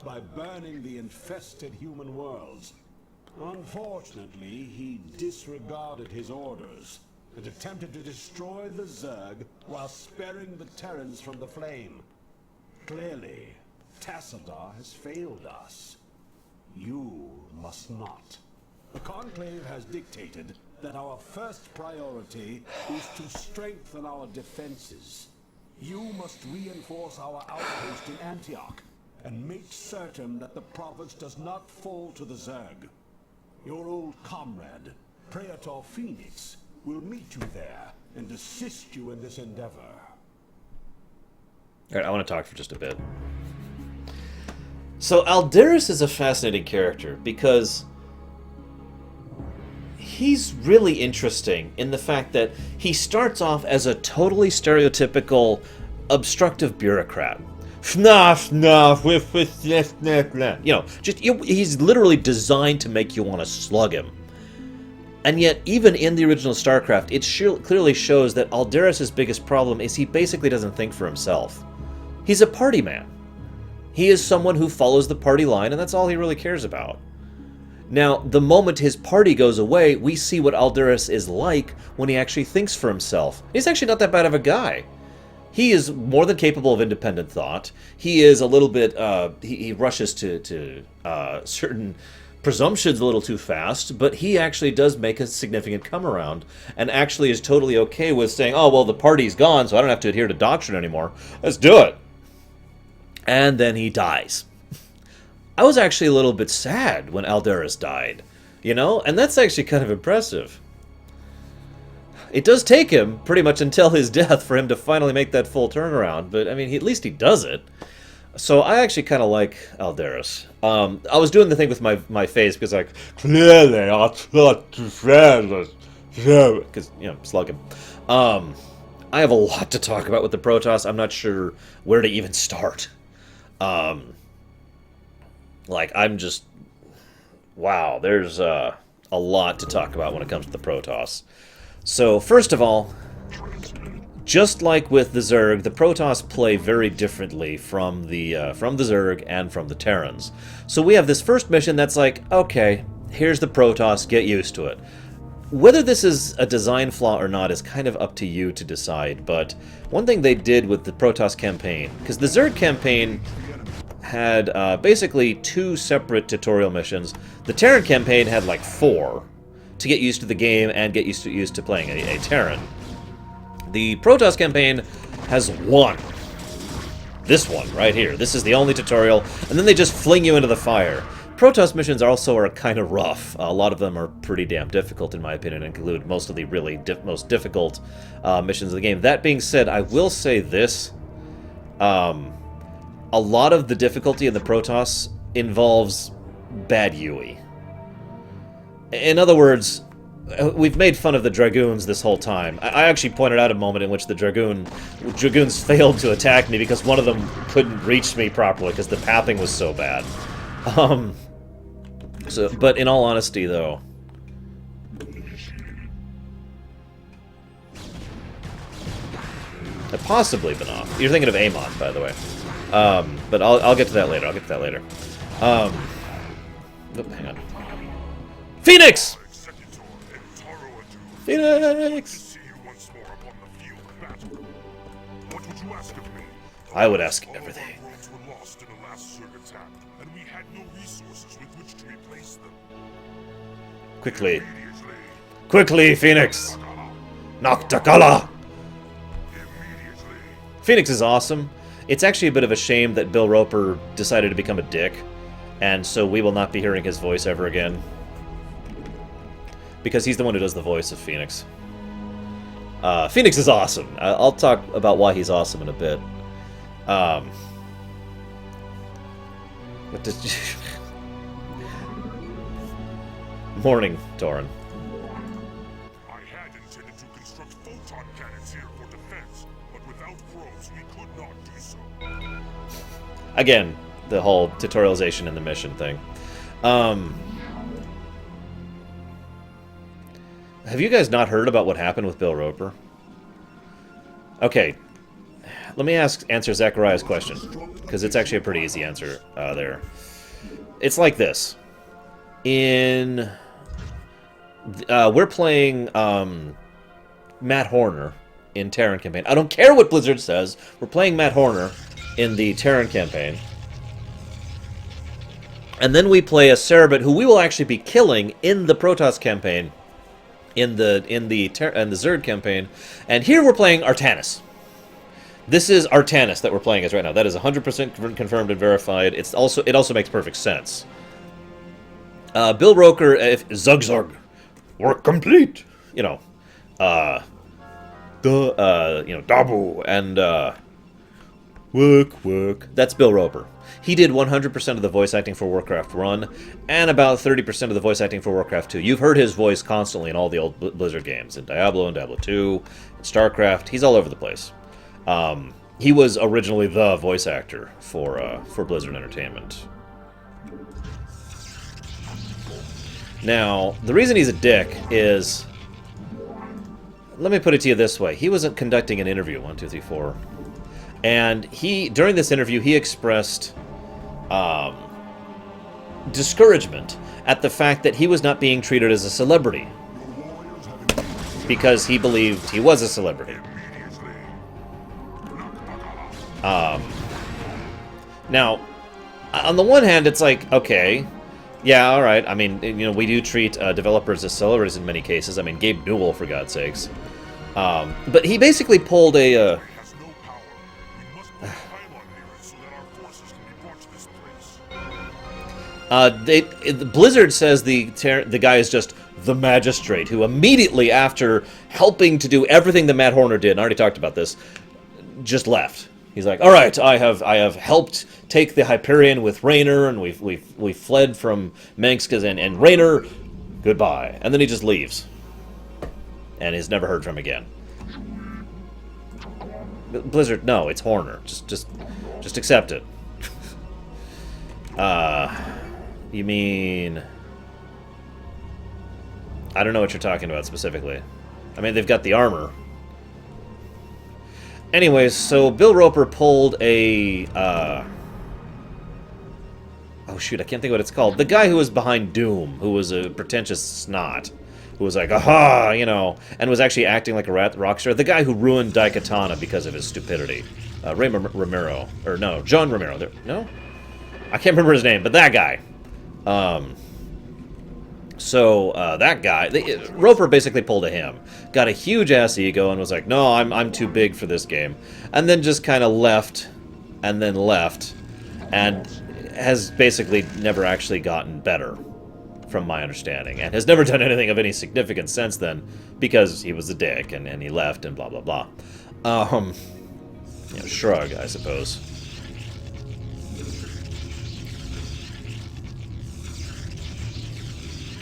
by burning the infested human worlds. Unfortunately, he disregarded his orders and attempted to destroy the Zerg while sparing the Terrans from the flame. Clearly, Tassadar has failed us. You must not. The Conclave has dictated that our first priority is to strengthen our defenses. You must reinforce our outpost in Antioch and make certain that the province does not fall to the Zerg. Your old comrade, Praetor Phoenix, will meet you there and assist you in this endeavor. Alright, I want to talk for just a bit. So Aldaris is a fascinating character because he's really interesting in the fact that he starts off as a totally stereotypical obstructive bureaucrat. He's literally designed to make you want to slug him. And yet, even in the original StarCraft, it clearly shows that Aldaris' biggest problem is he basically doesn't think for himself. He's a party man. He is someone who follows the party line, and that's all he really cares about. Now, the moment his party goes away, we see what Aldaris is like when he actually thinks for himself. He's actually not that bad of a guy. He is more than capable of independent thought. He is a little bit, he rushes to certain presumptions a little too fast, but he actually does make a significant come around, and actually is totally okay with saying, oh, well, the party's gone, so I don't have to adhere to doctrine anymore. Let's do it. And then he dies. I was actually a little bit sad when Alderus died, you know? And that's actually kind of impressive. It does take him pretty much until his death for him to finally make that full turnaround, but I mean, at least he does it. So I actually kind of like Alderus. I was doing the thing with my face because, like, clearly I thought to friends, because, you know, slugging. I have a lot to talk about with the Protoss. I'm not sure where to even start. Like, I'm just... Wow, there's a lot to talk about when it comes to the Protoss. So, first of all, just like with the Zerg, the Protoss play very differently from the Zerg and from the Terrans. So we have this first mission that's like, okay, here's the Protoss, get used to it. Whether this is a design flaw or not is kind of up to you to decide, but one thing they did with the Protoss campaign, because the Zerg campaign had basically 2 separate tutorial missions. The Terran campaign had like 4 to get used to the game and get used to playing a Terran. The Protoss campaign has 1. This one right here. This is the only tutorial, and then they just fling you into the fire. Protoss missions also are kind of rough. A lot of them are pretty damn difficult, in my opinion, and include most of the really most difficult missions of the game. That being said, I will say this. A lot of the difficulty in the Protoss involves bad UI. In other words, we've made fun of the Dragoons this whole time. I actually pointed out a moment in which the Dragoons failed to attack me because one of them couldn't reach me properly because the pathing was so bad. But in all honesty, though, I've possibly been off. You're thinking of Amon, by the way. But I'll get to that later. Oh, hang on. Phoenix! Phoenix! I would ask everything. Quickly. Quickly, Phoenix! Noctakala! Phoenix is awesome. It's actually a bit of a shame that Bill Roper decided to become a dick, and so we will not be hearing his voice ever again. Because he's the one who does the voice of Phoenix. Phoenix is awesome. I'll talk about why he's awesome in a bit. What did you... Morning, Torin. I had intended to construct photon cannons here for defense, but without probes we could not do so. Again, the whole tutorialization and the mission thing. Have you guys not heard about what happened with Bill Roper? Okay, let me answer Zachariah's question, because it's actually a pretty easy answer there. It's like this. We're playing Matt Horner in Terran campaign. I don't care what Blizzard says. We're playing Matt Horner in the Terran campaign. And then we play a Cerebit who we will actually be killing in the Protoss campaign, in the Zerg campaign. And here we're playing Artanis. This is Artanis that we're playing as right now. That is 100% confirmed and verified. It also makes perfect sense. Bill Roker, if Zug, work complete. You know, Dabu and work. That's Bill Roper. He did 100% of the voice acting for Warcraft 1, and about 30% of the voice acting for Warcraft 2. You've heard his voice constantly in all the old Blizzard games, in Diablo and Diablo 2, in Starcraft. He's all over the place. He was originally the voice actor for Blizzard Entertainment. Now, the reason he's a dick is... Let me put it to you this way. He wasn't conducting an interview, 1, 2, 3, 4. And during this interview, he expressed discouragement at the fact that he was not being treated as a celebrity. Because he believed he was a celebrity. Now, on the one hand, it's like, okay... Yeah, all right. I mean, we do treat developers as celebrities in many cases. I mean, Gabe Newell, for God's sakes. But he basically pulled a... Blizzard says the guy is just the magistrate, who immediately after helping to do everything that Matt Horner did, and I already talked about this, just left. He's like, all right, I have helped take the Hyperion with Raynor, and we fled from Manxkas and Raynor, goodbye. And then he just leaves, and is never heard from again. Blizzard, no, it's Horner. Just accept it. You mean... I don't know what you're talking about specifically. I mean, they've got the armor. Anyways, so Bill Roper pulled a... oh, shoot, I can't think of what it's called. The guy who was behind Doom, who was a pretentious snot, who was like, aha, you know, and was actually acting like a rock star. The guy who ruined Daikatana because of his stupidity. Romero. Or no, John Romero. No? I can't remember his name, but that guy. That guy, Roper basically pulled a him. Got a huge-ass ego and was like, no, I'm too big for this game. And then just kind of left, and then left, and has basically never actually gotten better, from my understanding. And has never done anything of any significance since then, because he was a dick, and he left, and blah, blah, blah. You know, shrug, I suppose.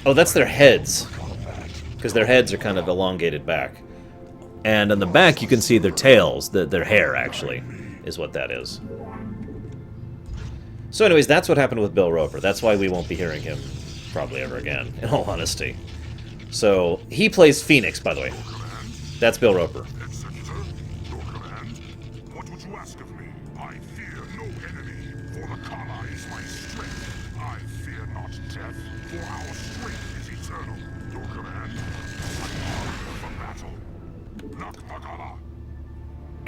Oh, that's their heads. Because their heads are kind of elongated back. And on the back, you can see their tails. Their hair, actually, is what that is. So anyways, that's what happened with Bill Roper. That's why we won't be hearing him probably ever again, in all honesty. So, he plays Phoenix, by the way. That's Bill Roper.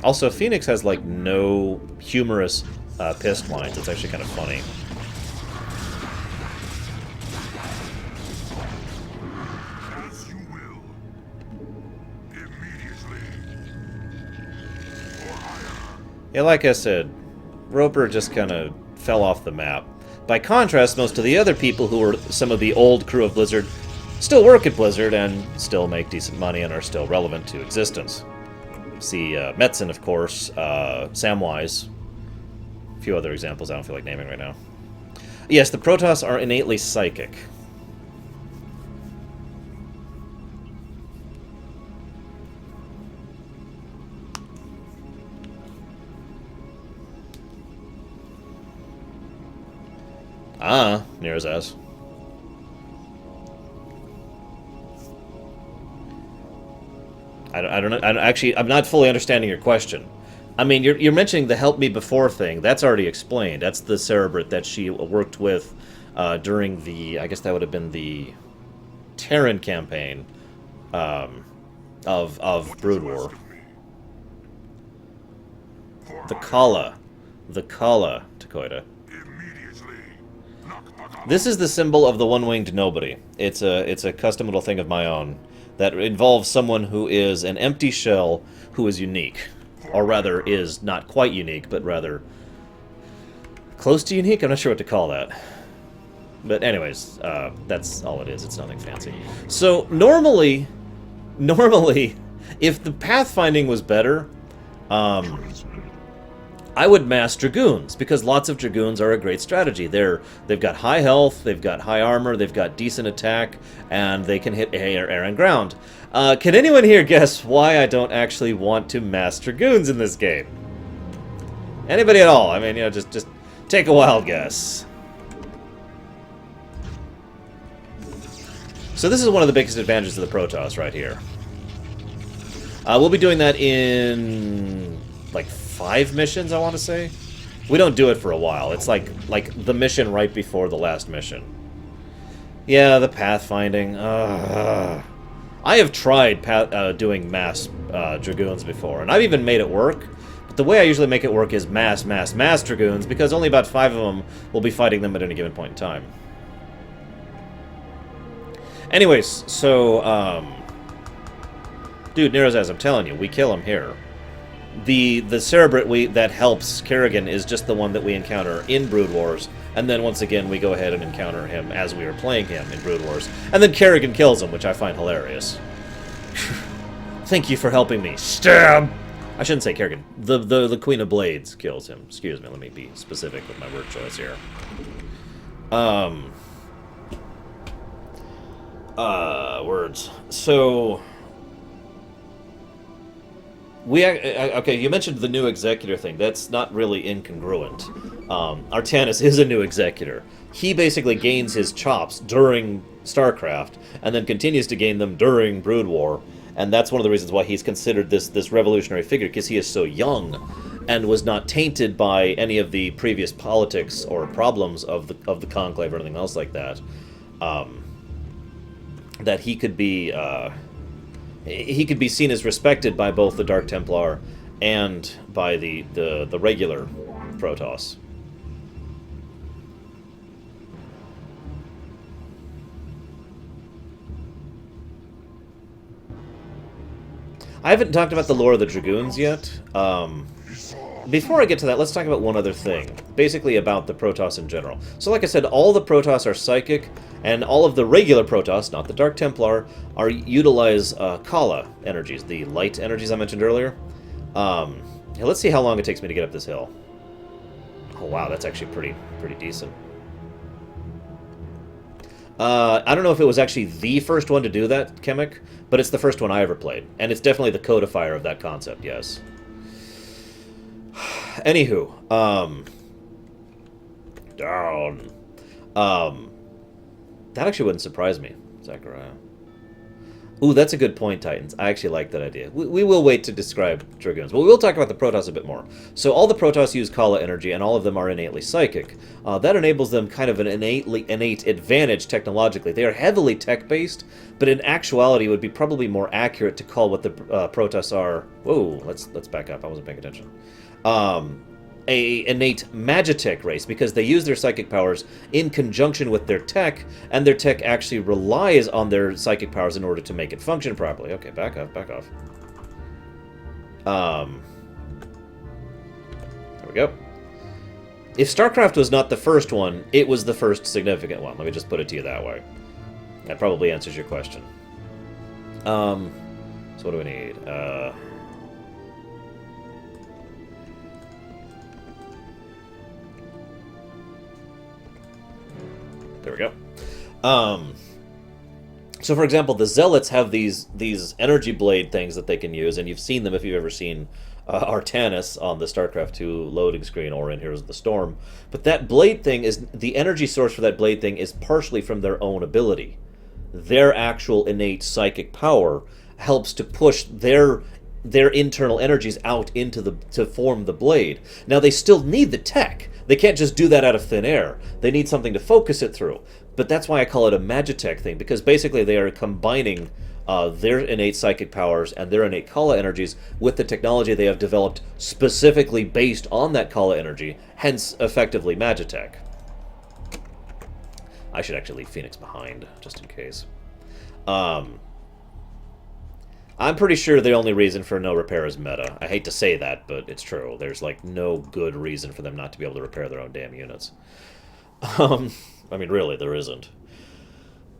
Also, Phoenix has, like, no humorous pissed lines. It's actually kind of funny. As you will. Immediately. Or higher. Yeah, like I said, Roper just kind of fell off the map. By contrast, most of the other people who were some of the old crew of Blizzard still work at Blizzard and still make decent money and are still relevant to existence. See Metzen, of course, Samwise, a few other examples I don't feel like naming right now. Yes, the Protoss are innately psychic. Near his ass. I don't know. I'm not fully understanding your question. I mean, you're mentioning the "help me before" thing. That's already explained. That's the Cerebrate that she worked with during the, I guess that would have been the Terran campaign of Brood War. The Kala, Takoida. This is the symbol of the one-winged nobody. It's a custom little thing of my own that involves someone who is an empty shell who is unique. Or rather, is not quite unique, but rather close to unique? I'm not sure what to call that. But anyways, that's all it is. It's nothing fancy. So, normally, if the pathfinding was better, I would mass Dragoons, because lots of Dragoons are a great strategy. They've got high health, they've got high armor, they've got decent attack, and they can hit air and ground. Can anyone here guess why I don't actually want to mass Dragoons in this game? Anybody at all? I mean, you know, just take a wild guess. So this is one of the biggest advantages of the Protoss right here. We'll be doing that in like 5 missions, I want to say. We don't do it for a while. It's like the mission right before the last mission. Yeah, the pathfinding. I have tried doing mass Dragoons before, and I've even made it work. But the way I usually make it work is mass Dragoons, because only about 5 of them will be fighting them at any given point in time. Anyways, so, dude, Nero's as I'm telling you, we kill him here. The Cerebrate that helps Kerrigan is just the one that we encounter in Brood Wars, and then once again we go ahead and encounter him as we are playing him in Brood Wars, and then Kerrigan kills him, which I find hilarious. Thank you for helping me. Stab! I shouldn't say Kerrigan. The Queen of Blades kills him. Excuse me, let me be specific with my word choice here. Words. So... okay, you mentioned the new Executor thing. That's not really incongruent. Artanis is a new Executor. He basically gains his chops during StarCraft, and then continues to gain them during Brood War, and that's one of the reasons why he's considered this revolutionary figure, because he is so young, and was not tainted by any of the previous politics or problems of the Conclave or anything else like that. That he could be... he could be seen as respected by both the Dark Templar and by the regular Protoss. I haven't talked about the lore of the Dragoons yet. Before I get to that, let's talk about one other thing. Basically about the Protoss in general. So like I said, all the Protoss are psychic, and all of the regular Protoss, not the Dark Templar, utilize Kala energies, the light energies I mentioned earlier. Yeah, let's see how long it takes me to get up this hill. Oh wow, that's actually pretty decent. I don't know if it was actually the first one to do that, Chemic, but it's the first one I ever played. And it's definitely the codifier of that concept, yes. Anywho, down. That actually wouldn't surprise me, Zachariah. Ooh, that's a good point, Titans. I actually like that idea. We will wait to describe Dragoons, but we will talk about the Protoss a bit more. So all the Protoss use Kala energy, and all of them are innately psychic. That enables them kind of an innate advantage technologically. They are heavily tech-based, but in actuality it would be probably more accurate to call what the Protoss are... Whoa, let's back up. I wasn't paying attention. A innate magitech race, because they use their psychic powers in conjunction with their tech, and their tech actually relies on their psychic powers in order to make it function properly. Okay, back off. There we go. If StarCraft was not the first one, it was the first significant one. Let me just put it to you that way. That probably answers your question. So what do we need? There we go. So, for example, the Zealots have these energy blade things that they can use, and you've seen them if you've ever seen Artanis on the StarCraft 2 loading screen or in Heroes of the Storm. But that blade thing is... The energy source for that blade thing is partially from their own ability. Their actual innate psychic power helps to push their internal energies out into to form the blade. Now, they still need the tech. They can't just do that out of thin air. They need something to focus it through. But that's why I call it a magitech thing, because basically they are combining their innate psychic powers and their innate Kala energies with the technology they have developed specifically based on that Kala energy, hence effectively magitech. I should actually leave Phoenix behind, just in case. I'm pretty sure the only reason for no repair is meta. I hate to say that, but it's true. There's, like, no good reason for them not to be able to repair their own damn units. I mean, really, there isn't.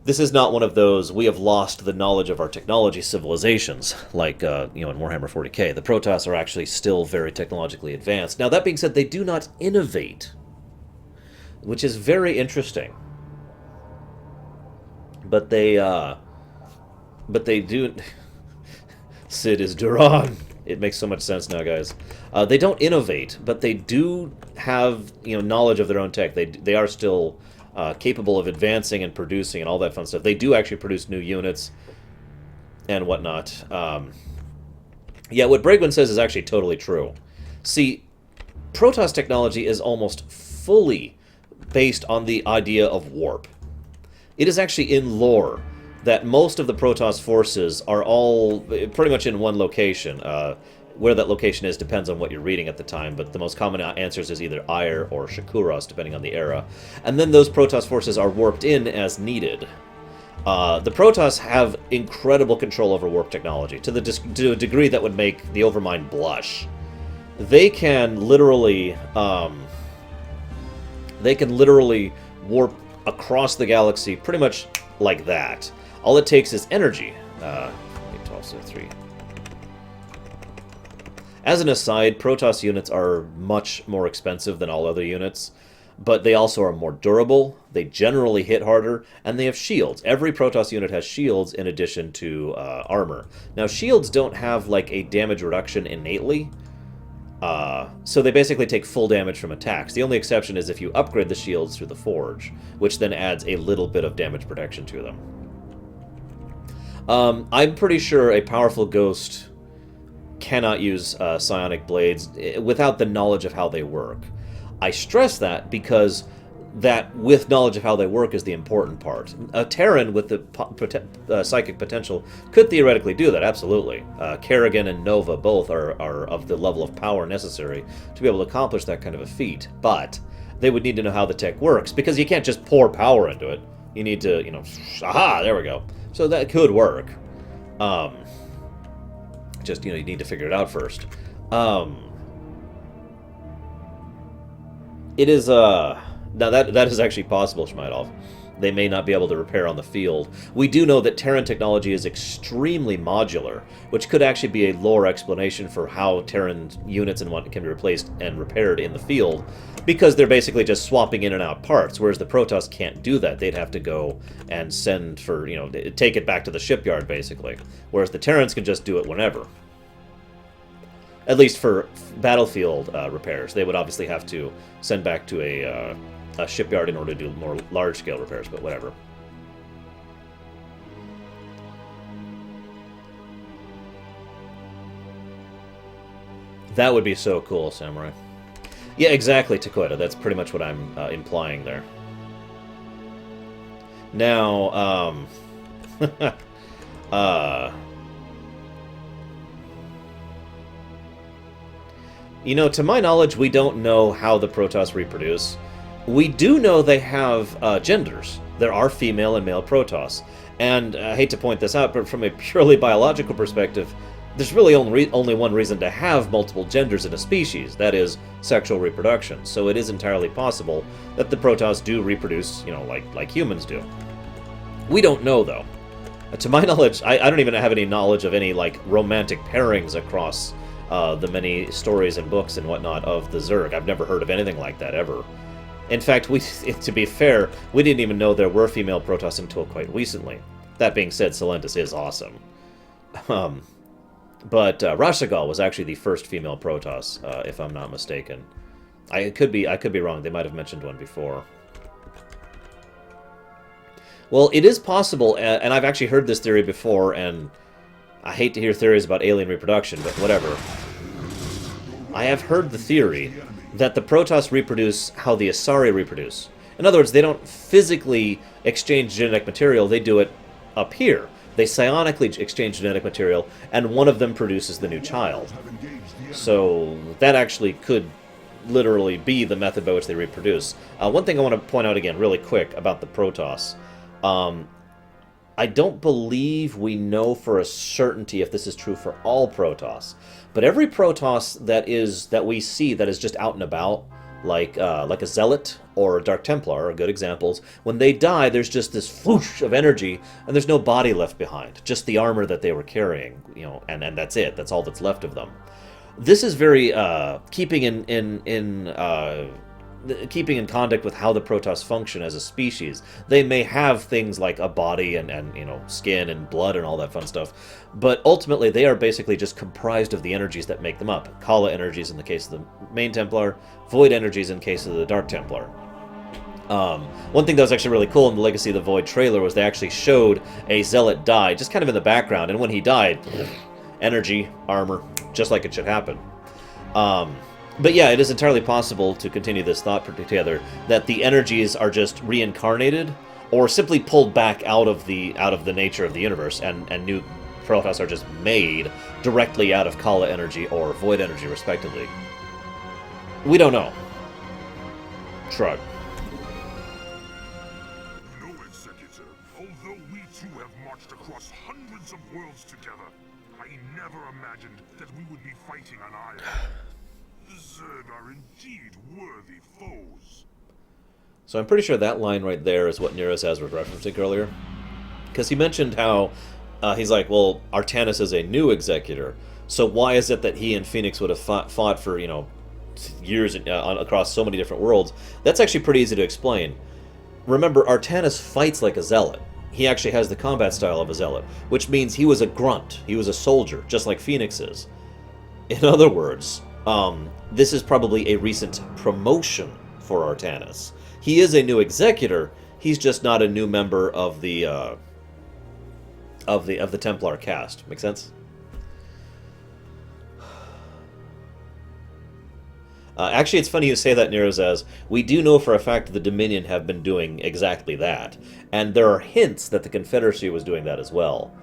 This is not one of those, we have lost the knowledge of our technology civilizations, like, in Warhammer 40k. The Protoss are actually still very technologically advanced. Now, that being said, they do not innovate, which is very interesting. But they do... Sid is Duran. It makes so much sense now, guys. They don't innovate, but they do have, knowledge of their own tech. They are still capable of advancing and producing and all that fun stuff. They do actually produce new units and whatnot. Yeah, what Bregman says is actually totally true. See, Protoss technology is almost fully based on the idea of warp. It is actually in lore that most of the Protoss forces are all pretty much in one location. Where that location is depends on what you're reading at the time, but the most common answers is either Aiur or Shakuros, depending on the era. And then those Protoss forces are warped in as needed. The Protoss have incredible control over warp technology, to a degree that would make the Overmind blush. they can literally warp across the galaxy pretty much like that. All it takes is energy. 12, so 3. As an aside, Protoss units are much more expensive than all other units, but they also are more durable, they generally hit harder, and they have shields. Every Protoss unit has shields in addition to armor. Now, shields don't have, like, a damage reduction innately, so they basically take full damage from attacks. The only exception is if you upgrade the shields through the Forge, which then adds a little bit of damage protection to them. I'm pretty sure a powerful Ghost cannot use psionic blades without the knowledge of how they work. I stress that because that with knowledge of how they work is the important part. A Terran with the psychic potential could theoretically do that, absolutely. Kerrigan and Nova both are of the level of power necessary to be able to accomplish that kind of a feat, but they would need to know how the tech works, because you can't just pour power into it. You need to, you know, aha, there we go. So that could work. Just, you know, you need to figure it out first. It is, now that is actually possible, Shmaidov. They may not be able to repair on the field. We do know that Terran technology is extremely modular, which could actually be a lore explanation for how Terran units and what can be replaced and repaired in the field, because they're basically just swapping in and out parts, whereas the Protoss can't do that. They'd have to go and send for, you know, take it back to the shipyard, basically, whereas the Terrans can just do it whenever. At least for battlefield repairs. They would obviously have to send back to a shipyard in order to do more large-scale repairs, but whatever. That would be so cool, Samurai. Yeah, exactly, Takoida. That's pretty much what I'm implying there. Now, you know, to my knowledge, we don't know how the Protoss reproduce. We do know they have genders. There are female and male Protoss. And I hate to point this out, but from a purely biological perspective, there's really only one reason to have multiple genders in a species, that is, sexual reproduction. So it is entirely possible that the Protoss do reproduce, you know, like humans do. We don't know, though. To my knowledge, I don't even have any knowledge of any, like, romantic pairings across the many stories and books and whatnot of the Zerg. I've never heard of anything like that, ever. In fact, to be fair, we didn't even know there were female Protoss until quite recently. That being said, Celentus is awesome. But Rashagal was actually the first female Protoss, if I'm not mistaken. I could be wrong. They might have mentioned one before. Well, it is possible, and I've actually heard this theory before, and I hate to hear theories about alien reproduction, but whatever. I have heard the theory that the Protoss reproduce how the Asari reproduce. In other words, they don't physically exchange genetic material, they do it up here. They psionically exchange genetic material, and one of them produces the new child. So that actually could literally be the method by which they reproduce. One thing I want to point out again really quick about the Protoss. I don't believe we know for a certainty if this is true for all Protoss, but every Protoss that we see that is just out and about, like a Zealot or a Dark Templar are good examples. When they die, there's just this whoosh of energy, and there's no body left behind, just the armor that they were carrying, you know, and that's it. That's all that's left of them. This is very keeping in contact with how the Protoss function as a species. They may have things like a body and you know, skin and blood and all that fun stuff, but ultimately they are basically just comprised of the energies that make them up. Kala energies in the case of the main Templar, Void energies in case of the Dark Templar. One thing that was actually really cool in the Legacy of the Void trailer was they actually showed a Zealot die, just kind of in the background, and when he died, energy, armor, just like it should happen. But yeah, it is entirely possible to continue this thought together that the energies are just reincarnated or simply pulled back out of the nature of the universe, and new Protoss are just made directly out of Kala energy or Void energy, respectively. We don't know. Shrug. No, Executor. Although we two have marched across hundreds of worlds together, I never imagined that we would be fighting on Aiur. The Zerg are indeed worthy foes. So I'm pretty sure that line right there is what Nerazaz was referencing earlier. Because he mentioned how he's like, well, Artanis is a new executor, so why is it that he and Phoenix would have fought for, you know, years across so many different worlds? That's actually pretty easy to explain. Remember, Artanis fights like a zealot. He actually has the combat style of a zealot, which means he was a grunt. He was a soldier, just like Phoenix is. In other words, this is probably a recent promotion for Artanis. He is a new executor. He's just not a new member of the Templar caste. Make sense? Actually, it's funny you say that, Nerazaz. We do know for a fact the Dominion have been doing exactly that. And there are hints that the Confederacy was doing that as well.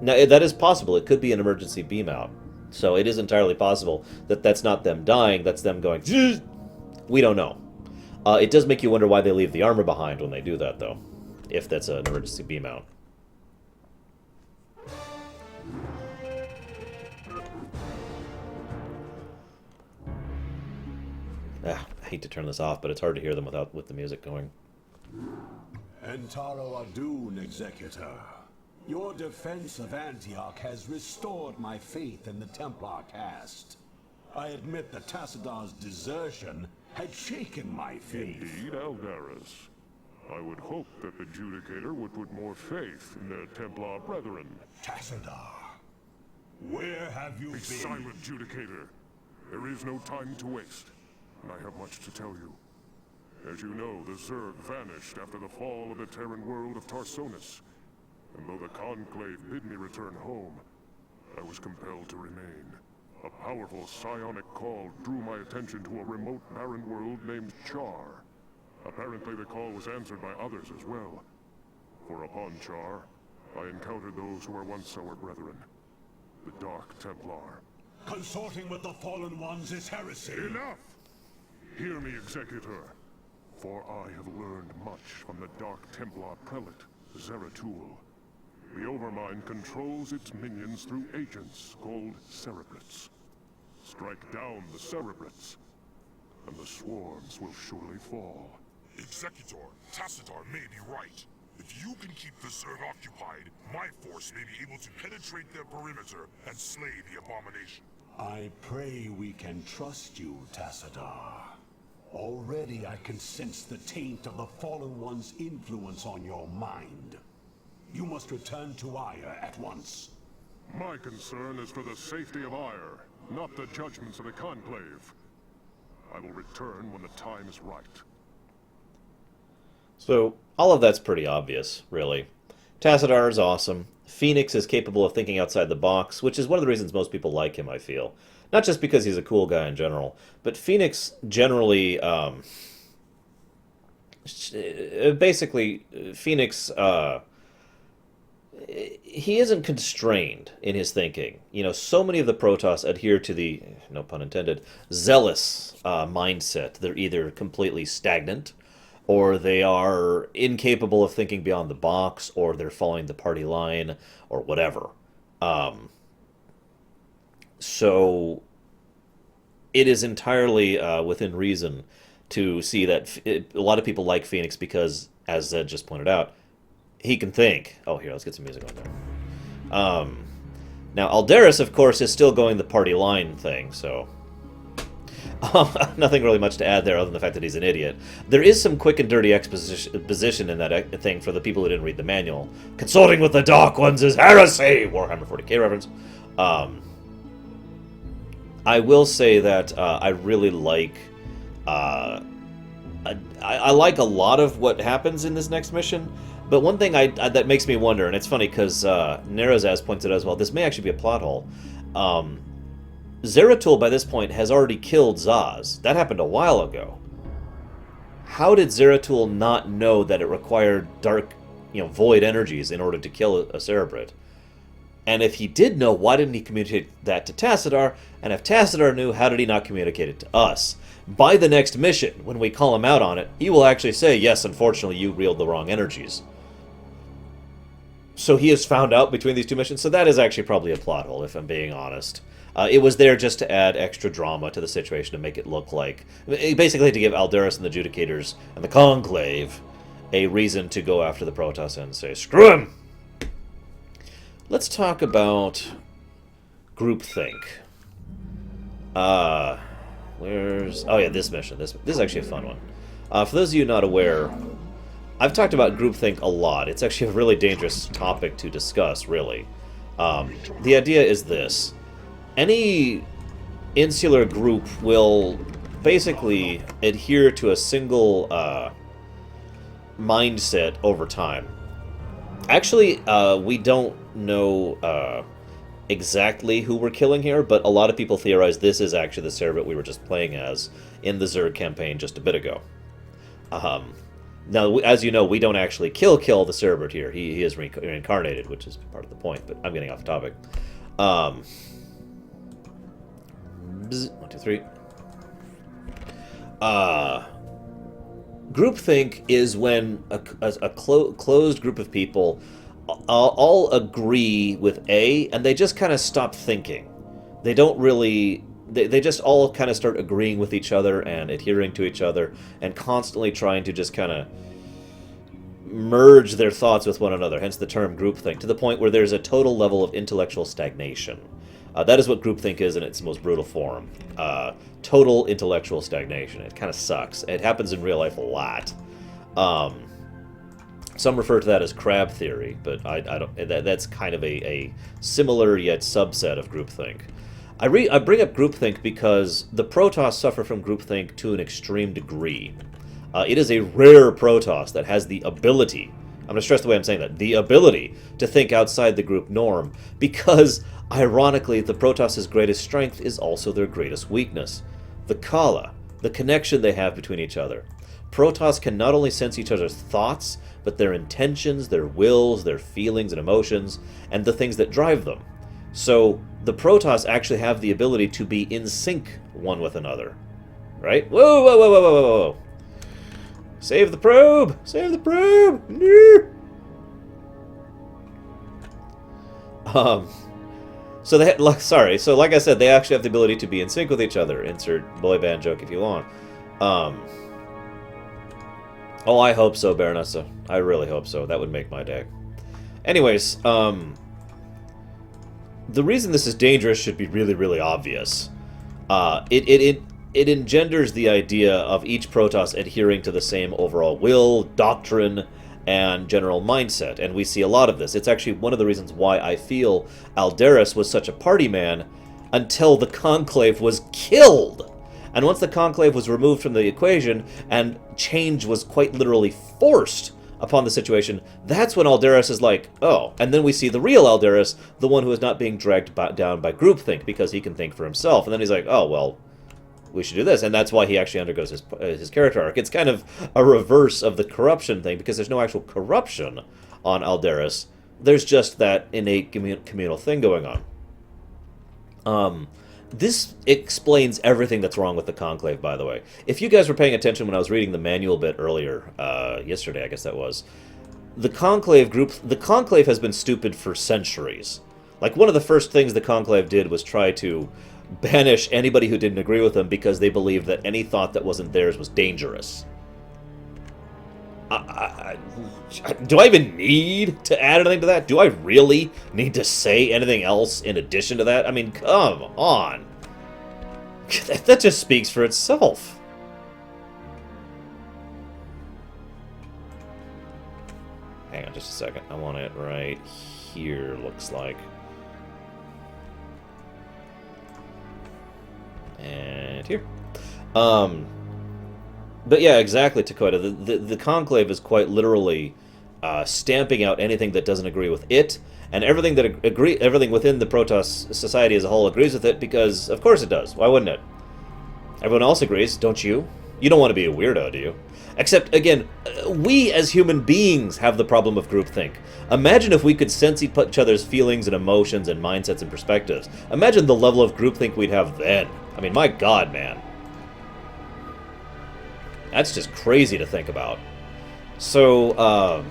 Now, that is possible. It could be an emergency beam out. So it is entirely possible that that's not them dying, that's them going... We don't know. It does make you wonder why they leave the armor behind when they do that, though. If that's an emergency beam out. I hate to turn this off, but it's hard to hear them with the music going. Entaro Adun, Executor. Your defense of Antioch has restored my faith in the Templar caste. I admit that Tassadar's desertion had shaken my faith. Indeed, Aldaris. I would hope that the Judicator would put more faith in their Templar brethren. Tassadar, where have you Be been? silent, Judicator. There is no time to waste, and I have much to tell you. As you know, the Zerg vanished after the fall of the Terran world of Tarsonis. And though the Conclave bid me return home, I was compelled to remain. A powerful psionic call drew my attention to a remote barren world named Char. Apparently the call was answered by others as well. For upon Char, I encountered those who were once our brethren, the Dark Templar. Consorting with the Fallen Ones is heresy. Enough! Hear me, Executor, for I have learned much from the Dark Templar prelate, Zeratul. The Overmind controls its minions through agents called Cerebrates. Strike down the Cerebrates, and the swarms will surely fall. Executor, Tassadar may be right. If you can keep the Zerg occupied, my force may be able to penetrate their perimeter and slay the abomination. I pray we can trust you, Tassadar. Already I can sense the taint of the Fallen One's influence on your mind. You must return to Aiur at once. My concern is for the safety of Aiur, not the judgments of the Conclave. I will return when the time is right. So, all of that's pretty obvious, really. Tassadar is awesome. Phoenix is capable of thinking outside the box, which is one of the reasons most people like him, I feel. Not just because he's a cool guy in general, but Phoenix generally, basically, Phoenix, he isn't constrained in his thinking. You know, so many of the Protoss adhere to the, no pun intended, zealous mindset. They're either completely stagnant, or they are incapable of thinking beyond the box, or they're following the party line, or whatever. So it is entirely within reason to see that a lot of people like Phoenix because, as Zed just pointed out, he can think. Oh, here, let's get some music on there. Now, Aldaris, of course, is still going the party line thing, so... nothing really much to add there other than the fact that he's an idiot. There is some quick and dirty exposition in that thing for the people who didn't read the manual. Consulting with the Dark Ones is heresy! Warhammer 40k reference. I will say that I really like... I like a lot of what happens in this next mission, but one thing that makes me wonder, and it's funny because Nerazaz points it out as well, this may actually be a plot hole. Zeratul, by this point, has already killed Zaz. That happened a while ago. How did Zeratul not know that it required dark, void energies in order to kill a Cerebrate? And if he did know, why didn't he communicate that to Tassadar? And if Tassadar knew, how did he not communicate it to us? By the next mission, when we call him out on it, he will actually say, yes, unfortunately, you wield the wrong energies. So he has found out between these two missions. So that is actually probably a plot hole, if I'm being honest. It was there just to add extra drama to the situation, to make it look like... Basically to give Alderus and the Judicators and the Conclave a reason to go after the Protoss and say, screw him! Let's talk about groupthink. Where's... Oh yeah, this mission. This is actually a fun one. For those of you not aware, I've talked about groupthink a lot. It's actually a really dangerous topic to discuss, really. The idea is this. Any insular group will basically adhere to a single mindset over time. Actually, we don't know exactly who we're killing here, but a lot of people theorize this is actually the Cerebit we were just playing as in the Zerg campaign just a bit ago. Now, as you know, we don't actually kill the Cerebit here. He is reincarnated, which is part of the point, but I'm getting off topic. 1, 2, 3. Groupthink is when a closed group of people all agree with A, and they just kind of stop thinking. They don't really... They just all kind of start agreeing with each other and adhering to each other and constantly trying to just kind of merge their thoughts with one another, hence the term groupthink, to the point where there's a total level of intellectual stagnation. That is what groupthink is in its most brutal form. Total intellectual stagnation. It kind of sucks. It happens in real life a lot. Some refer to that as crab theory, but I don't. That's kind of a similar yet subset of groupthink. I bring up groupthink because the Protoss suffer from groupthink to an extreme degree. It is a rare Protoss that has the ability, I'm going to stress the way I'm saying that, the ability to think outside the group norm, because, ironically, the Protoss's greatest strength is also their greatest weakness. The Kala, the connection they have between each other. Protoss can not only sense each other's thoughts, but their intentions, their wills, their feelings and emotions, and the things that drive them. So, the Protoss actually have the ability to be in sync one with another. Right? Whoa, whoa, whoa, whoa, whoa, whoa, whoa. Save the probe! Save the probe! So they sorry. So like I said, they actually have the ability to be in sync with each other. Insert boy band joke if you want. Oh, I hope so, Baronessa. I really hope so. That would make my day. Anyways, the reason this is dangerous should be really, really obvious. It engenders the idea of each Protoss adhering to the same overall will, doctrine, and general mindset, and we see a lot of this. It's actually one of the reasons why I feel Alderus was such a party man until the Conclave was killed. And once the Conclave was removed from the equation and change was quite literally forced upon the situation, that's when Alderus is like, oh. And then we see the real Alderus, the one who is not being dragged down by groupthink because he can think for himself. And then he's like, oh, well, we should do this, and that's why he actually undergoes his character arc. It's kind of a reverse of the corruption thing, because there's no actual corruption on Alderus. There's just that innate communal thing going on. This explains everything that's wrong with the Conclave, by the way. If you guys were paying attention when I was reading the manual bit earlier, yesterday I guess that was, the Conclave has been stupid for centuries. Like, one of the first things the Conclave did was try to banish anybody who didn't agree with them because they believed that any thought that wasn't theirs was dangerous. Do I even need to add anything to that? Do I really need to say anything else in addition to that? I mean, come on. That just speaks for itself. Hang on just a second. I want it right here, looks like. And here. But yeah, exactly, Dakota. The Conclave is quite literally stamping out anything that doesn't agree with it, and everything that everything within the Protoss society as a whole agrees with it, because of course it does. Why wouldn't it? Everyone else agrees, don't you? You don't want to be a weirdo, do you? Except, again, we as human beings have the problem of groupthink. Imagine if we could sense each other's feelings and emotions and mindsets and perspectives. Imagine the level of groupthink we'd have then. I mean, my God, man. That's just crazy to think about. So,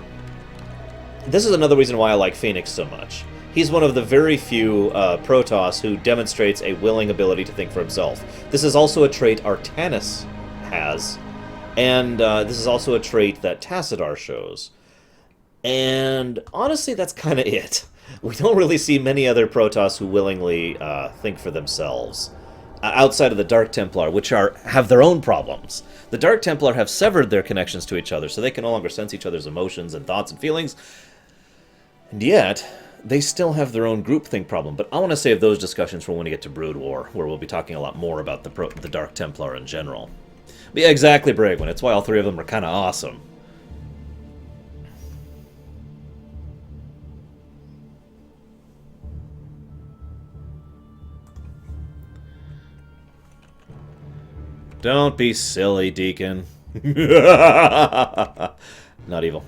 this is another reason why I like Phoenix so much. He's one of the very few Protoss who demonstrates a willing ability to think for himself. This is also a trait Artanis has, and this is also a trait that Tassadar shows. And honestly, that's kind of it. We don't really see many other Protoss who willingly think for themselves, outside of the Dark Templar, which have their own problems. The Dark Templar have severed their connections to each other, so they can no longer sense each other's emotions and thoughts and feelings. And yet, they still have their own groupthink problem. But I want to save those discussions for when we get to Brood War, where we'll be talking a lot more about the Dark Templar in general. But yeah, exactly, Bragwin. That's why all three of them are kind of awesome. Don't be silly, Deacon. Not evil.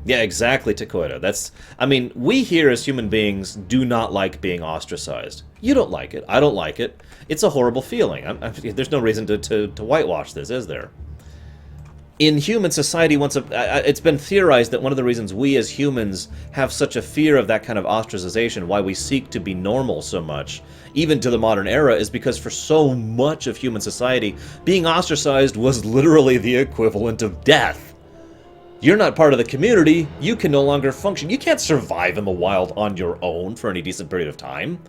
Yeah, exactly, Takoida. That's... I mean, we here as human beings do not like being ostracized. You don't like it. I don't like it. It's a horrible feeling. There's no reason to whitewash this, is there? In human society, it's been theorized that one of the reasons we as humans have such a fear of that kind of ostracization, why we seek to be normal so much, even to the modern era, is because for so much of human society, being ostracized was literally the equivalent of death. You're not part of the community, you can no longer function. You can't survive in the wild on your own for any decent period of time.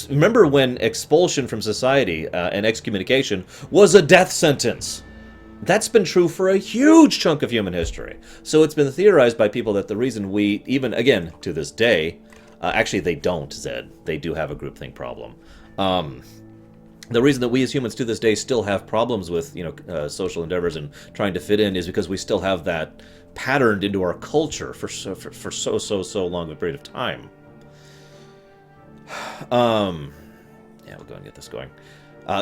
Remember when expulsion from society and excommunication was a death sentence? That's been true for a huge chunk of human history. So it's been theorized by people that the reason we, even, again, to this day, actually they don't, Zed. They do have a groupthink problem. The reason that we as humans to this day still have problems with, social endeavors and trying to fit in is because we still have that patterned into our culture for so long a period of time. Yeah, we'll go and get this going.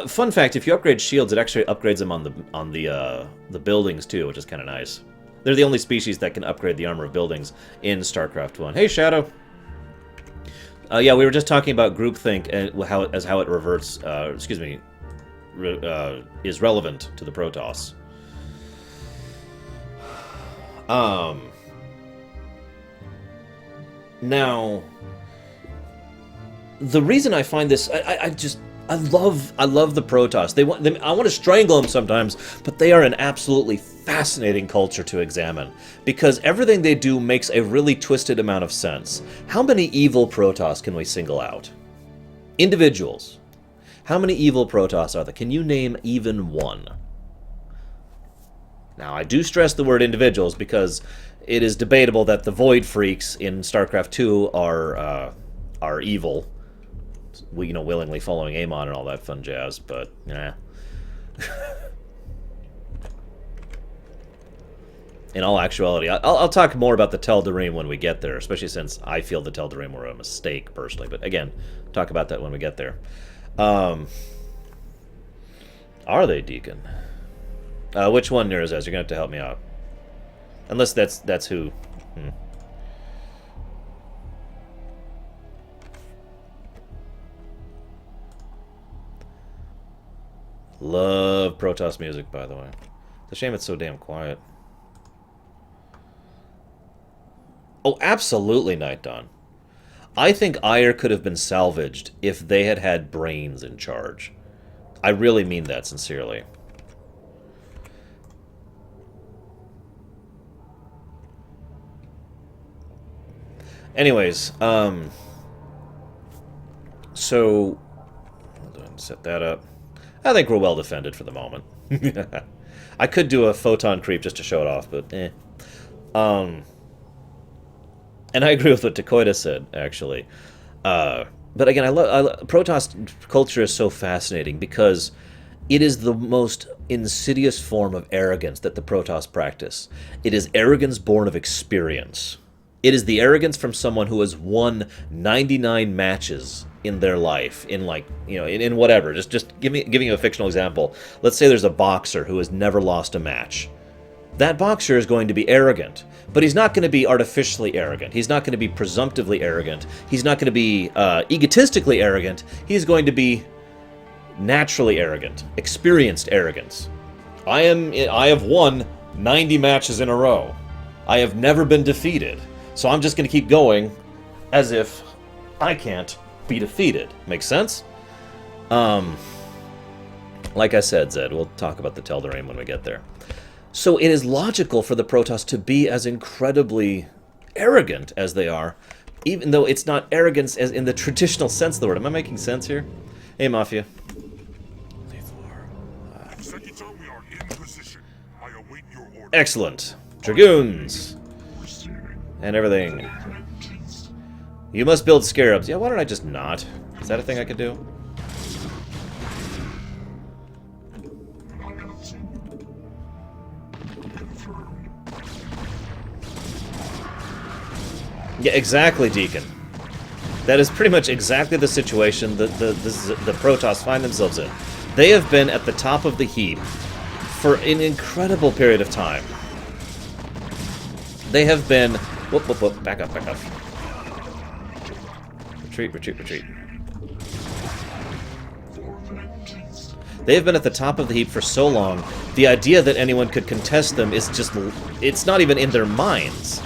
Fun fact: if you upgrade shields, it actually upgrades them on the buildings too, which is kind of nice. They're the only species that can upgrade the armor of buildings in Starcraft 1. Hey, Shadow. Yeah, we were just talking about groupthink and how it reverts. Is relevant to the Protoss. Now, the reason I find this, I love the Protoss. I want to strangle them sometimes, but they are an absolutely fascinating culture to examine because everything they do makes a really twisted amount of sense. How many evil Protoss can we single out? Individuals. How many evil Protoss are there? Can you name even one? Now, I do stress the word individuals because it is debatable that the Void Freaks in StarCraft 2 are evil. Willingly following Amon and all that fun jazz, but, nah. In all actuality, I'll talk more about the Tel'Darim when we get there, especially since I feel the Tel'Darim were a mistake, personally. But again, talk about that when we get there. Are they, Deacon? Which one, Nerazaz? You're going to have to help me out. Unless that's who... Love Protoss music, by the way. It's a shame it's so damn quiet. Oh, absolutely, Night Dawn. I think Aiur could have been salvaged if they had had brains in charge. I really mean that sincerely. Anyways, so... hold on, set that up. I think we're well defended for the moment. I could do a photon creep just to show it off, but eh. And I agree with what Takoida said, actually. But again, Protoss culture is so fascinating because it is the most insidious form of arrogance that the Protoss practice. It is arrogance born of experience. It is the arrogance from someone who has won 99 matches in their life, in whatever. Just giving you a fictional example. Let's say there's a boxer who has never lost a match. That boxer is going to be arrogant, but he's not going to be artificially arrogant. He's not going to be presumptively arrogant. He's not going to be egotistically arrogant. He's going to be naturally arrogant, experienced arrogance. I have won 90 matches in a row. I have never been defeated. So I'm just going to keep going as if I can't be defeated. Makes sense? Like I said, Zed, we'll talk about the Tel'Darim when we get there. So it is logical for the Protoss to be as incredibly arrogant as they are, even though it's not arrogance as in the traditional sense of the word. Am I making sense here? Hey, Mafia. Excellent. Dragoons. And everything. You must build scarabs. Yeah, why don't I just not? Is that a thing I could do? Yeah, exactly, Deacon. That is pretty much exactly the situation that the Protoss find themselves in. They have been at the top of the heap for an incredible period of time. They have been... Whoop, whoop, whoop. Back up, back up. Retreat, retreat, retreat. They have been at the top of the heap for so long, the idea that anyone could contest them is just... It's not even in their minds.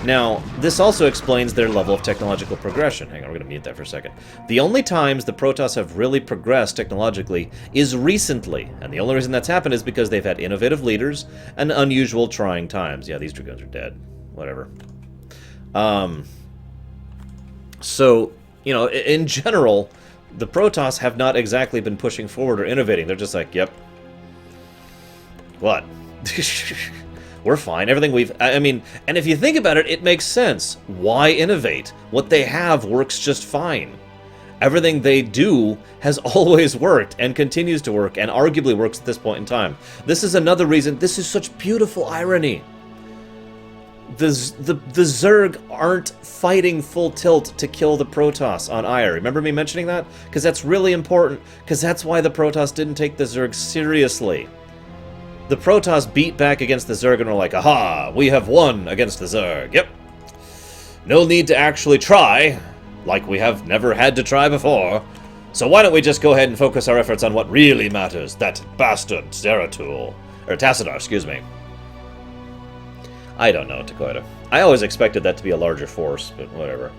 Now, this also explains their level of technological progression. Hang on, we're going to mute that for a second. The only times the Protoss have really progressed technologically is recently, and the only reason that's happened is because they've had innovative leaders and unusual trying times. Yeah, these Dragoons are dead. Whatever. So, you know, in general, the Protoss have not exactly been pushing forward or innovating. They're just like, yep. What? We're fine. Everything we've... I mean, and if you think about it, it makes sense. Why innovate? What they have works just fine. Everything they do has always worked and continues to work and arguably works at this point in time. This is another reason... This is such beautiful irony. The Zerg aren't fighting full tilt to kill the Protoss on Aiur. Remember me mentioning that? Because that's really important. Because that's why the Protoss didn't take the Zerg seriously. The Protoss beat back against the Zerg and were like, aha, we have won against the Zerg. Yep. No need to actually try, like we have never had to try before. So why don't we just go ahead and focus our efforts on what really matters, that bastard Zeratul. Or Tassadar, excuse me. I don't know, Takoida. I always expected that to be a larger force, but whatever.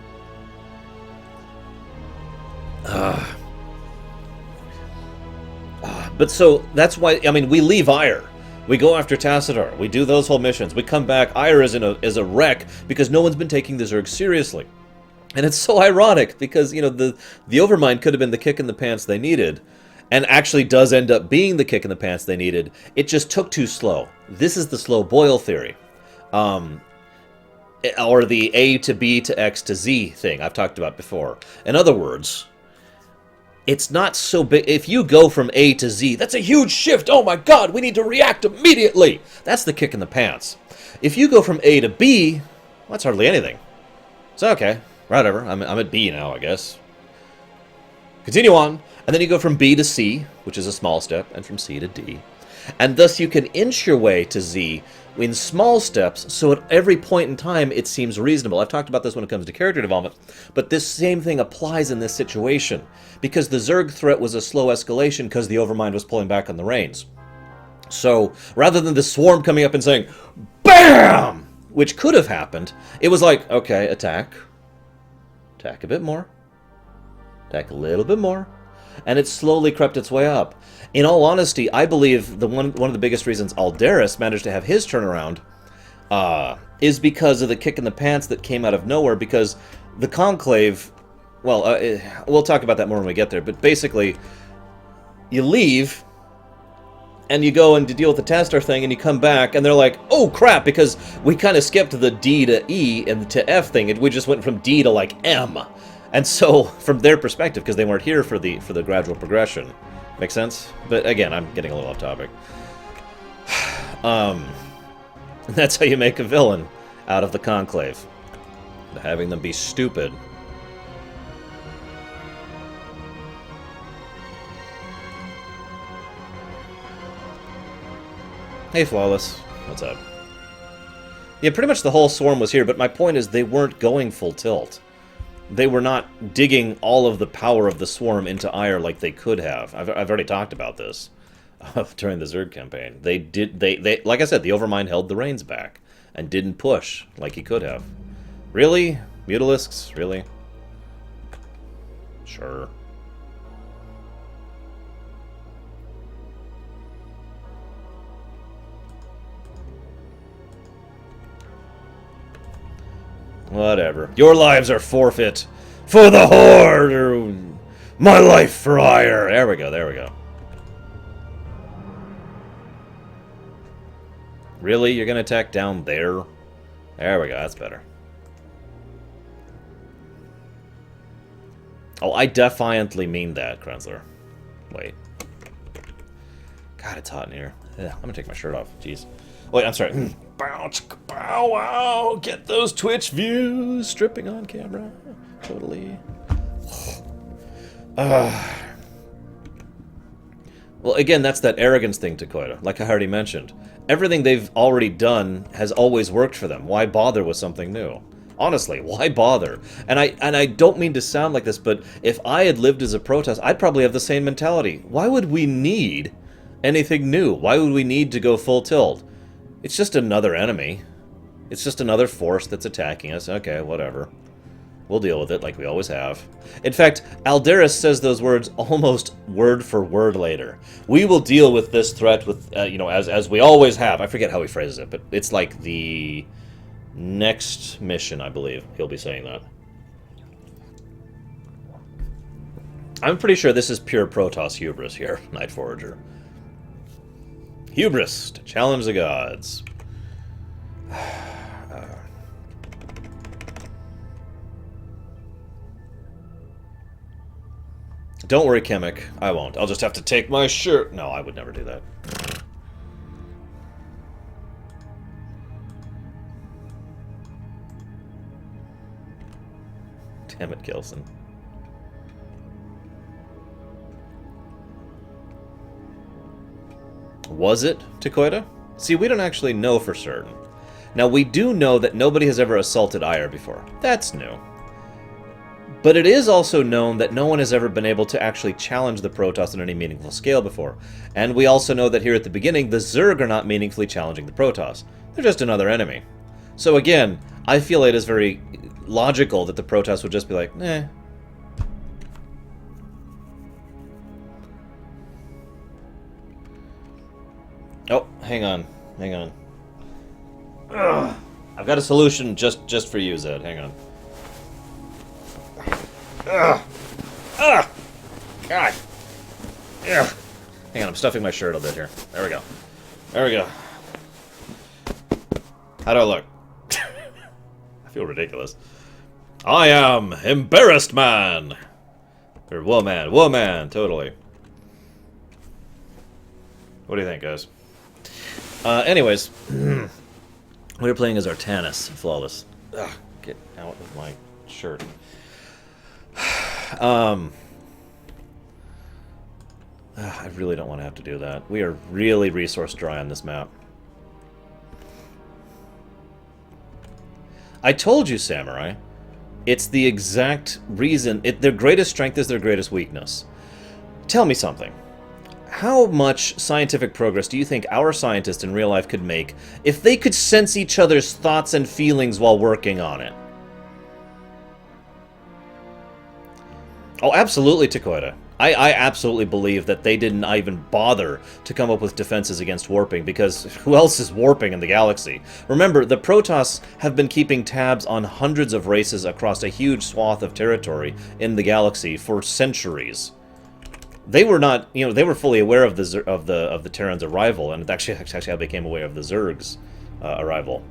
But so, that's why, I mean, we leave Aiur. We go after Tassadar. We do those whole missions. We come back. Aiur is a wreck because no one's been taking the Zerg seriously. And it's so ironic because, you know, the Overmind could have been the kick in the pants they needed, and actually does end up being the kick in the pants they needed. It just took too slow. This is the slow boil theory. Or the A to B to X to Z thing I've talked about before. In other words... It's not so big. If you go from A to Z, that's a huge shift. Oh my god, we need to react immediately. That's the kick in the pants. If you go from A to B, well, that's hardly anything. So, okay, whatever. I'm at B now, I guess. Continue on. And then you go from B to C, which is a small step, and from C to D. And thus you can inch your way to Z in small steps, so at every point in time it seems reasonable. I've talked about this when it comes to character development, but this same thing applies in this situation, because the Zerg threat was a slow escalation because the Overmind was pulling back on the reins. So, rather than the swarm coming up and saying, BAM! Which could have happened, it was like, okay, attack. Attack a bit more. Attack a little bit more. And it slowly crept its way up. In all honesty, I believe one of the biggest reasons Aldaris managed to have his turnaround is because of the kick in the pants that came out of nowhere, because the Conclave, well, we'll talk about that more when we get there, but basically, you leave, and you go and deal with the Tassadar thing, and you come back, and they're like, oh crap, because we kind of skipped the D to E and to F thing, and we just went from D to, like, M. And so, from their perspective, because they weren't here for the gradual progression. Make sense? But again, I'm getting a little off topic. That's how you make a villain out of the Conclave. Having them be stupid. Hey, Flawless. What's up? Yeah, pretty much the whole swarm was here, but my point is they weren't going full tilt. They were not digging all of the power of the swarm into Aiur like they could have. I've already talked about this. during the Zerg campaign. They like I said, the Overmind held the reins back and didn't push like he could have. Really? Mutalisks? Really? Sure. Whatever. Your lives are forfeit for the Horde, or my life for Aiur. There we go, there we go. Really? You're gonna attack down there? There we go, that's better. Oh, I defiantly mean that, Krenzler. Wait. God, it's hot in here. Ugh, I'm gonna take my shirt off. Jeez. Wait, I'm sorry. Bow, bow, wow. Get those Twitch views. Stripping on camera. Totally. Well, again, that's that arrogance thing, Takoida. Like I already mentioned. Everything they've already done has always worked for them. Why bother with something new? Honestly, why bother? And I don't mean to sound like this, but if I had lived as a Protoss, I'd probably have the same mentality. Why would we need anything new? Why would we need to go full tilt? It's just another enemy. It's just another force that's attacking us. Okay, whatever. We'll deal with it like we always have. In fact, Aldaris says those words almost word for word later. We will deal with this threat with, you know, as we always have. I forget how he phrases it, but it's like the next mission, I believe. He'll be saying that. I'm pretty sure this is pure Protoss hubris here, Night Forager. Hubris to challenge the gods. Don't worry, Chemic. I won't. I'll just have to take my shirt. No, I would never do that. Damn it, Kelson. Was it Takoida? See, we don't actually know for certain. Now, we do know that nobody has ever assaulted Aiur before. That's new. But it is also known that no one has ever been able to actually challenge the Protoss on any meaningful scale before. And we also know that here at the beginning, the Zerg are not meaningfully challenging the Protoss. They're just another enemy. So again, I feel it is very logical that the Protoss would just be like, eh. Oh, hang on. Hang on. Ugh. I've got a solution just for you, Zed. Hang on. Ugh. Ugh. God. Ugh. Hang on, I'm stuffing my shirt a bit here. There we go. There we go. How do I look? I feel ridiculous. I am embarrassed man. Or woman, totally. What do you think, guys? Anyways, we were playing as Artanis, flawless. Ugh, get out of my shirt. I really don't want to have to do that. We are really resource dry on this map. I told you, Samurai. It's the exact reason. Their greatest strength is their greatest weakness. Tell me something. How much scientific progress do you think our scientists in real life could make if they could sense each other's thoughts and feelings while working on it? Oh, absolutely, Takoida. I absolutely believe that they didn't even bother to come up with defenses against warping, because who else is warping in the galaxy? Remember, the Protoss have been keeping tabs on hundreds of races across a huge swath of territory in the galaxy for centuries. They were not, you know, they were fully aware of the Terran's arrival, and actually how they became aware of the Zerg's arrival.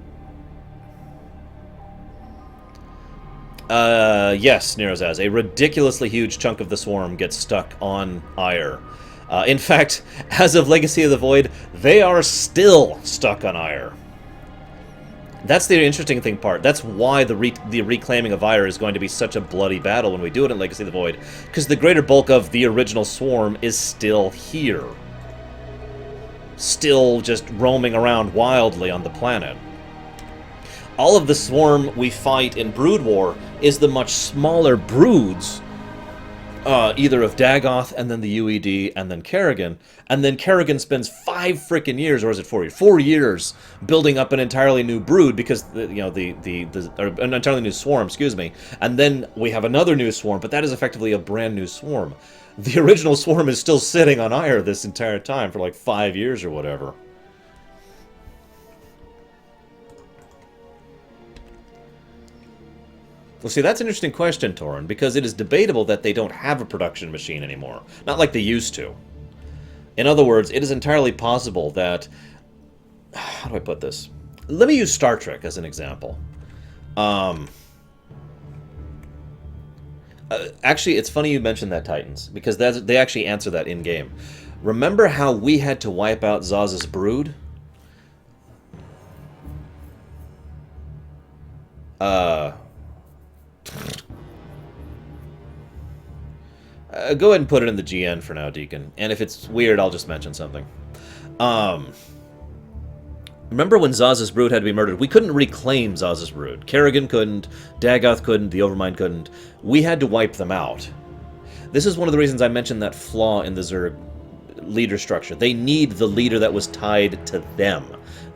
Yes, Nerozaz, a ridiculously huge chunk of the swarm gets stuck on Aiur. In fact, as of Legacy of the Void, they are still stuck on Aiur. That's the interesting thing part. That's why the reclaiming of Aiur is going to be such a bloody battle when we do it in Legacy of the Void, because the greater bulk of the original swarm is still here. Still just roaming around wildly on the planet. All of the swarm we fight in Brood War is the much smaller broods either of Dagoth and then the UED and then Kerrigan, and then Kerrigan spends 5 freaking years, or is it 4 years? 4 years building up an entirely new brood because or an entirely new swarm, excuse me, and then we have another new swarm, but that is effectively a brand new swarm. The original swarm is still sitting on Aiur this entire time for like 5 years or whatever. Well, see, that's an interesting question, Torin, because it is debatable that they don't have a production machine anymore. Not like they used to. In other words, it is entirely possible that... How do I put this? Let me use Star Trek as an example. Actually, it's funny you mentioned that, Titans, because they actually answer that in-game. Remember how we had to wipe out Zaz's brood? Go ahead and put it in the GN for now, Deacon. And if it's weird, I'll just mention something. Remember when Zaz's brood had to be murdered? We couldn't reclaim Zaz's brood. Kerrigan couldn't, Dagoth couldn't, the Overmind couldn't. We had to wipe them out. This is one of the reasons I mentioned that flaw in the Zerg leader structure. They need the leader that was tied to them.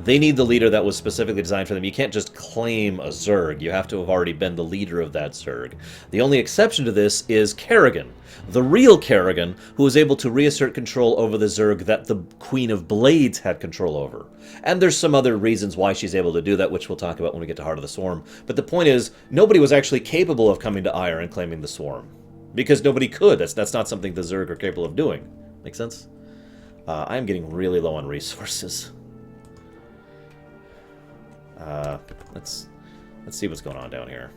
They need the leader that was specifically designed for them. You can't just claim a Zerg. You have to have already been the leader of that Zerg. The only exception to this is Kerrigan, the real Kerrigan, who was able to reassert control over the Zerg that the Queen of Blades had control over. And there's some other reasons why she's able to do that, which we'll talk about when we get to Heart of the Swarm. But the point is, nobody was actually capable of coming to Aiur and claiming the Swarm. Because nobody could. That's not something the Zerg are capable of doing. Make sense? I'm getting really low on resources. Let's see what's going on down here.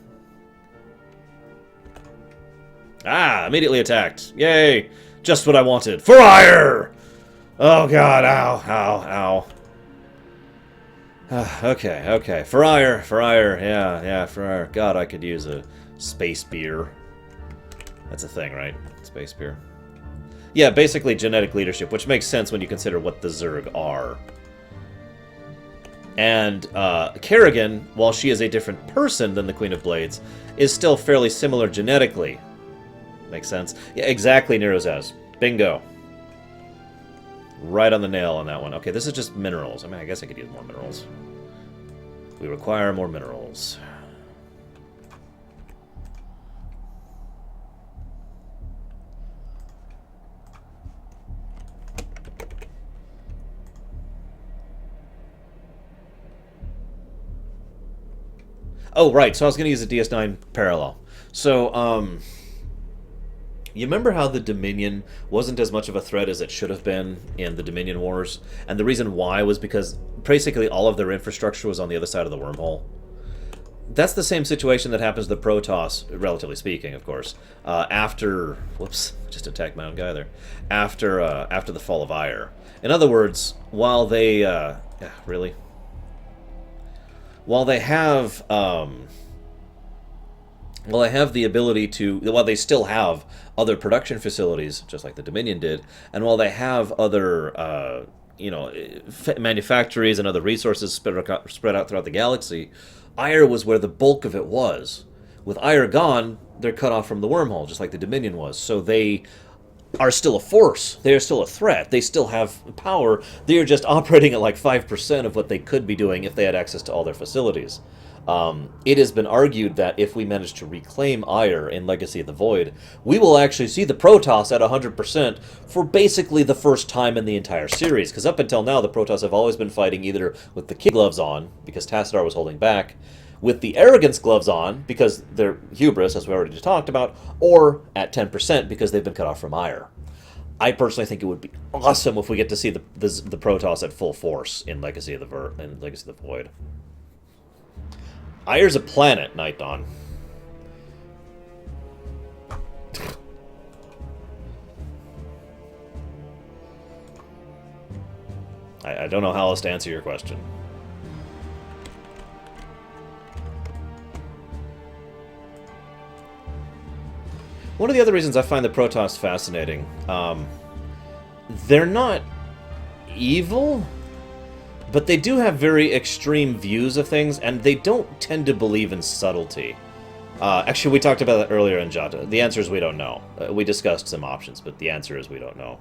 Ah, immediately attacked. Yay! Just what I wanted. For Aiur! Oh god, ow. Okay. For Aiur. Yeah, for Aiur. God, I could use a space beer. That's a thing, right? Space beer. Yeah, basically genetic leadership, which makes sense when you consider what the Zerg are. And Kerrigan, while she is a different person than the Queen of Blades, is still fairly similar genetically. Makes sense? Yeah, exactly, Nerozaz. Bingo. Right on the nail on that one. Okay, this is just minerals. I mean, I guess I could use more minerals. We require more minerals. Oh, right, so I was going to use a DS9 parallel. So, you remember how the Dominion wasn't as much of a threat as it should have been in the Dominion Wars? And the reason why was because basically all of their infrastructure was on the other side of the wormhole. That's the same situation that happens to the Protoss, relatively speaking, of course, after... Whoops, just attacked my own guy there. After the fall of Aiur. In other words, while they... really? While they have the ability to, while they still have other production facilities, just like the Dominion did, and while they have other, manufactories and other resources spread out throughout the galaxy, Aiur was where the bulk of it was. With Aiur gone, they're cut off from the wormhole, just like the Dominion was. So they are still a force. They are still a threat. They still have power. They are just operating at like 5% of what they could be doing if they had access to all their facilities. It has been argued that if we manage to reclaim Aiur in Legacy of the Void, we will actually see the Protoss at 100% for basically the first time in the entire series. Because up until now, the Protoss have always been fighting either with the kid gloves on, because Tassadar was holding back, with the arrogance gloves on, because they're hubris, as we already talked about, or at 10% because they've been cut off from Aiur. I personally think it would be awesome if we get to see the Protoss at full force in Legacy of the Void. Aiur's a planet, Night Dawn. I don't know how else to answer your question. One of the other reasons I find the Protoss fascinating, they're not evil, but they do have very extreme views of things, and they don't tend to believe in subtlety. Actually, we talked about that earlier in Jata. The answer is we don't know. We discussed some options, but the answer is we don't know.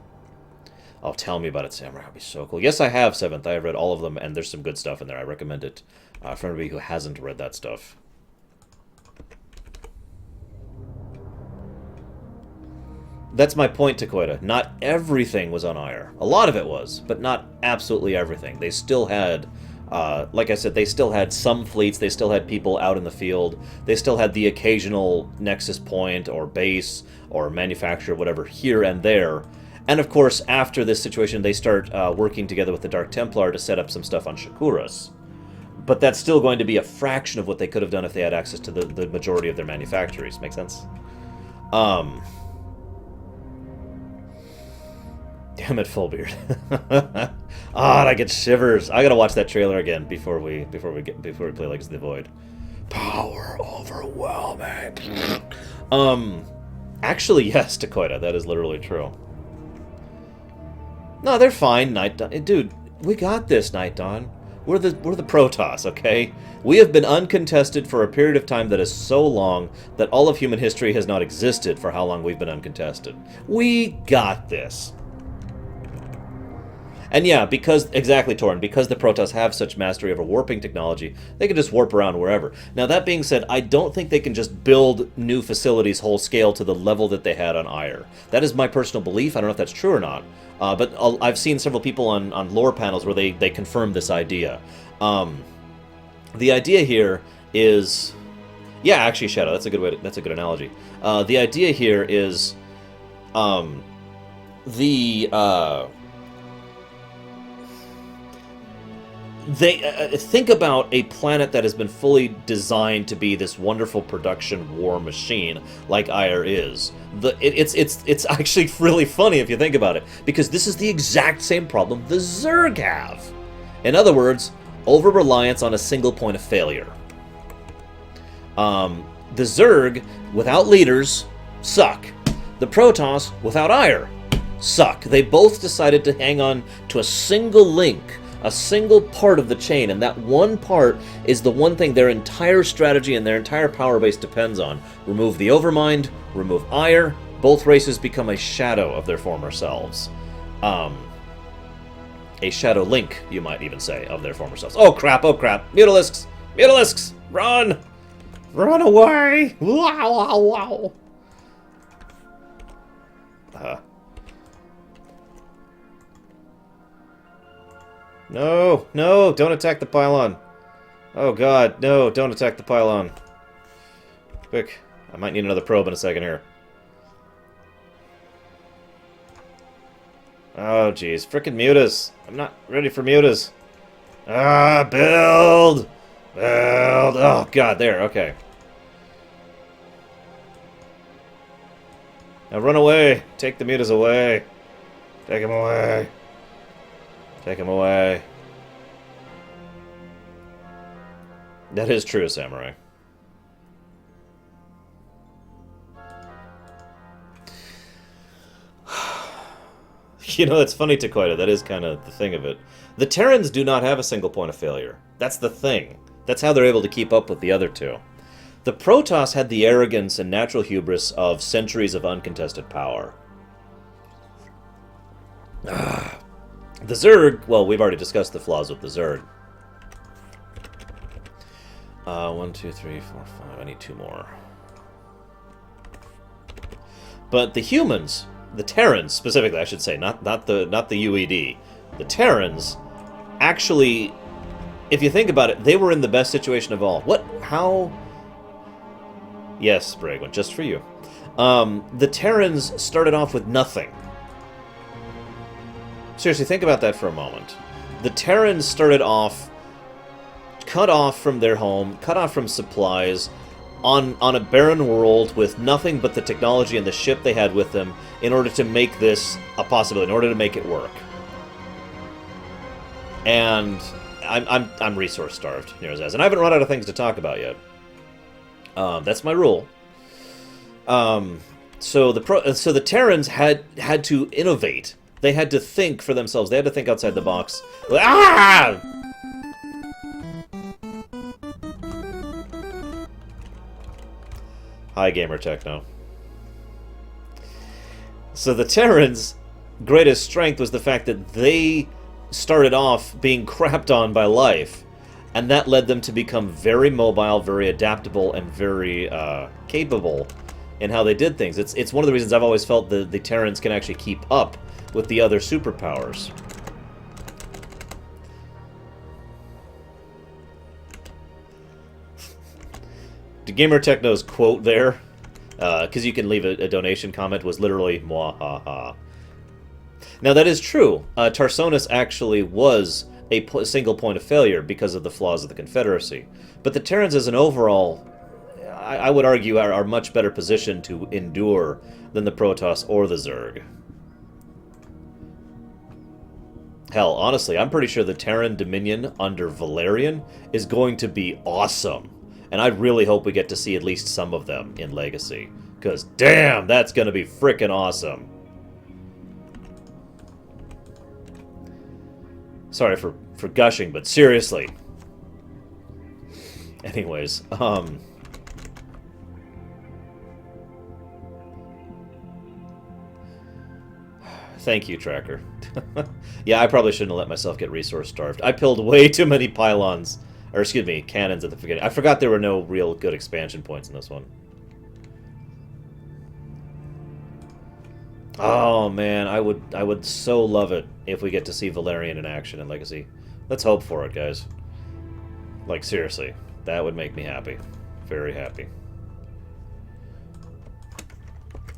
Oh, tell me about it, Samurai. That'd be so cool. Yes, I have 7th. I have read all of them, and there's some good stuff in there. I recommend it for anybody who hasn't read that stuff. That's my point, Takoida. Not everything was on Aiur. A lot of it was, but not absolutely everything. They still had, like I said, they still had some fleets. They still had people out in the field. They still had the occasional nexus point or base or manufacturer, whatever, here and there. And of course, after this situation, they start working together with the Dark Templar to set up some stuff on Shakuras. But that's still going to be a fraction of what they could have done if they had access to the majority of their manufactories. Make sense? Damn it, Fullbeard. I get shivers. I gotta watch that trailer again before we play Legacy of the Void. Power overwhelming. Actually, yes, Takoida, that is literally true. No, they're fine, Night Dawn. Dude, we got this, Night Dawn. We're the Protoss, okay? We have been uncontested for a period of time that is so long that all of human history has not existed for how long we've been uncontested. We got this. And yeah, exactly, Torin, because the Protoss have such mastery over warping technology, they can just warp around wherever. Now, that being said, I don't think they can just build new facilities whole scale to the level that they had on Aiur. That is my personal belief. I don't know if that's true or not. But I've seen several people on lore panels where they confirm this idea. The idea here is... Yeah, actually, Shadow, that's a good analogy. The idea here is... They think about a planet that has been fully designed to be this wonderful production war machine, like Aiur is. It's actually really funny if you think about it, because this is the exact same problem the Zerg have. In other words, over-reliance on a single point of failure. The Zerg, without leaders, suck. The Protoss, without Aiur, suck. They both decided to hang on to a single link, a single part of the chain, and that one part is the one thing their entire strategy and their entire power base depends on. Remove the Overmind, remove Aiur, both races become a shadow of their former selves. A shadow link, you might even say, of their former selves. Oh crap, oh crap. Mutalisks! Mutalisks! Run! Run away! Wow, wow, wow! No, no, don't attack the pylon. Oh god, no, don't attack the pylon. Quick, I might need another probe in a second here. Oh jeez, frickin' mutas. I'm not ready for mutas. Ah, build! Build! Oh god, there, okay. Now run away! Take the mutas away! Take them away! Take him away. That is true, Samurai. You know, it's funny, Takoida. That is kind of the thing of it. The Terrans do not have a single point of failure. That's the thing. That's how they're able to keep up with the other two. The Protoss had the arrogance and natural hubris of centuries of uncontested power. The Zerg, well, we've already discussed the flaws with the Zerg. 1, 2, 3, 4, 5. I need 2 more. But the humans, the Terrans specifically, I should say, not the UED. The Terrans, actually, if you think about it, they were in the best situation of all. What? How? Yes, Bragwin, just for you. The Terrans started off with nothing. Seriously, think about that for a moment. The Terrans started off cut off from their home, cut off from supplies, on a barren world with nothing but the technology and the ship they had with them in order to make this a possibility, in order to make it work. And I'm resource starved, Nero's as, and I haven't run out of things to talk about yet. That's my rule. So the Terrans had to innovate. They had to think for themselves. They had to think outside the box. Ah! Hi, Gamer Techno. So the Terrans' greatest strength was the fact that they started off being crapped on by life, and that led them to become very mobile, very adaptable, and very capable in how they did things. It's one of the reasons I've always felt the Terrans can actually keep up with the other superpowers. The Gamer Techno's quote there, because you can leave a donation comment, was literally "mwahaha." Now that is true. Tarsonis actually was a single point of failure because of the flaws of the Confederacy. But the Terrans as an overall, I would argue, are much better positioned to endure than the Protoss or the Zerg. Hell, honestly, I'm pretty sure the Terran Dominion under Valerian is going to be awesome. And I really hope we get to see at least some of them in Legacy. Because, damn, that's going to be frickin' awesome. Sorry for gushing, but seriously. Anyways, thank you, Tracker. Yeah, I probably shouldn't have let myself get resource starved. I pilled way too many pylons, or excuse me, cannons at the beginning. I forgot there were no real good expansion points in this one. Oh man, I would so love it if we get to see Valerian in action in Legacy. Let's hope for it, guys. Like, seriously, that would make me happy. Very happy.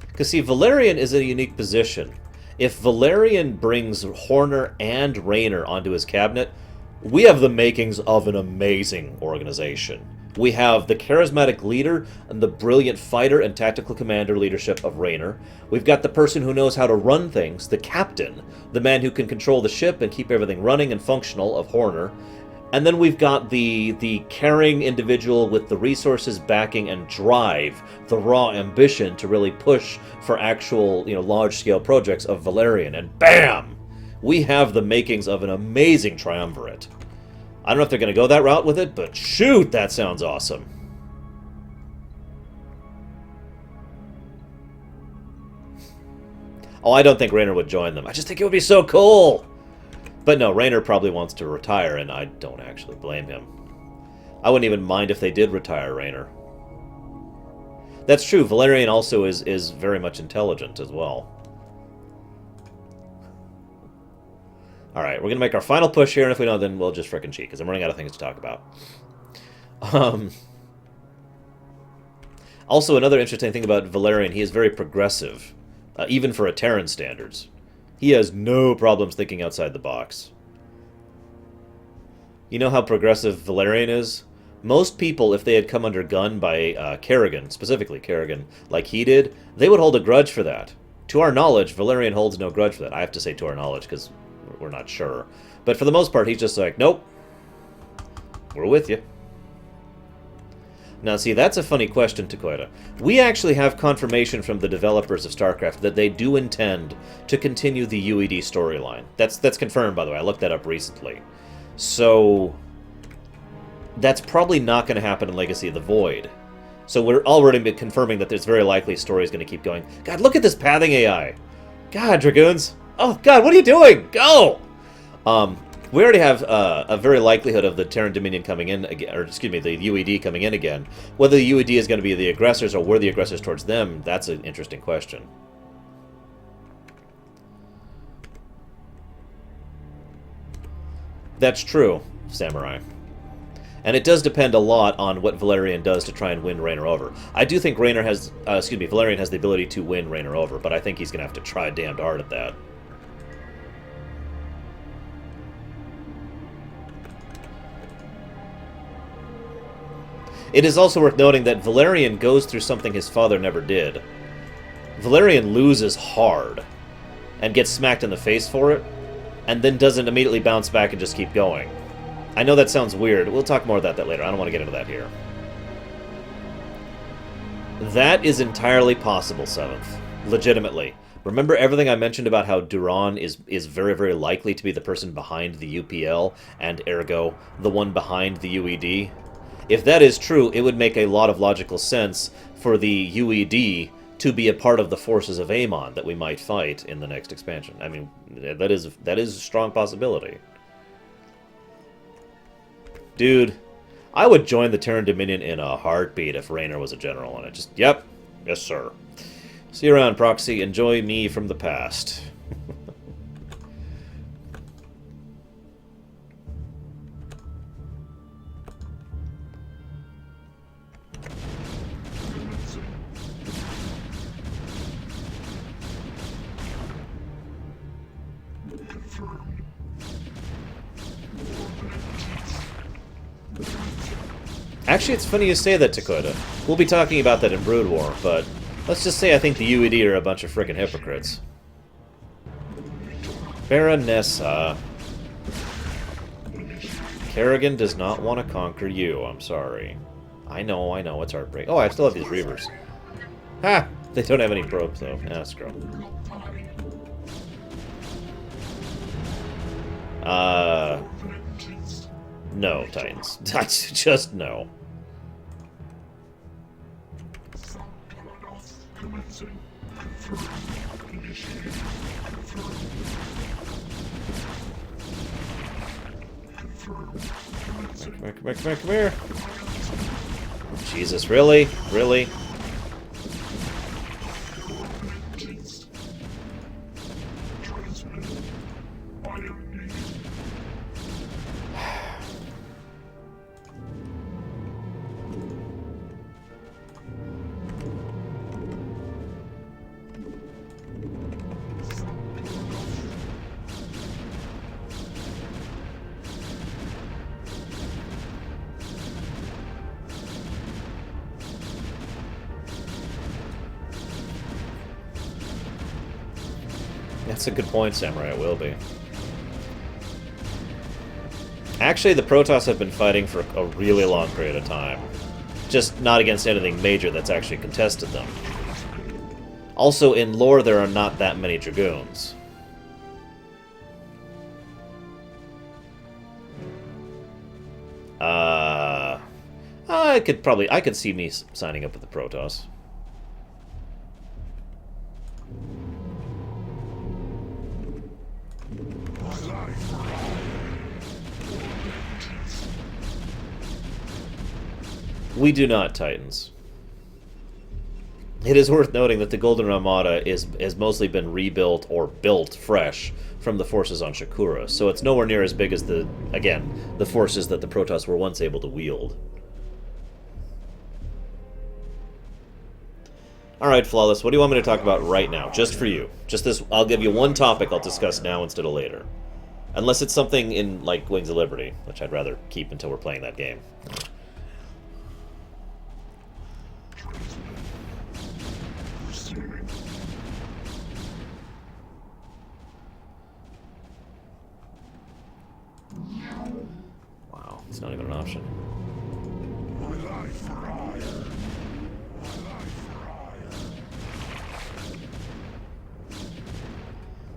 Because, see, Valerian is in a unique position. If Valerian brings Horner and Raynor onto his cabinet, we have the makings of an amazing organization. We have the charismatic leader and the brilliant fighter and tactical commander leadership of Raynor. We've got the person who knows how to run things, the captain, the man who can control the ship and keep everything running and functional of Horner. And then we've got the caring individual with the resources, backing, and drive, the raw ambition to really push for actual, large-scale projects of Valerian. And bam! We have the makings of an amazing triumvirate. I don't know if they're going to go that route with it, but shoot, that sounds awesome. Oh, I don't think Raynor would join them. I just think it would be so cool! But no, Raynor probably wants to retire, and I don't actually blame him. I wouldn't even mind if they did retire Raynor. That's true, Valerian also is very much intelligent as well. Alright, we're going to make our final push here, and if we don't, then we'll just frickin' cheat, because I'm running out of things to talk about. Also, another interesting thing about Valerian, he is very progressive, even for a Terran standards. He has no problems thinking outside the box. You know how progressive Valerian is? Most people, if they had come under gun by Kerrigan, specifically Kerrigan, like he did, they would hold a grudge for that. To our knowledge, Valerian holds no grudge for that. I have to say to our knowledge, because we're not sure. But for the most part, he's just like, nope, we're with you. Now, see, that's a funny question, Takoida. We actually have confirmation from the developers of Starcraft that they do intend to continue the UED storyline. That's confirmed, by the way. I looked that up recently. So, that's probably not going to happen in Legacy of the Void. So we're already confirming that there's very likely a story is going to keep going. God, look at this pathing AI. God, Dragoons. Oh, God, what are you doing? Go! We already have a very likelihood of the Terran Dominion coming in again, or excuse me, the UED coming in again. Whether the UED is going to be the aggressors or we're the aggressors towards them, that's an interesting question. That's true, Samurai. And it does depend a lot on what Valerian does to try and win Raynor over. I do think Valerian has the ability to win Raynor over, but I think he's going to have to try damned hard at that. It is also worth noting that Valerian goes through something his father never did. Valerian loses hard, and gets smacked in the face for it, and then doesn't immediately bounce back and just keep going. I know that sounds weird. We'll talk more about that later. I don't want to get into that here. That is entirely possible, 7th. Legitimately. Remember everything I mentioned about how Duran is very, very likely to be the person behind the UPL, and ergo, the one behind the UED? If that is true, it would make a lot of logical sense for the UED to be a part of the forces of Amon that we might fight in the next expansion. I mean, that is a strong possibility. Dude, I would join the Terran Dominion in a heartbeat if Raynor was a general on it. Just, yep, yes sir. See you around, Proxy. Enjoy me from the past. Actually, it's funny you say that, Dakota. We'll be talking about that in Brood War, but let's just say I think the UED are a bunch of frickin' hypocrites. Baronessa. Kerrigan does not want to conquer you, I'm sorry. I know, it's heartbreak. Oh, I still have these Reavers. Ha! They don't have any probes, though. Ah, screw 'em. No, Titans. Just no. Come here. Jesus, really? Really? That's a good point, Samurai. It will be. Actually, the Protoss have been fighting for a really long period of time. Just not against anything major that's actually contested them. Also, in lore, there are not that many Dragoons. I could see me signing up with the Protoss. We do not, Titans. It is worth noting that the Golden Armada has mostly been rebuilt or built fresh from the forces on Shakura, so it's nowhere near as big as the forces that the Protoss were once able to wield. Alright, Flawless, what do you want me to talk about right now? Just for you. Just this, I'll give you one topic I'll discuss now instead of later. Unless it's something in, like, Wings of Liberty, which I'd rather keep until we're playing that game. Wow, it's not even an option.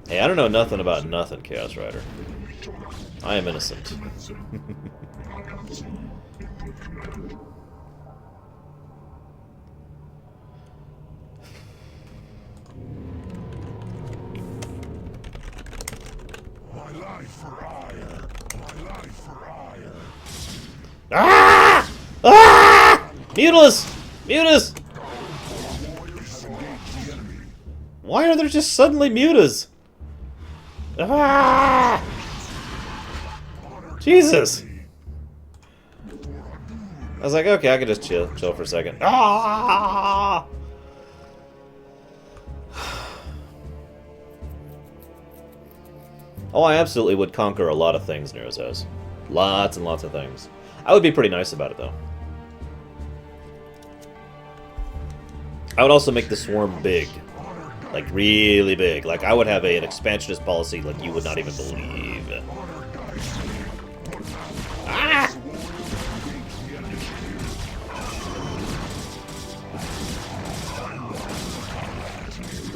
Hey, I don't know nothing about nothing, Chaos Rider. I am innocent. Ah! Ah! Mutilus! Mutas! Why are there just suddenly mutas? Ah! Jesus! I was like, okay, I can just chill for a second. Ah! Oh, I absolutely would conquer a lot of things, Nero says. Lots and lots of things. I would be pretty nice about it, though. I would also make the swarm big. Like, really big. Like, I would have an expansionist policy like you would not even believe. Ah!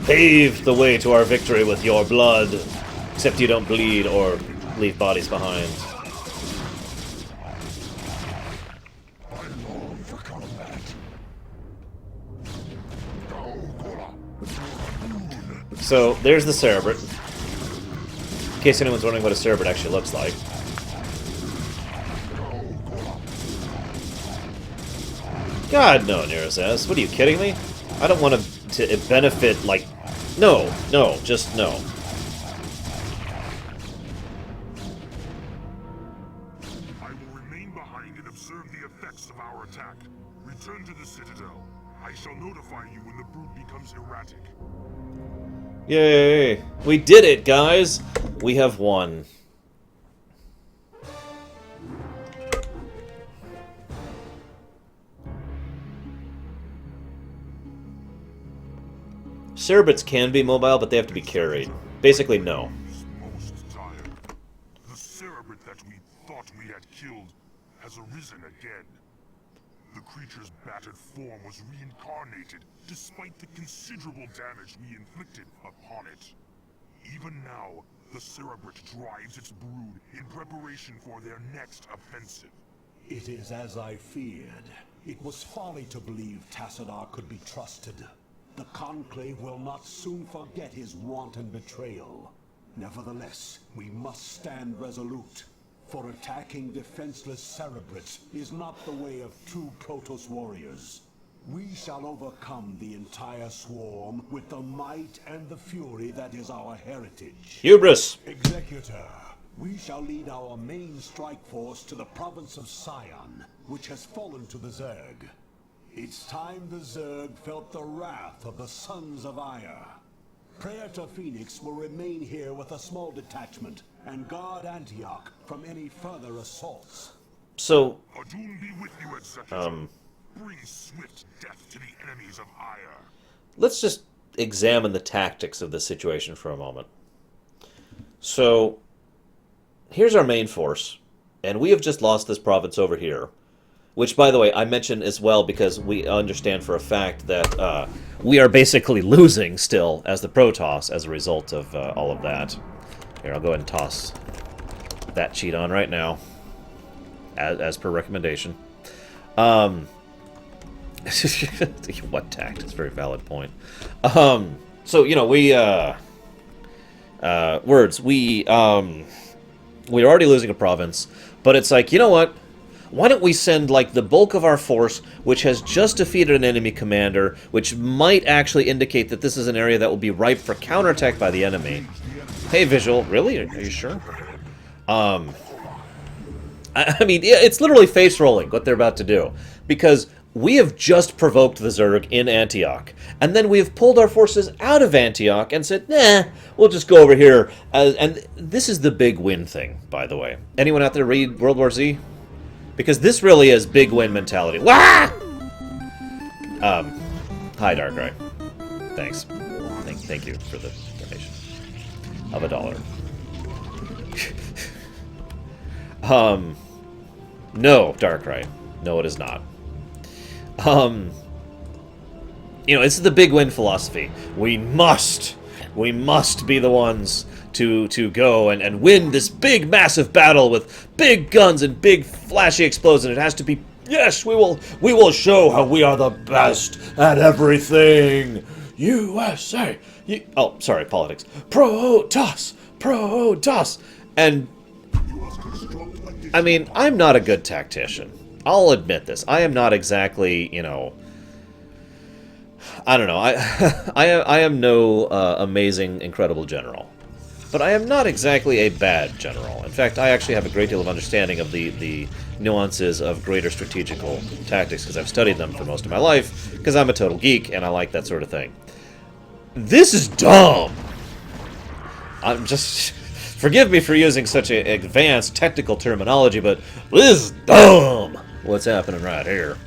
Pave the way to our victory with your blood. Except you don't bleed or leave bodies behind. So, there's the Cerebrate. In case anyone's wondering what a Cerebrate actually looks like. God, no, Nerosass. What are you kidding me? I don't want to benefit, like... No, just no. I will remain behind and observe the effects of our attack. Return to the Citadel. I shall notify you when the brood becomes erratic. Yay! We did it, guys! We have won. Cerebrates can be mobile, but they have to be carried. Basically, no. Most tired. The Cerebrate that we thought we had killed has arisen again. The creature's battered form was reincarnated, despite the considerable damage we inflicted upon it. Even now, the Cerebrate drives its brood in preparation for their next offensive. It is as I feared. It was folly to believe Tassadar could be trusted. The Conclave will not soon forget his wanton betrayal. Nevertheless, we must stand resolute. For attacking defenseless Cerebrates is not the way of true Protoss warriors. We shall overcome the entire swarm with the might and the fury that is our heritage. Hubris! Executor, we shall lead our main strike force to the province of Sion, which has fallen to the Zerg. It's time the Zerg felt the wrath of the Sons of Aiur. Praetor Phoenix will remain here with a small detachment and guard Antioch from any further assaults. So, Adun be with you, Executor. Bring swift death to the enemies of Aiur. let's just examine the tactics of the situation for a moment. So, here's our main force, and we have just lost this province over here. Which, by the way, I mention as well because we understand for a fact that we are basically losing still as the Protoss as a result of all of that. Here, I'll go ahead and toss that cheat on right now, as per recommendation. What tact? It's a very valid point. So, you know, we're already losing a province, but it's like, you know what? Why don't we send, like, the bulk of our force, which has just defeated an enemy commander, which might actually indicate that this is an area that will be ripe for counterattack by the enemy. Hey, Visual, really? Are you sure? I mean, it's literally face rolling what they're about to do, because we have just provoked the Zerg in Antioch, and then we have pulled our forces out of Antioch and said, nah, we'll just go over here. And this is the big win thing, by the way. Anyone out there read World War Z? Because this really is big win mentality. Wah! Hi, Darkrai. Thanks. Thank you for the donation of $1. No, Darkrai. No, it is not. You know, this is the big win philosophy. We must be the ones to go and win this big, massive battle with big guns and big, flashy explosions. It has to be, yes, we will show how we are the best at everything. USA. Oh, sorry, politics. Protoss. And, I mean, I'm not a good tactician. I'll admit this. I am not exactly, you know, I don't know. I am no amazing, incredible general. But I am not exactly a bad general. In fact, I actually have a great deal of understanding of the nuances of greater strategical tactics, because I've studied them for most of my life, because I'm a total geek, and I like that sort of thing. This is dumb! I'm just... Forgive me for using such an advanced technical terminology, but this is dumb! What's happening right here?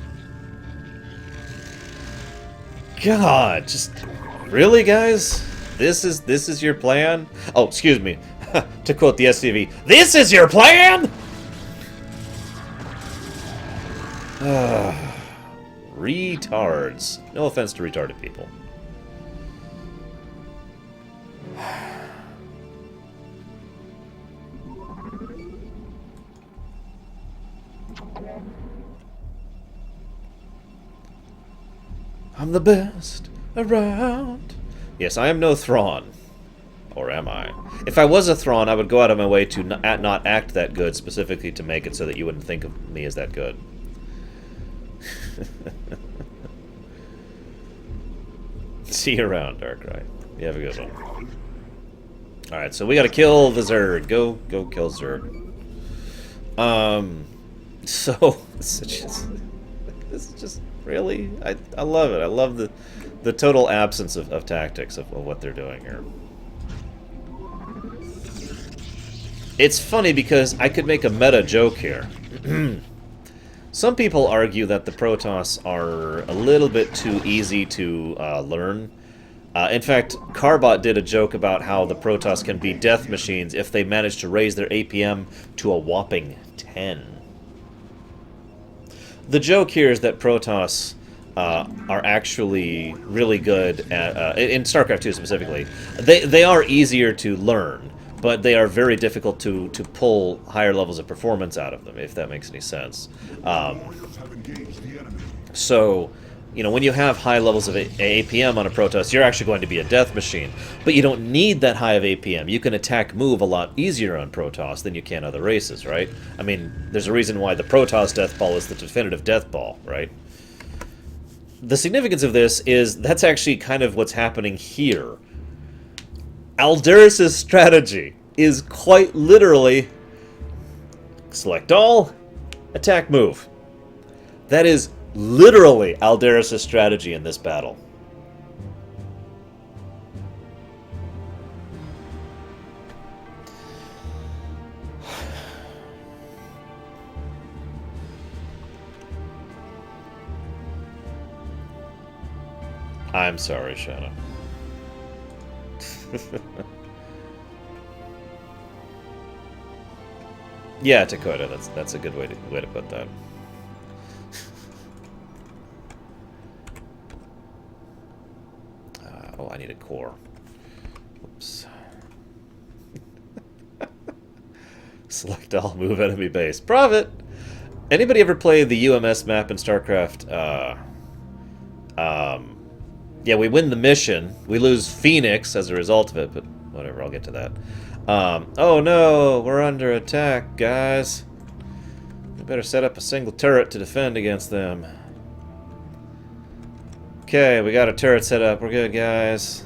God, just... Really, guys? This is your plan? Oh, excuse me. To quote the SCV, this is your plan? Retards. No offense to retarded people. I'm the best around. Yes, I am no Thrawn. Or am I? If I was a Thrawn, I would go out of my way to not act that good, specifically to make it so that you wouldn't think of me as that good. See you around, Darkrai. You have a good one. Alright, so we gotta kill the Zerg. Go kill Zerg. So, it's just really, I love it. I love the total absence of tactics of what they're doing here. It's funny because I could make a meta joke here. Some people argue that the Protoss are a little bit too easy to learn. In fact, Carbot did a joke about how the Protoss can be death machines if they manage to raise their APM to a whopping 10. The joke here is that Protoss are actually really good at, in StarCraft 2 specifically. They are easier to learn, but they are very difficult to pull higher levels of performance out of them, if that makes any sense. So, you know, when you have high levels of APM on a Protoss, you're actually going to be a death machine. But you don't need that high of APM. You can attack move a lot easier on Protoss than you can other races, right? I mean, there's a reason why the Protoss death ball is the definitive death ball, right? The significance of this is that's actually kind of what's happening here. Alderus' strategy is quite literally select all, attack move. That is literally Alderus' strategy in this battle. I'm sorry, Shanna. Yeah, Dakota, that's a good way to put that. Oh, I need a core. Oops. Select all, move enemy base. Profit! Anybody ever play the UMS map in StarCraft? Yeah, we win the mission. We lose Phoenix as a result of it, but whatever, I'll get to that. Oh no, we're under attack, guys. We better set up a single turret to defend against them. Okay, we got a turret set up. We're good, guys.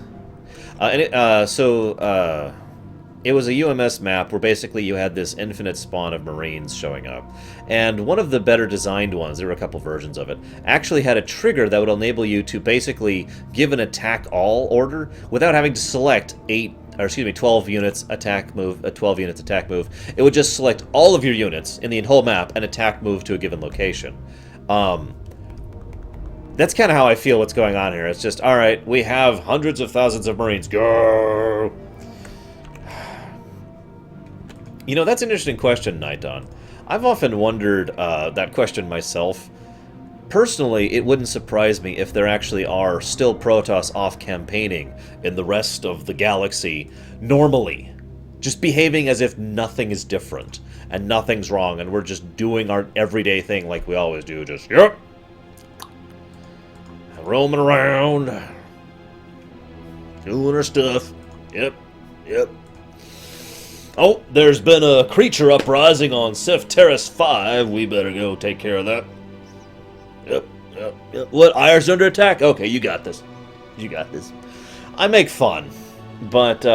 It was a UMS map where basically you had this infinite spawn of Marines showing up. And one of the better designed ones, there were a couple versions of it, actually had a trigger that would enable you to basically give an attack all order without having to select 12 units attack move, a 12 units attack move. It would just select all of your units in the whole map and attack move to a given location. That's kind of how I feel what's going on here. It's just, alright, we have hundreds of thousands of Marines. Go! You know, that's an interesting question, Night Dawn. I've often wondered that question myself. Personally, it wouldn't surprise me if there actually are still Protoss off campaigning in the rest of the galaxy normally. Just behaving as if nothing is different and nothing's wrong and we're just doing our everyday thing like we always do. Just, yep. Roaming around. Doing our stuff. Yep. Yep. Oh, there's been a creature uprising on Sif Terrace 5. We better go take care of that. Yep. What? Aiur's under attack? Okay, you got this. You got this. I make fun, but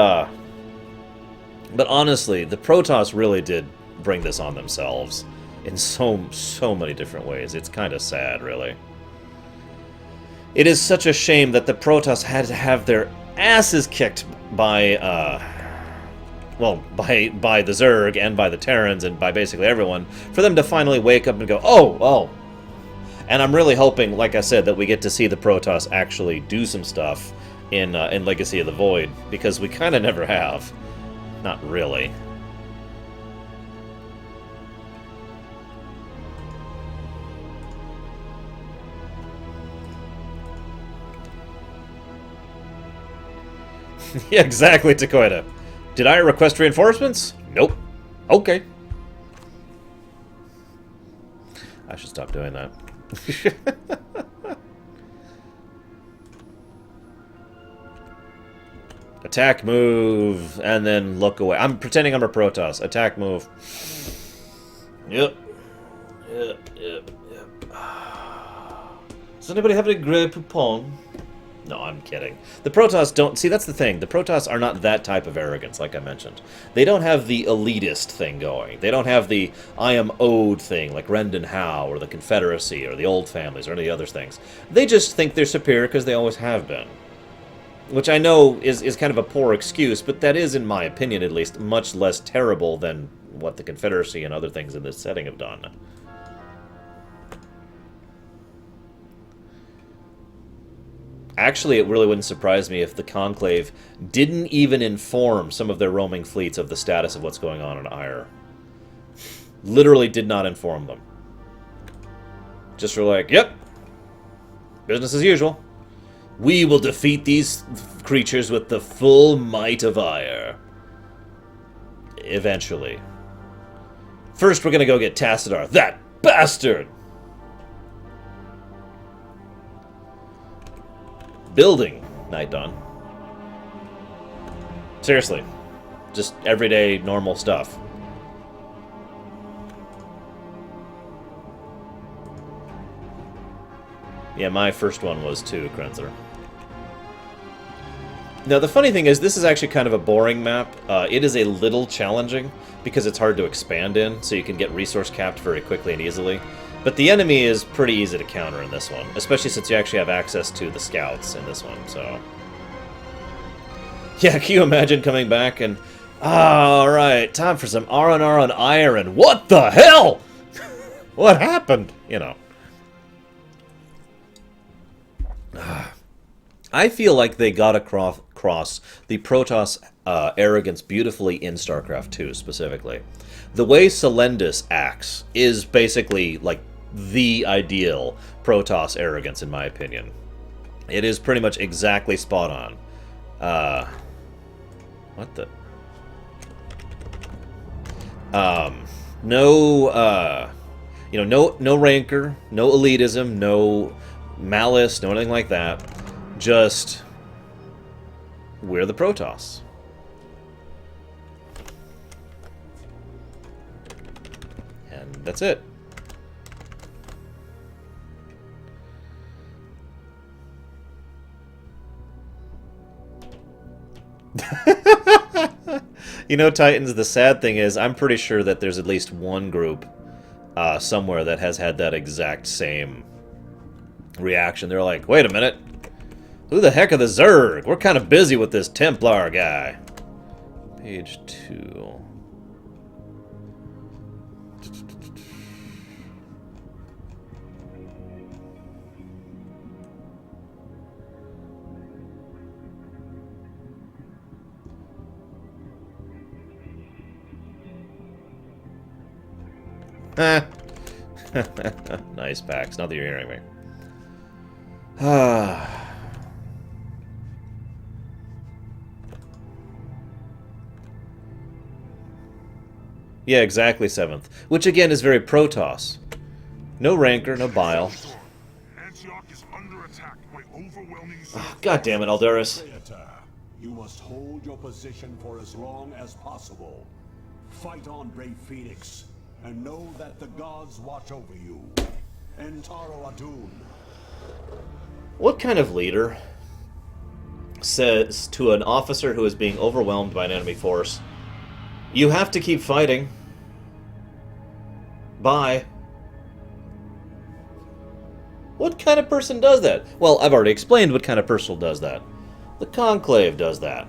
honestly, the Protoss really did bring this on themselves in so many different ways. It's kind of sad, really. It is such a shame that the Protoss had to have their asses kicked by the Zerg and by the Terrans and by basically everyone, for them to finally wake up and go, oh. And I'm really hoping, like I said, that we get to see the Protoss actually do some stuff in Legacy of the Void, because we kind of never have. Not really. Yeah, exactly, Takoida. Did I request reinforcements? Nope. Okay. I should stop doing that. Attack, move, and then look away. I'm pretending I'm a Protoss. Attack, move. Yep. Yep. Does anybody have any Grey Poupon? No, I'm kidding. The Protoss don't... See, that's the thing. The Protoss are not that type of arrogance, like I mentioned. They don't have the elitist thing going. They don't have the I am owed thing, like Rendon Howe, or the Confederacy, or the Old Families, or any other things. They just think they're superior because they always have been. Which I know is kind of a poor excuse, but that is, in my opinion at least, much less terrible than what the Confederacy and other things in this setting have done. Actually, it really wouldn't surprise me if the Conclave didn't even inform some of their roaming fleets of the status of what's going on in Aiur. Literally did not inform them. Just were like, yep, business as usual. We will defeat these creatures with the full might of Aiur. Eventually. First, we're gonna go get Tassadar. That bastard! Building Night Dawn. Seriously. Just everyday, normal stuff. Yeah, my first one was too, Krenzer. Now, the funny thing is, this is actually kind of a boring map. It is a little challenging, because it's hard to expand in, so you can get resource capped very quickly and easily. But the enemy is pretty easy to counter in this one, especially since you actually have access to the scouts in this one, so... Yeah, can you imagine coming back and... Alright, time for some R&R on Aiur. What the hell?! What happened? You know. I feel like they got across the Protoss arrogance beautifully in Starcraft 2, specifically. The way Selendis acts is basically, like, the ideal Protoss arrogance, in my opinion. It is pretty much exactly spot on. What the... no rancor, no elitism, no malice, no anything like that. Just... we're the Protoss. And that's it. You know, Titans, the sad thing is, I'm pretty sure that there's at least one group somewhere that has had that exact same reaction. They're like, wait a minute. Who the heck are the Zerg? We're kind of busy with this Templar guy. Page 2. Nice, Pax. Not that you're hearing me. Yeah, exactly, 7th. Which, again, is very Protoss. No rancor, no bile. Oh, God damn it, Alduris. You must hold your position for as long as possible. Fight on, brave Phoenix, and know that the gods watch over you. Entaro Adun. What kind of leader says to an officer who is being overwhelmed by an enemy force, you have to keep fighting. Bye. What kind of person does that? Well, I've already explained what kind of person does that. The Conclave does that.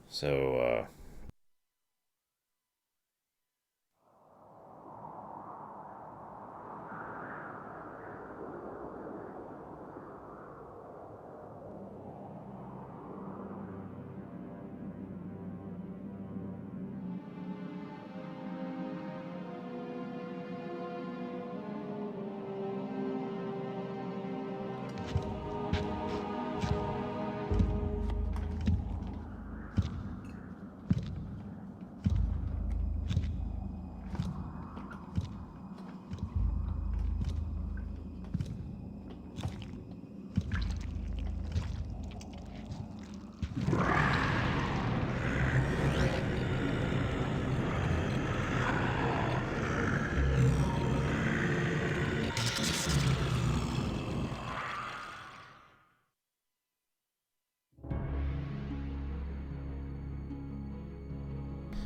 So,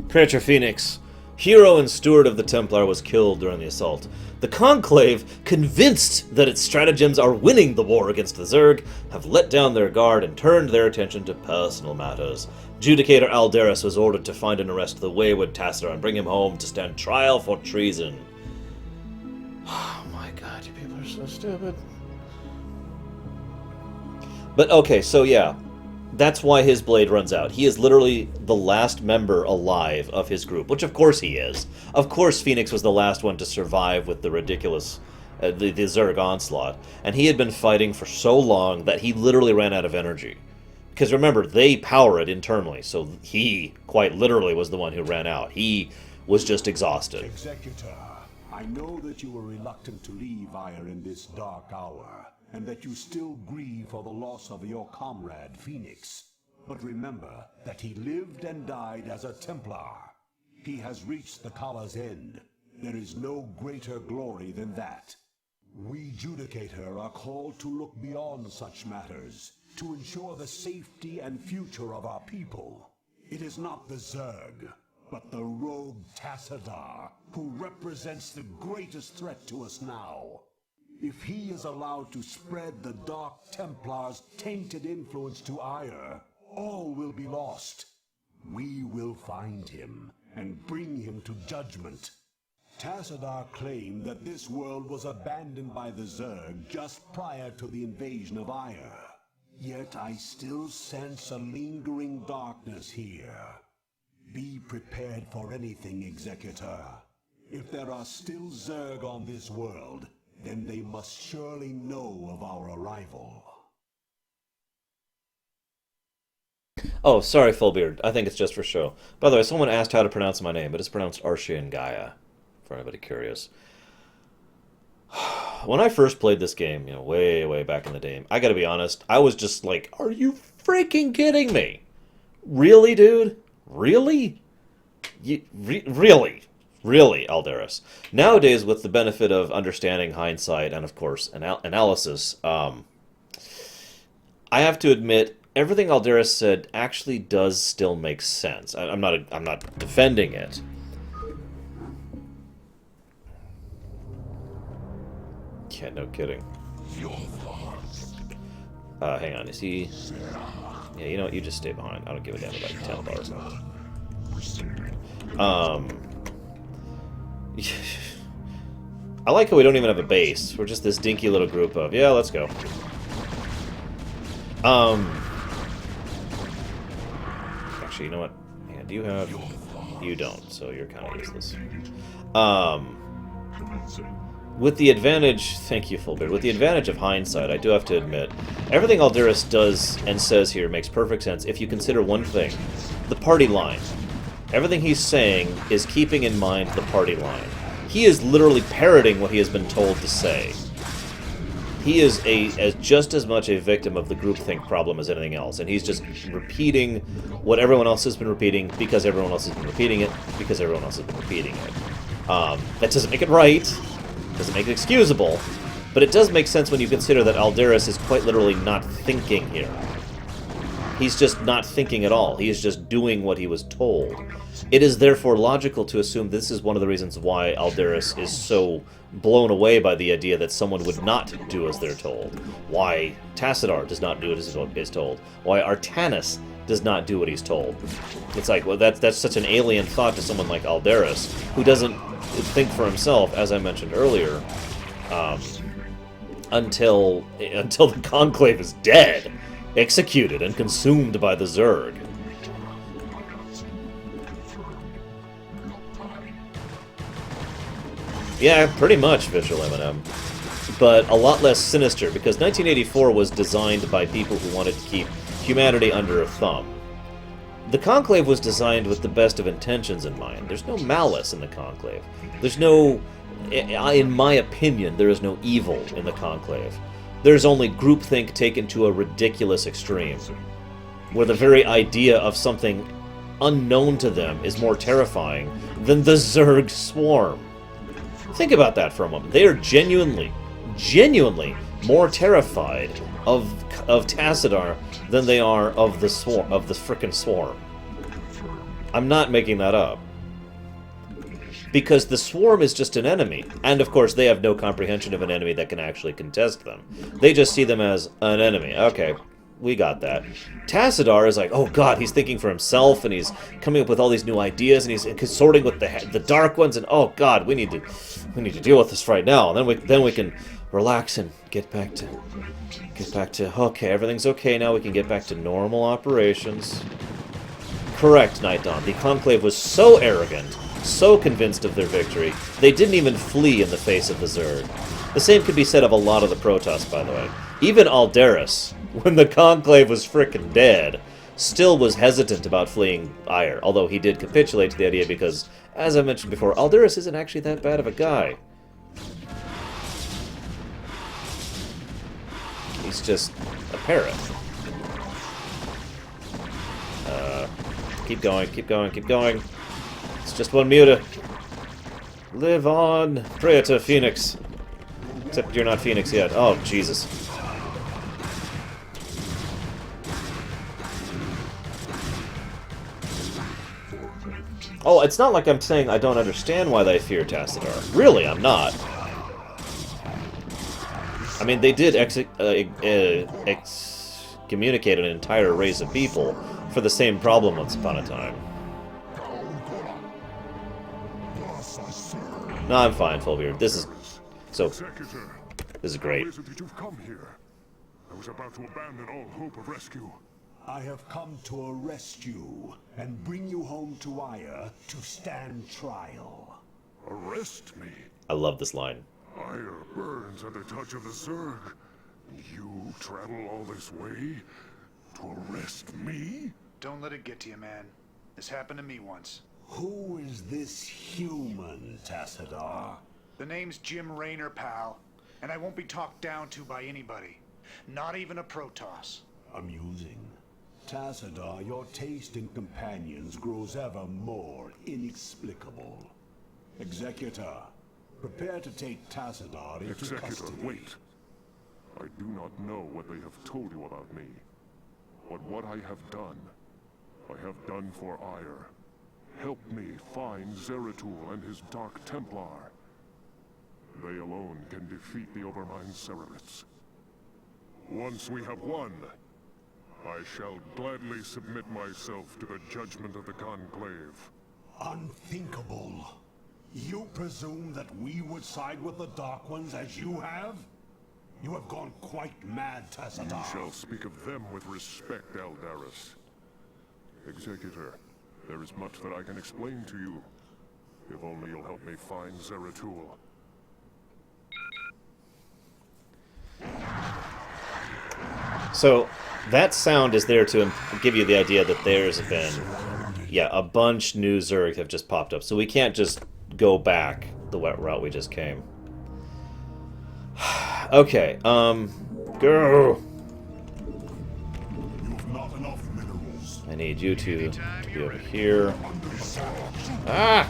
Praetor Phoenix, hero and steward of the Templar, was killed during the assault. The Conclave, convinced that its stratagems are winning the war against the Zerg, have let down their guard and turned their attention to personal matters. Judicator Alderus was ordered to find and arrest the wayward Tassadar and bring him home to stand trial for treason. Oh my god, you people are so stupid. But okay, so yeah, that's why his blade runs out. He is literally the last member alive of his group, which of course he is. Of course Phoenix was the last one to survive with the ridiculous, the Zerg onslaught. And he had been fighting for so long that he literally ran out of energy. Because remember, they power it internally, so he, quite literally, was the one who ran out. He was just exhausted. Executor, I know that you were reluctant to leave Aiur in this dark hour, and that you still grieve for the loss of your comrade, Phoenix. But remember that he lived and died as a Templar. He has reached the Kala's end. There is no greater glory than that. We Judicator are called to look beyond such matters, to ensure the safety and future of our people. It is not the Zerg, but the rogue Tassadar, who represents the greatest threat to us now. If he is allowed to spread the Dark Templar's tainted influence to Aiur, all will be lost. We will find him and bring him to judgment. Tassadar claimed that this world was abandoned by the Zerg just prior to the invasion of Aiur. Yet I still sense a lingering darkness here. Be prepared for anything, Executor. If there are still Zerg on this world, then they must surely know of our arrival. Oh, sorry, Fullbeard. I think it's just for show. By the way, someone asked how to pronounce my name. It is pronounced Arshian Gaia, for anybody curious. When I first played this game, way back in the day, I gotta be honest, I was just like, are you freaking kidding me? Really, dude? Really? Really? Really, Alderus. Nowadays, with the benefit of understanding, hindsight, and of course, analysis, I have to admit, everything Alderus said actually does still make sense. I'm not defending it. Yeah, no kidding. Hang on, is he... Yeah, you know what, you just stay behind. I don't give a damn about Templar. I like how we don't even have a base. We're just this dinky little group of, yeah, let's go. Actually, you know what? Yeah, do you have... You don't, so you're kind of useless. With the advantage... Thank you, Fulbeard. With the advantage of hindsight, I do have to admit, everything Alderus does and says here makes perfect sense if you consider one thing. The party line. Everything he's saying is keeping in mind the party line. He is literally parroting what he has been told to say. He is just as much a victim of the groupthink problem as anything else, and he's just repeating what everyone else has been repeating because everyone else has been repeating it because everyone else has been repeating it. That doesn't make it right, doesn't make it excusable, but it does make sense when you consider that Alderus is quite literally not thinking here. He's just not thinking at all. He is just doing what he was told. It is therefore logical to assume this is one of the reasons why Alderus is so blown away by the idea that someone would not do as they're told. Why Tassadar does not do as is told. Why Artanis does not do what he's told. It's like, well, that's such an alien thought to someone like Alderus, who doesn't think for himself, as I mentioned earlier, until the Conclave is dead, executed, and consumed by the Zerg. Yeah, pretty much, Visual Eminem. But a lot less sinister, because 1984 was designed by people who wanted to keep humanity under a thumb. The Conclave was designed with the best of intentions in mind. There's no malice in the Conclave. There's no... In my opinion, there is no evil in the Conclave. There's only groupthink taken to a ridiculous extreme, where the very idea of something unknown to them is more terrifying than the Zerg swarm. Think about that for a moment. They are genuinely more terrified of Tassadar than they are of the frickin' swarm. I'm not making that up. Because the swarm is just an enemy. And, of course, they have no comprehension of an enemy that can actually contest them. They just see them as an enemy. Okay, we got that. Tassadar is like, oh god, he's thinking for himself, and he's coming up with all these new ideas, and he's consorting with the Dark Ones, and oh god, we need to deal with this right now. And then we can relax and get back to okay, everything's okay now. We can get back to normal operations. Correct, Night Dawn. The Conclave was so arrogant, so convinced of their victory, they didn't even flee in the face of the Zerg. The same could be said of a lot of the Protoss, by the way. Even Aldaris, when the Conclave was frickin' dead, still was hesitant about fleeing Aiur, although he did capitulate to the idea because, as I mentioned before, Aldaris isn't actually that bad of a guy. He's just a parrot. Keep going, keep going, keep going. It's just one muta. Live on, Praetor Phoenix. Except you're not Phoenix yet. Oh, Jesus. Oh, it's not like I'm saying I don't understand why they fear Tassadar. Really, I'm not. I mean, they did excommunicate an entire race of people for the same problem once upon a time. No, I'm fine, Fulbeard. This is... So... This is great. How is it that you've come here? I was about to abandon all hope of rescue. I have come to arrest you and bring you home to Aiur to stand trial. Arrest me? I love this line. Aiur burns at the touch of the Zerg. You travel all this way to arrest me? Don't let it get to you, man. This happened to me once. Who is this human, Tassadar? The name's Jim Raynor, pal. And I won't be talked down to by anybody. Not even a Protoss. Amusing. Tassadar, your taste in companions grows ever more inexplicable. Executor, prepare to take Tassadar into Executor, custody. wait. I do not know what they have told you about me. But what I have done for Aiur. Help me find Zeratul and his Dark Templar. They alone can defeat the Overmind Cerebrits. Once we have won, I shall gladly submit myself to the judgment of the Conclave. Unthinkable. You presume that we would side with the Dark Ones as you have? You have gone quite mad, Tassadar. You shall speak of them with respect, Aldaris. Executor, there is much that I can explain to you. If only you'll help me find Zeratul. So, that sound is there to give you the idea that there's been, yeah, a bunch new Zerg have just popped up. So we can't just go back the route we just came. Okay, go. You've not enough minerals. I need you to be over here. Ah!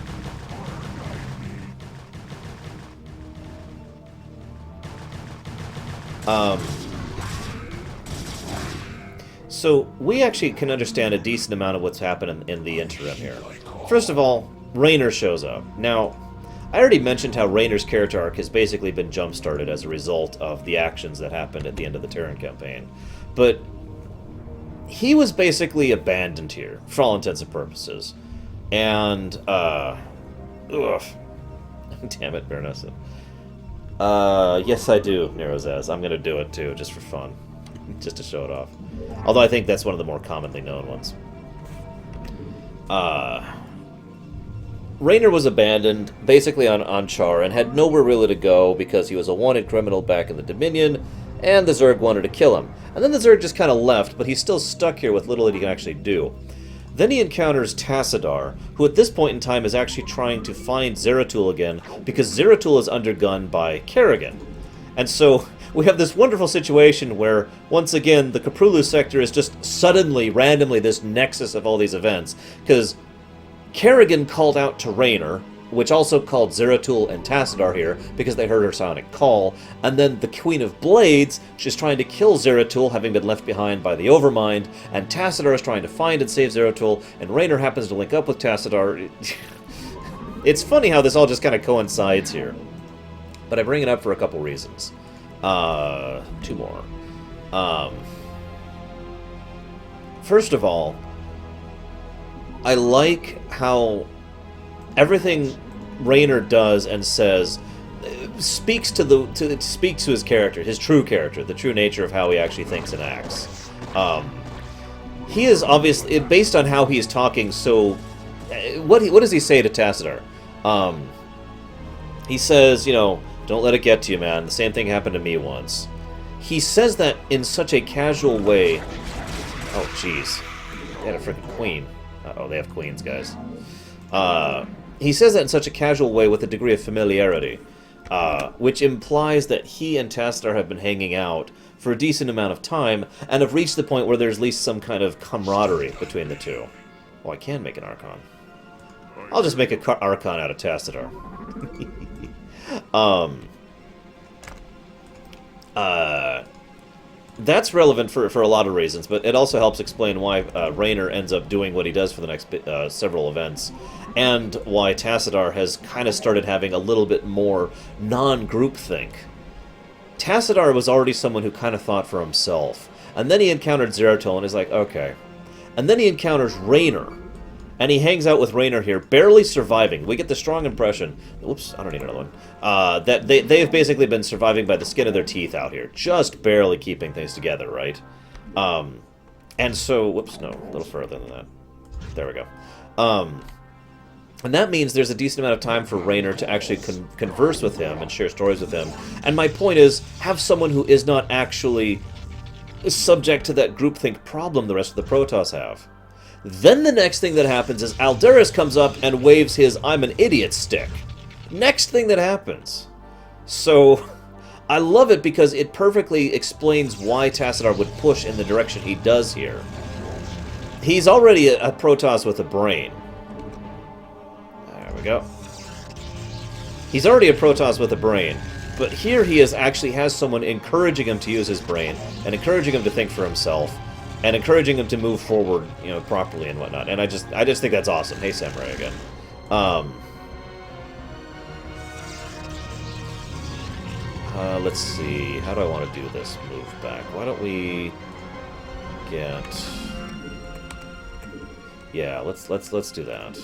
So, we actually can understand a decent amount of what's happened in the interim here. First of all, Raynor shows up. Now, I already mentioned how Raynor's character arc has basically been jump-started as a result of the actions that happened at the end of the Terran campaign. But he was basically abandoned here, for all intents and purposes. And, ugh. Damn it, Baronessa. Yes I do, Nerozaz. I'm gonna do it too, just for fun. Just to show it off. Although I think that's one of the more commonly known ones. Raynor was abandoned, basically on Char, and had nowhere really to go because he was a wanted criminal back in the Dominion, and the Zerg wanted to kill him. And then the Zerg just kind of left, but he's still stuck here with little that he can actually do. Then he encounters Tassadar, who at this point in time is actually trying to find Zeratul again, because Zeratul is undergunned by Kerrigan. And so we have this wonderful situation where, once again, the Caprulu sector is just suddenly, randomly, this nexus of all these events, because Kerrigan called out to Raynor, which also called Zeratul and Tassadar here because they heard her sonic call, and then the Queen of Blades, she's trying to kill Zeratul, having been left behind by the Overmind, and Tassadar is trying to find and save Zeratul, and Raynor happens to link up with Tassadar. It's funny how this all just kind of coincides here. But I bring it up for a couple reasons. Two more. First of all, I like how everything Raynor does and says speaks to his character, his true character, the true nature of how he actually thinks and acts. He is obviously, based on how he's talking, so what does he say to Tassadar? He says, you know, don't let it get to you, man. The same thing happened to me once. He says that in such a casual way. Oh, jeez. They had a freaking queen. Uh-oh, they have queens, guys. He says that in such a casual way with a degree of familiarity, which implies that he and Tassadar have been hanging out for a decent amount of time and have reached the point where there's at least some kind of camaraderie between the two. Oh, I can make an Archon. I'll just make an Archon out of Tassadar. That's relevant for a lot of reasons, but it also helps explain why Raynor ends up doing what he does for the next several events, and why Tassadar has kind of started having a little bit more non-groupthink. Tassadar was already someone who kind of thought for himself, and then he encountered Zeratul, and he's like, okay. And then he encounters Raynor, and he hangs out with Raynor here, barely surviving. We get the strong impression, whoops, I don't need another one, that they've basically been surviving by the skin of their teeth out here, just barely keeping things together, right? And so, whoops, no, a little further than that. There we go. And that means there's a decent amount of time for Raynor to actually converse with him and share stories with him. And my point is, have someone who is not actually subject to that groupthink problem the rest of the Protoss have. Then the next thing that happens is Aldaris comes up and waves his I'm an idiot stick. Next thing that happens. So, I love it because it perfectly explains why Tassadar would push in the direction he does here. He's already a Protoss with a brain. There we go. He's already a Protoss with a brain, but here he actually has someone encouraging him to use his brain, and encouraging him to think for himself, and encouraging him to move forward, you know, properly and whatnot. And I just think that's awesome. Hey, Samurai again. Let's see. How do I want to do this move back? Why don't we get? Yeah, let's do that.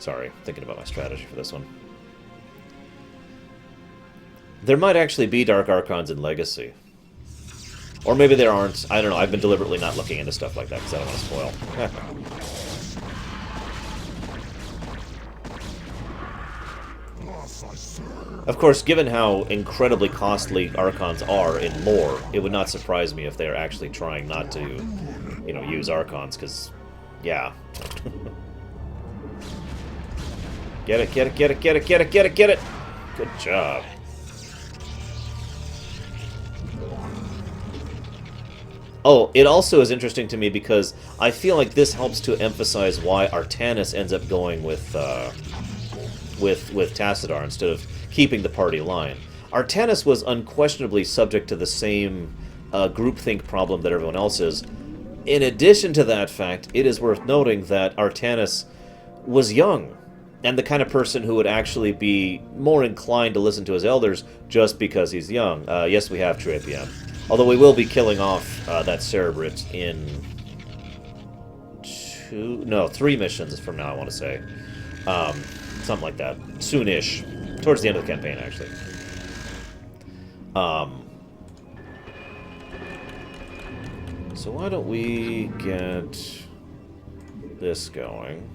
Sorry, thinking about my strategy for this one. There might actually be Dark Archons in Legacy. Or maybe there aren't. I don't know. I've been deliberately not looking into stuff like that because I don't want to spoil. Of course, given how incredibly costly Archons are in lore, it would not surprise me if they're actually trying not to, you know, use Archons, because, yeah. Get it, get it, get it, get it, get it, get it, get it! Good job. Oh, it also is interesting to me because I feel like this helps to emphasize why Artanis ends up going with Tassadar instead of keeping the party line. Artanis was unquestionably subject to the same groupthink problem that everyone else is. In addition to that fact, it is worth noting that Artanis was young, and the kind of person who would actually be more inclined to listen to his elders just because he's young. Yes, we have True APM. Although we will be killing off that Cerebrit in 3 missions from now, I want to say. Something like that. Soon-ish. Towards the end of the campaign, actually. So why don't we get this going?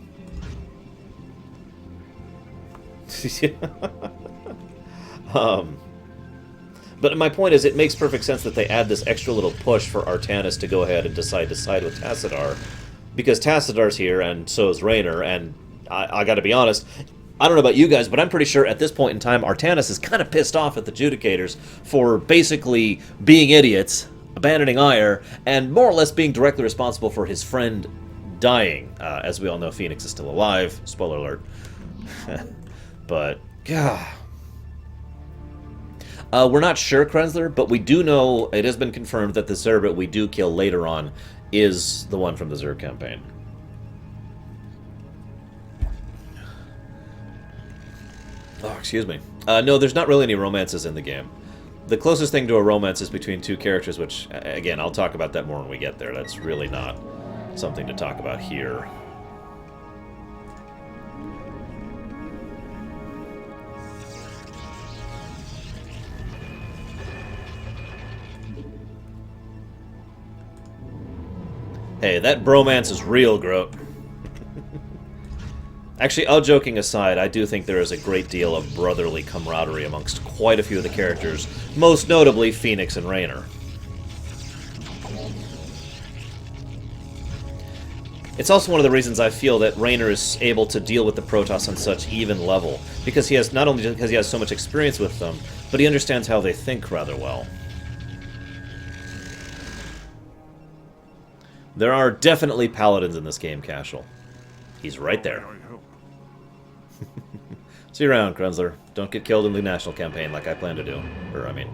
But my point is, it makes perfect sense that they add this extra little push for Artanis to go ahead and decide to side with Tassadar, because Tassadar's here, and so is Raynor, and I gotta be honest, I don't know about you guys, but I'm pretty sure at this point in time, Artanis is kind of pissed off at the Judicators for basically being idiots, abandoning Aiur, and more or less being directly responsible for his friend dying. As we all know, Phoenix is still alive. Spoiler alert. But, gah. We're not sure, Krenzler, but we do know, it has been confirmed that the Cerebrate we do kill later on is the one from the Zerg campaign. Oh, excuse me. No, there's not really any romances in the game. The closest thing to a romance is between two characters, which, again, I'll talk about that more when we get there. That's really not something to talk about here. Hey, that bromance is real, Groat. Actually, all joking aside, I do think there is a great deal of brotherly camaraderie amongst quite a few of the characters, most notably Phoenix and Raynor. It's also one of the reasons I feel that Raynor is able to deal with the Protoss on such even level, because he has, not only because he has so much experience with them, but he understands how they think rather well. There are definitely paladins in this game, Cashel. He's right there. See you around, Krenzler. Don't get killed in the national campaign like I plan to do. Or, I mean...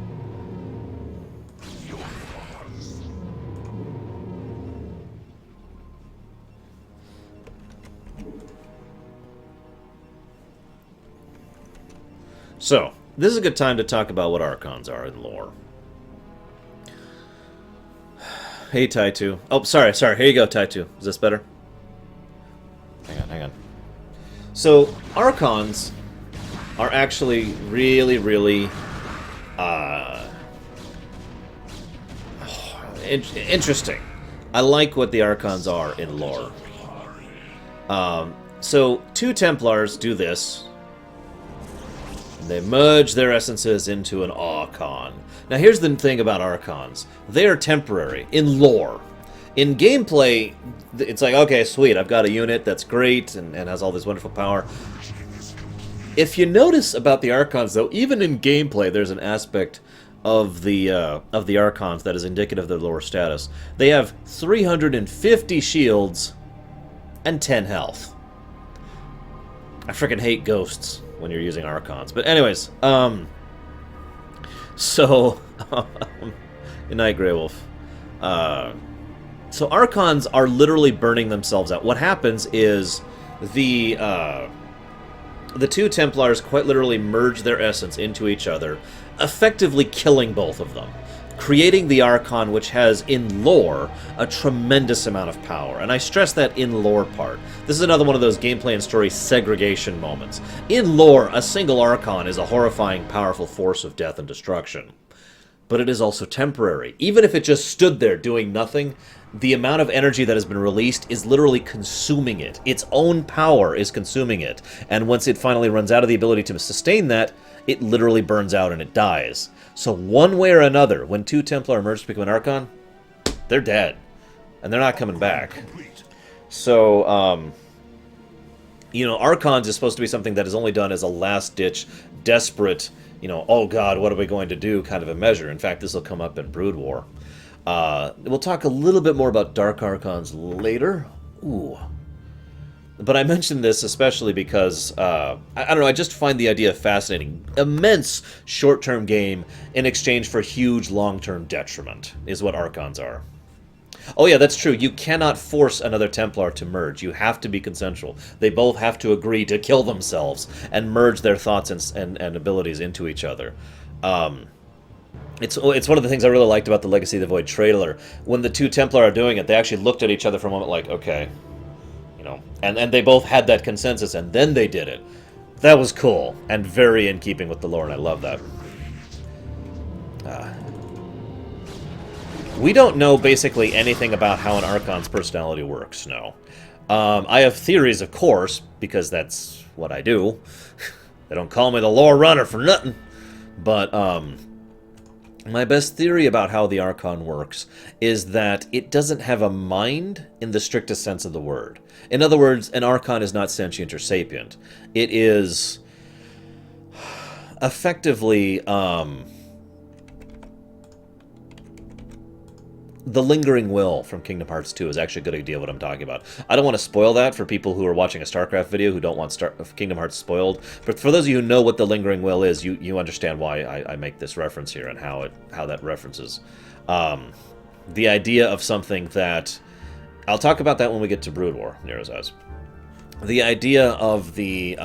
So, this is a good time to talk about what Archons are in lore. Hey, Taitu. Oh, sorry. Here you go, Taitu. Is this better? Hang on. So, Archons are actually really, really interesting. I like what the Archons are in lore. So, two Templars do this. They merge their essences into an Archon. Now, here's the thing about Archons. They are temporary in lore. In gameplay, it's like, okay, sweet, I've got a unit that's great and has all this wonderful power. If you notice about the Archons, though, even in gameplay, there's an aspect of the Archons that is indicative of their lore status. They have 350 shields and 10 health. I freaking hate ghosts when you're using Archons. But anyways, so, good night, Grey Wolf. So Archons are literally burning themselves out. What happens is the two Templars quite literally merge their essence into each other, effectively killing both of them, creating the Archon, which has, in lore, a tremendous amount of power. And I stress that in lore part. This is another one of those gameplay and story segregation moments. In lore, a single Archon is a horrifying, powerful force of death and destruction. But it is also temporary. Even if it just stood there doing nothing, the amount of energy that has been released is literally consuming it. Its own power is consuming it. And once it finally runs out of the ability to sustain that, it literally burns out and it dies. So one way or another, when two Templar merge to become an Archon, they're dead. And they're not coming back. So, you know, Archons is supposed to be something that is only done as a last-ditch, desperate, you know, oh god, what are we going to do kind of a measure. In fact, this will come up in Brood War. We'll talk a little bit more about Dark Archons later. Ooh. But I mentioned this especially because, I don't know, I just find the idea fascinating. Immense short-term gain in exchange for huge long-term detriment is what Archons are. Oh yeah, that's true. You cannot force another Templar to merge. You have to be consensual. They both have to agree to kill themselves and merge their thoughts and abilities into each other. It's one of the things I really liked about the Legacy of the Void trailer. When the two Templar are doing it, they actually looked at each other for a moment like, okay, you know, and they both had that consensus, and then they did it. That was cool, and very in keeping with the lore, and I love that. We don't know basically anything about how an Archon's personality works, no. I have theories, of course, because that's what I do. They don't call me the Lorerunner for nothing. But, my best theory about how the Archon works is that it doesn't have a mind in the strictest sense of the word. In other words, an Archon is not sentient or sapient. It is effectively, the lingering will from Kingdom Hearts 2 is actually a good idea what I'm talking about. I don't want to spoil that for people who are watching a StarCraft video who don't want Kingdom Hearts spoiled. But for those of you who know what the lingering will is, you understand why I make this reference here and how that references. The idea of something that... I'll talk about that when we get to Brood War, Nero's Eyes. The idea of the...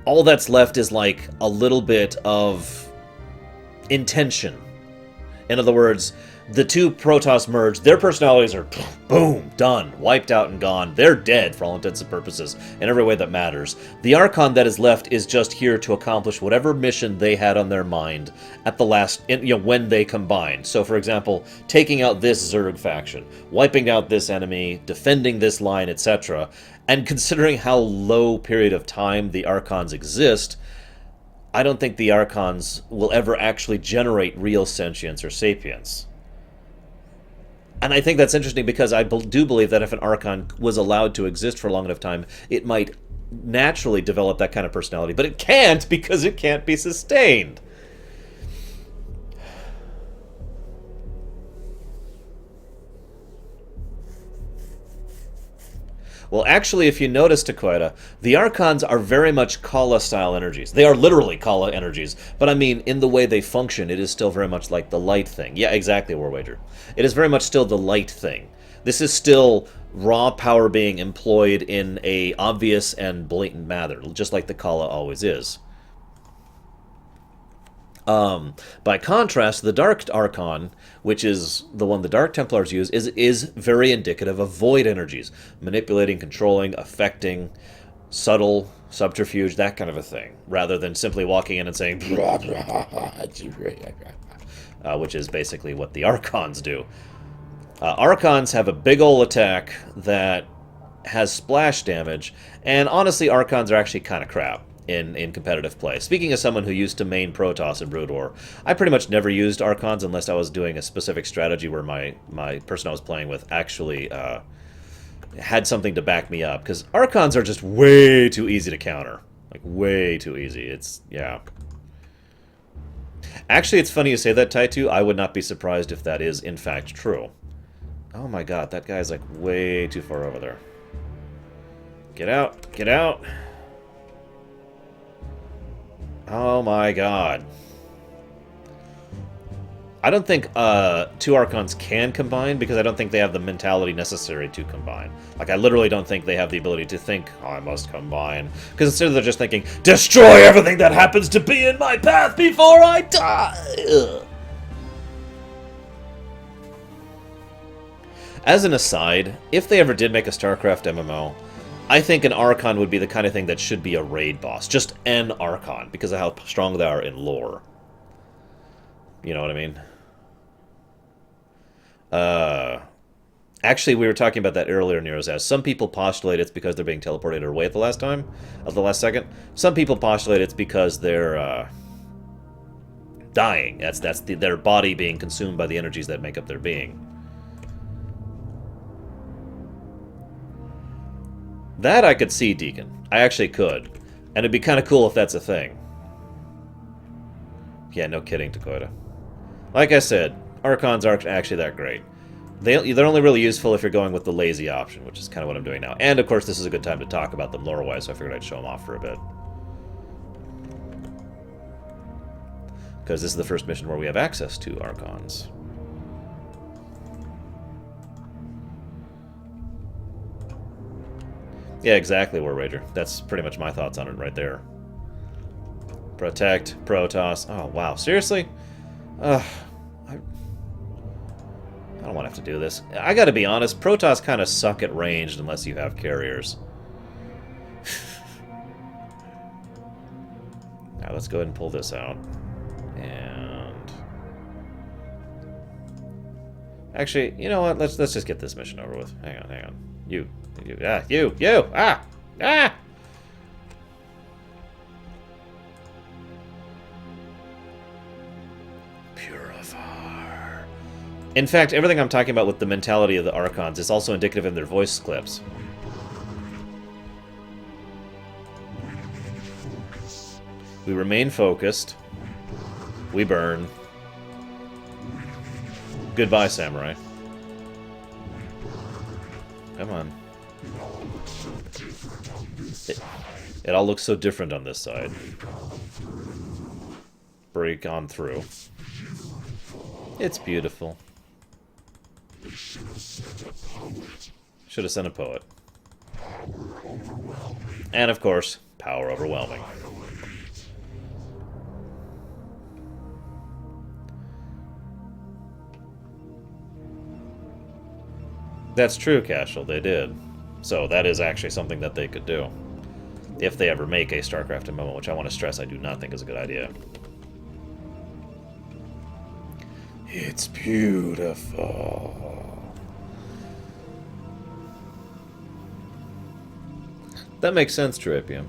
all that's left is like a little bit of intention. In other words, the two Protoss merge, their personalities are, boom, done, wiped out and gone. They're dead for all intents and purposes, in every way that matters. The Archon that is left is just here to accomplish whatever mission they had on their mind at the last, when they combined. So, for example, taking out this Zerg faction, wiping out this enemy, defending this line, etc. And considering how low period of time the Archons exist, I don't think the Archons will ever actually generate real sentience or sapience. And I think that's interesting because I do believe that if an Archon was allowed to exist for a long enough time, it might naturally develop that kind of personality. But it can't because it can't be sustained. Well, actually, if you notice, Takoida, the Archons are very much Kala-style energies. They are literally Kala energies, but I mean, in the way they function, it is still very much like the light thing. Yeah, exactly, War Wager. It is very much still the light thing. This is still raw power being employed in a obvious and blatant manner, just like the Kala always is. By contrast, the Dark Archon, which is the one the Dark Templars use, is very indicative of void energies. Manipulating, controlling, affecting, subtle, subterfuge, that kind of a thing. Rather than simply walking in and saying, blah, blah, which is basically what the Archons do. Archons have a big ol' attack that has splash damage, and honestly, Archons are actually kind of crap in competitive play. Speaking as someone who used to main Protoss in Brood War, I pretty much never used Archons unless I was doing a specific strategy where my person I was playing with actually had something to back me up, because Archons are just way too easy to counter. Like, way too easy. It's, yeah. Actually, it's funny you say that, Taitu. I would not be surprised if that is, in fact, true. Oh my god, that guy's, like, way too far over there. Get out! Get out! Oh my god. I don't think two Archons can combine, because I don't think they have the mentality necessary to combine. Like, I literally don't think they have the ability to think, oh, I must combine. Because instead they're just thinking, destroy everything that happens to be in my path before I die! Ugh. As an aside, if they ever did make a StarCraft MMO, I think an Archon would be the kind of thing that should be a raid boss. Just an Archon, because of how strong they are in lore. You know what I mean? Actually, we were talking about that earlier, Nero's As. Some people postulate it's because they're being teleported away at the last second. Some people postulate it's because they're dying. That's their body being consumed by the energies that make up their being. That I could see, Deacon. I actually could. And it'd be kind of cool if that's a thing. Yeah, no kidding, Dakota. Like I said, Archons aren't actually that great. They're only really useful if you're going with the lazy option, which is kind of what I'm doing now. And, of course, this is a good time to talk about them lore-wise, so I figured I'd show them off for a bit. Because this is the first mission where we have access to Archons. Yeah, exactly, War Rager. That's pretty much my thoughts on it right there. Protect, Protoss. Oh, wow. Seriously? I don't want to have to do this. I gotta be honest, Protoss kind of suck at ranged unless you have carriers. Now, let's go ahead and pull this out. And... actually, you know what? Let's just get this mission over with. Hang on. You. Purifier. In fact, everything I'm talking about with the mentality of the Archons is also indicative in their voice clips. We remain focused. We burn. Goodbye, samurai. Come on. It all looks so different on this side. Break on through. It's beautiful. Should have sent a poet. And of course, power overwhelming. That's true, Cashel, they did. So that is actually something that they could do. If they ever make a Starcraft MMO, which I want to stress I do not think is a good idea. It's beautiful. That makes sense, Tripium.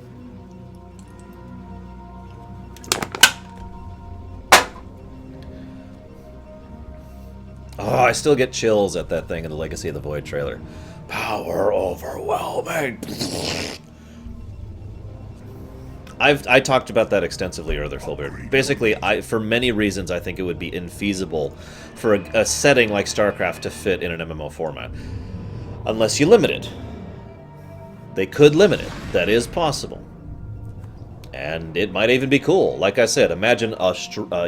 Oh, I still get chills at that thing in the Legacy of the Void trailer. Power overwhelming. I talked about that extensively earlier, Philbert. Basically, for many reasons, I think it would be infeasible for a setting like StarCraft to fit in an MMO format. Unless you limit it. They could limit it. That is possible. And it might even be cool. Like I said, imagine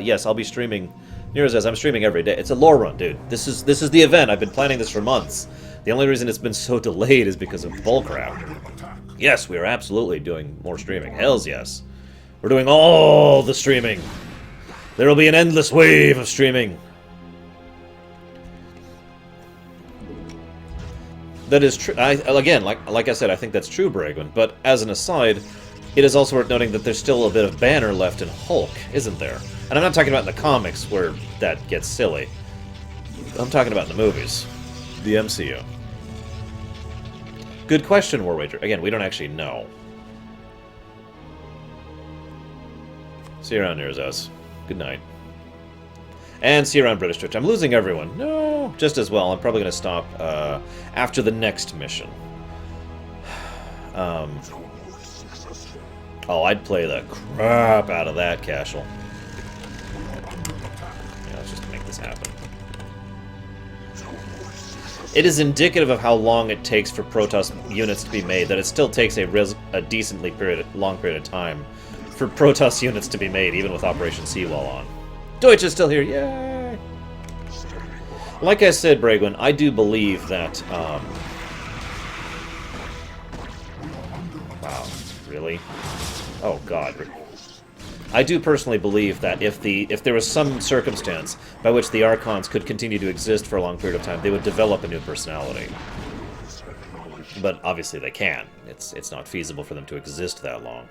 yes, I'll be streaming. Nero says, I'm streaming every day. It's a Lorerun, dude. This is the event. I've been planning this for months. The only reason it's been so delayed is because of bullcrap. Yes, we are absolutely doing more streaming. Hells yes. We're doing all the streaming. There will be an endless wave of streaming. That is true. Again, like I said, I think that's true, Bragwin. But as an aside, it is also worth noting that there's still a bit of banner left in Hulk, isn't there? And I'm not talking about in the comics where that gets silly. I'm talking about in the movies. The MCU. Good question, War Wager. Again, we don't actually know. See you around, Nerzos. Good night. And see you around, British Twitch. I'm losing everyone. No, just as well. I'm probably going to stop after the next mission. Oh, I'd play the crap out of that, Cashel. Yeah, let's just make this happen. It is indicative of how long it takes for Protoss units to be made, that it still takes a decently long period of time for Protoss units to be made, even with Operation Seawall on. Deutsch is still here, yay! Like I said, Bragwin, I do believe that, wow, really? Oh god. I do personally believe that if there was some circumstance by which the Archons could continue to exist for a long period of time, they would develop a new personality. But obviously they can't. It's not feasible for them to exist that long.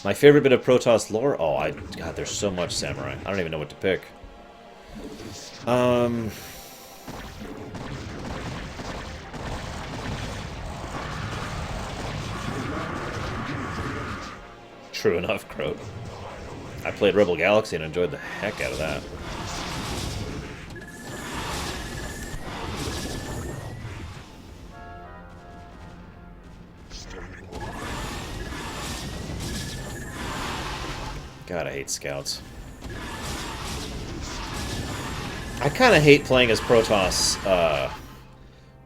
My favorite bit of Protoss lore? Oh, God, there's so much samurai. I don't even know what to pick. True enough, Croat. I played Rebel Galaxy and enjoyed the heck out of that. God, I hate scouts. I kind of hate playing as Protoss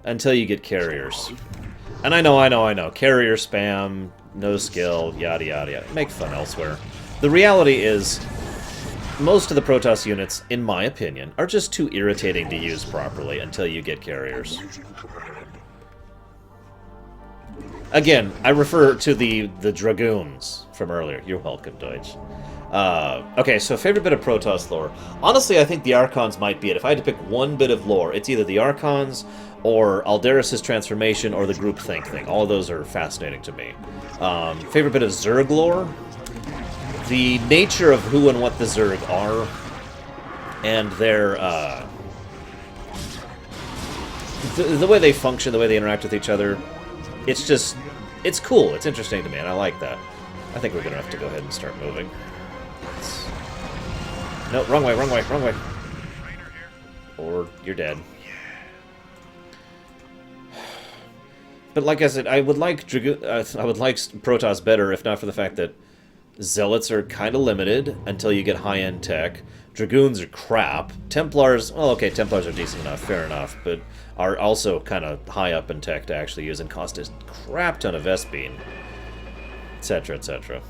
until you get carriers. And I know. Carrier spam, no skill, yada yada yada. Make fun elsewhere. The reality is, most of the Protoss units, in my opinion, are just too irritating to use properly until you get carriers. Again, I refer to the Dragoons from earlier. You're welcome, Deutsch. Okay, so favorite bit of Protoss lore. Honestly, I think the Archons might be it. If I had to pick one bit of lore, it's either the Archons, or Alderus' transformation, or the groupthink thing. All of those are fascinating to me. Favorite bit of Zerg lore? The nature of who and what the Zerg are, and their, the way they function, the way they interact with each other. It's just, it's cool. It's interesting to me, and I like that. I think we're going to have to go ahead and start moving. No, wrong way. Or you're dead. But like I said, I would like Protoss better if not for the fact that Zealots are kind of limited until you get high-end tech. Dragoons are crap. Templars, well, okay, Templars are decent enough, fair enough, but are also kind of high up in tech to actually use and cost a crap ton of Vespene, etc., etc.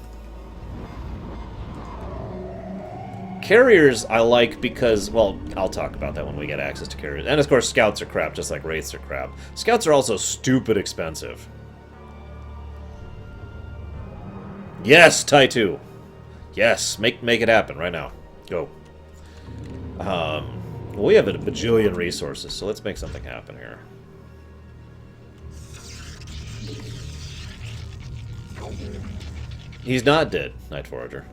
Carriers I like because, well, I'll talk about that when we get access to carriers. And of course, Scouts are crap, just like Wraiths are crap. Scouts are also stupid expensive. Yes, Taitu. Yes, make it happen right now. Go. We have a bajillion resources, so let's make something happen here. He's not dead, Night Forager.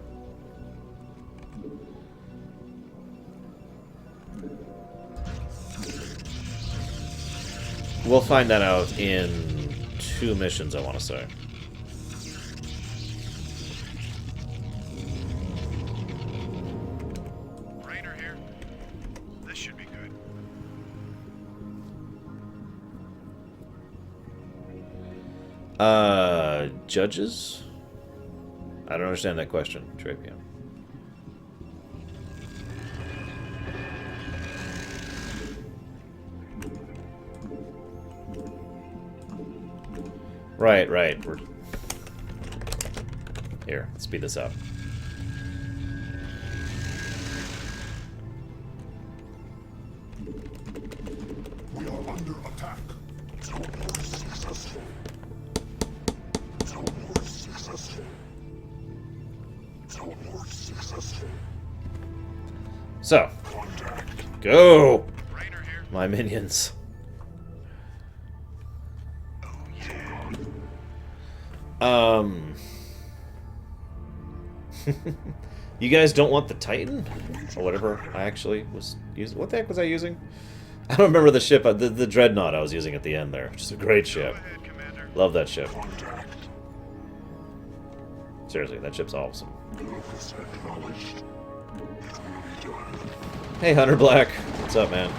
We'll find that out in 2 missions, I want to say. Rainer here. This should be good. Judges? I don't understand that question, Trapian. Right. We're... Here, let's speed this up. We are under attack. So, go! Rainer here. My minions. You guys don't want the Titan? Or whatever I actually was using. What the heck was I using? I don't remember the ship. The Dreadnought I was using at the end there. Just a great ship. Ahead, Commander. Love that ship. Seriously, that ship's awesome. Hey, Hunter Black. What's up, man?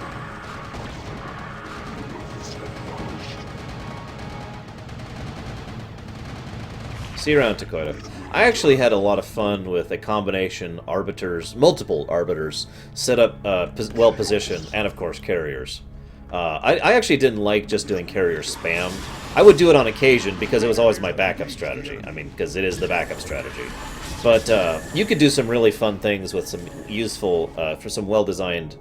See you around, Takoida. I actually had a lot of fun with a combination arbiters, multiple arbiters, set up well positioned, and of course carriers. I actually didn't like just doing carrier spam. I would do it on occasion because it was always my backup strategy. I mean, because it is the backup strategy. But you could do some really fun things with some useful, for some well-designed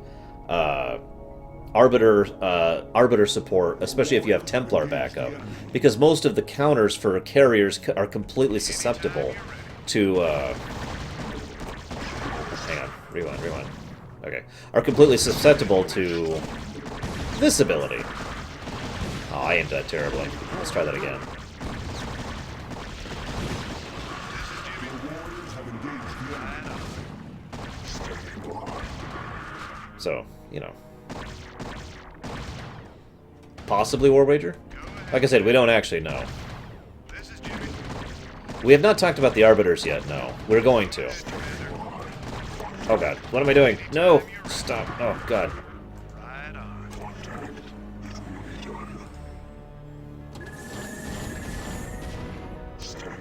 arbiter support, especially if you have Templar backup, because most of the counters for carriers are completely susceptible to hang on, rewind. Okay, are completely susceptible to this ability. Oh, I aimed that terribly. Let's try that again. So, you know. Possibly War Wager? Like I said, we don't actually know. This is Jimmy. We have not talked about the Arbiters yet, no. We're going to. Oh god, what am I doing? No! Stop. Oh god. Right on. This is Jimmy.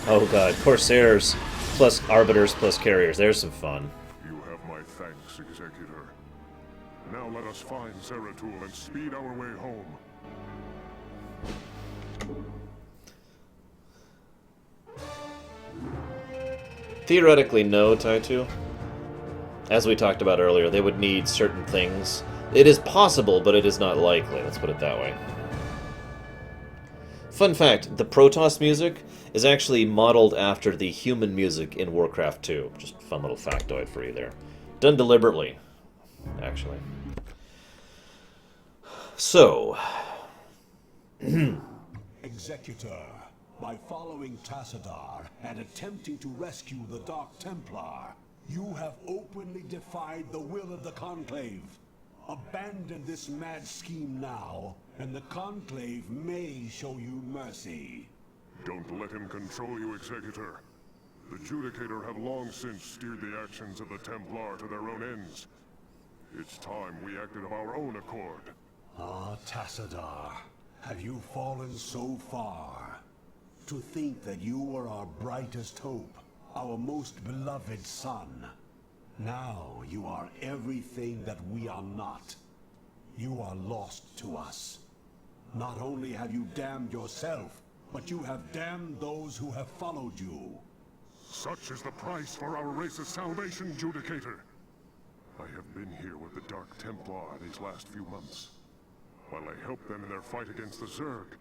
Oh god, Corsairs plus Arbiters plus Carriers. There's some fun. You have my thanks, Executor. Now let us find Zeratul and speed our way home. Theoretically, no, Taitu. As we talked about earlier, they would need certain things. It is possible, but it is not likely. Let's put it that way. Fun fact, the Protoss music is actually modeled after the human music in Warcraft 2. Just a fun little factoid for you there. Done deliberately, actually. So... Executor, by following Tassadar and attempting to rescue the Dark Templar, you have openly defied the will of the Conclave. Abandon this mad scheme now, and the Conclave may show you mercy. Don't let him control you, Executor. The Judicator have long since steered the actions of the Templar to their own ends. It's time we acted of our own accord. Ah, Tassadar, have you fallen so far? To think that you were our brightest hope, our most beloved son. Now you are everything that we are not. You are lost to us. Not only have you damned yourself, but you have damned those who have followed you. Such is the price for our race's salvation, Judicator. I have been here with the Dark Templar these last few months. While I helped them in their fight against the Zerg,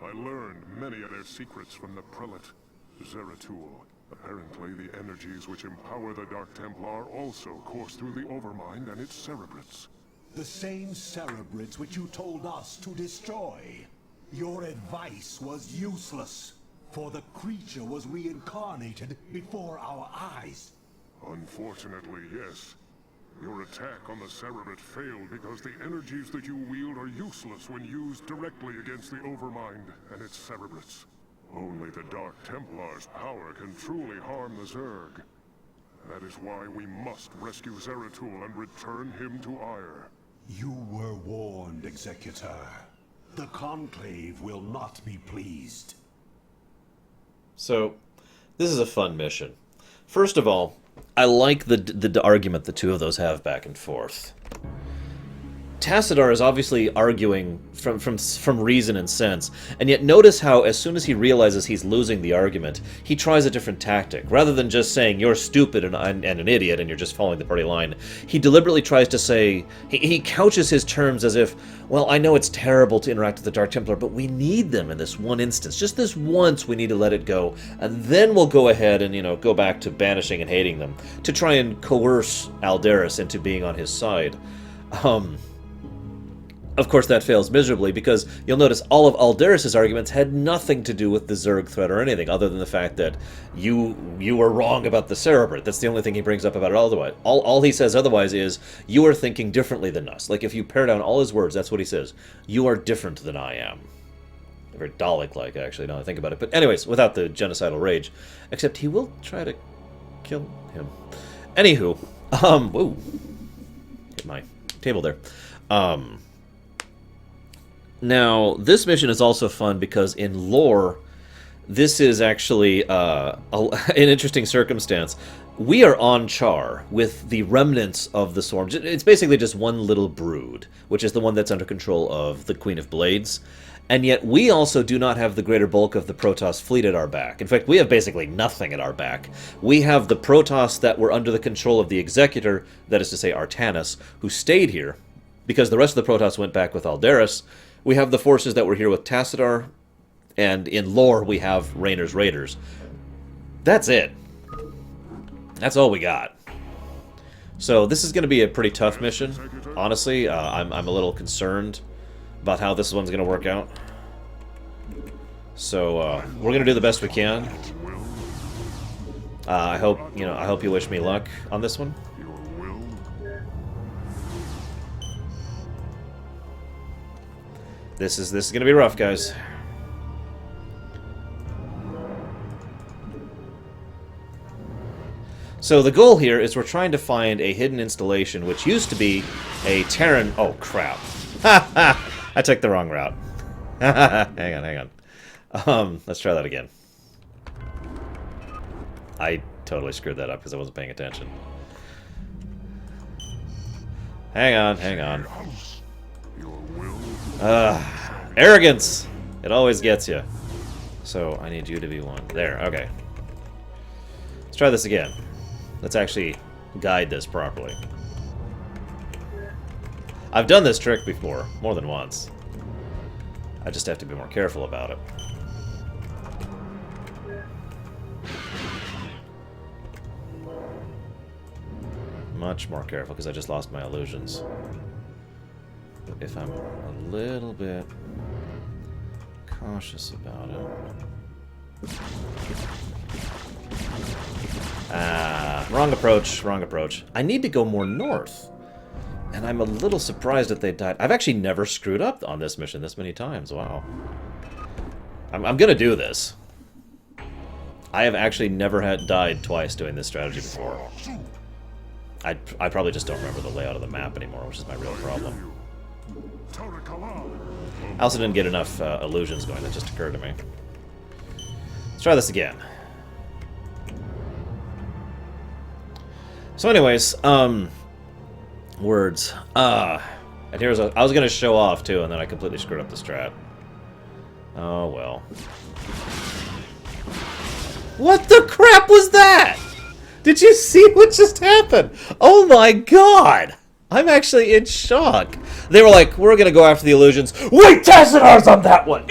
I learned many of their secrets from the Prelate, Zeratul. Apparently, the energies which empower the Dark Templar also course through the Overmind and its cerebrates. The same cerebrates which you told us to destroy. Your advice was useless, for the creature was reincarnated before our eyes. Unfortunately, yes. Your attack on the Cerebrate failed because the energies that you wield are useless when used directly against the Overmind and its Cerebrates. Only the Dark Templar's power can truly harm the Zerg. That is why we must rescue Zeratul and return him to Aiur. You were warned, Executor. The Conclave will not be pleased. So, this is a fun mission. First of all, I like the argument the two of those have back and forth. Tassadar is obviously arguing from reason and sense, and yet notice how as soon as he realizes he's losing the argument, he tries a different tactic. Rather than just saying, you're stupid and an idiot and you're just following the party line, he deliberately tries to say, he couches his terms as if, well, I know it's terrible to interact with the Dark Templar, but we need them in this one instance. Just this once we need to let it go, and then we'll go ahead and, go back to banishing and hating them, to try and coerce Aldaris into being on his side. Of course, that fails miserably, because you'll notice all of Aldaris' arguments had nothing to do with the Zerg threat or anything, other than the fact that you were wrong about the Cerebrate. That's the only thing he brings up about it otherwise. All he says otherwise is, you are thinking differently than us. Like, if you pare down all his words, that's what he says. You are different than I am. Very Dalek-like, actually, now I think about it. But anyways, without the genocidal rage. Except he will try to kill him. Anywho, whoa. Get my table there. Now, this mission is also fun because in lore, this is actually an interesting circumstance. We are on Char with the remnants of the swarm. It's basically just one little brood, which is the one that's under control of the Queen of Blades. And yet we also do not have the greater bulk of the Protoss fleet at our back. In fact, we have basically nothing at our back. We have the Protoss that were under the control of the Executor, that is to say Artanis, who stayed here, because the rest of the Protoss went back with Aldaris. We have the forces that were here with Tassadar, and in lore we have Rainer's Raiders. That's it. That's all we got. So this is going to be a pretty tough mission, honestly. I'm a little concerned about how this one's going to work out. So we're going to do the best we can. I hope you wish me luck on this one. This is going to be rough, guys. So the goal here is we're trying to find a hidden installation, which used to be a Terran... Oh, crap. Ha ha! I took the wrong route. hang on. Let's try that again. I totally screwed that up because I wasn't paying attention. Hang on. Arrogance! It always gets you. So, I need you to be one. There, okay. Let's try this again. Let's actually guide this properly. I've done this trick before, more than once. I just have to be more careful about it. Much more careful, because I just lost my illusions. If I'm a little bit cautious about it. Wrong approach. I need to go more north. And I'm a little surprised that they died. I've actually never screwed up on this mission this many times. Wow. I'm gonna do this. I have actually never died twice doing this strategy before. I probably just don't remember the layout of the map anymore, which is my real problem. I also didn't get enough illusions going, that just occurred to me. Let's try this again. So anyways, words. And here's I was going to show off, too, and then I completely screwed up the strat. Oh, well. What the crap was that? Did you see what just happened? Oh my god! I'm actually in shock. They were like, we're gonna go after the illusions. Wait, Tassadar's on that one!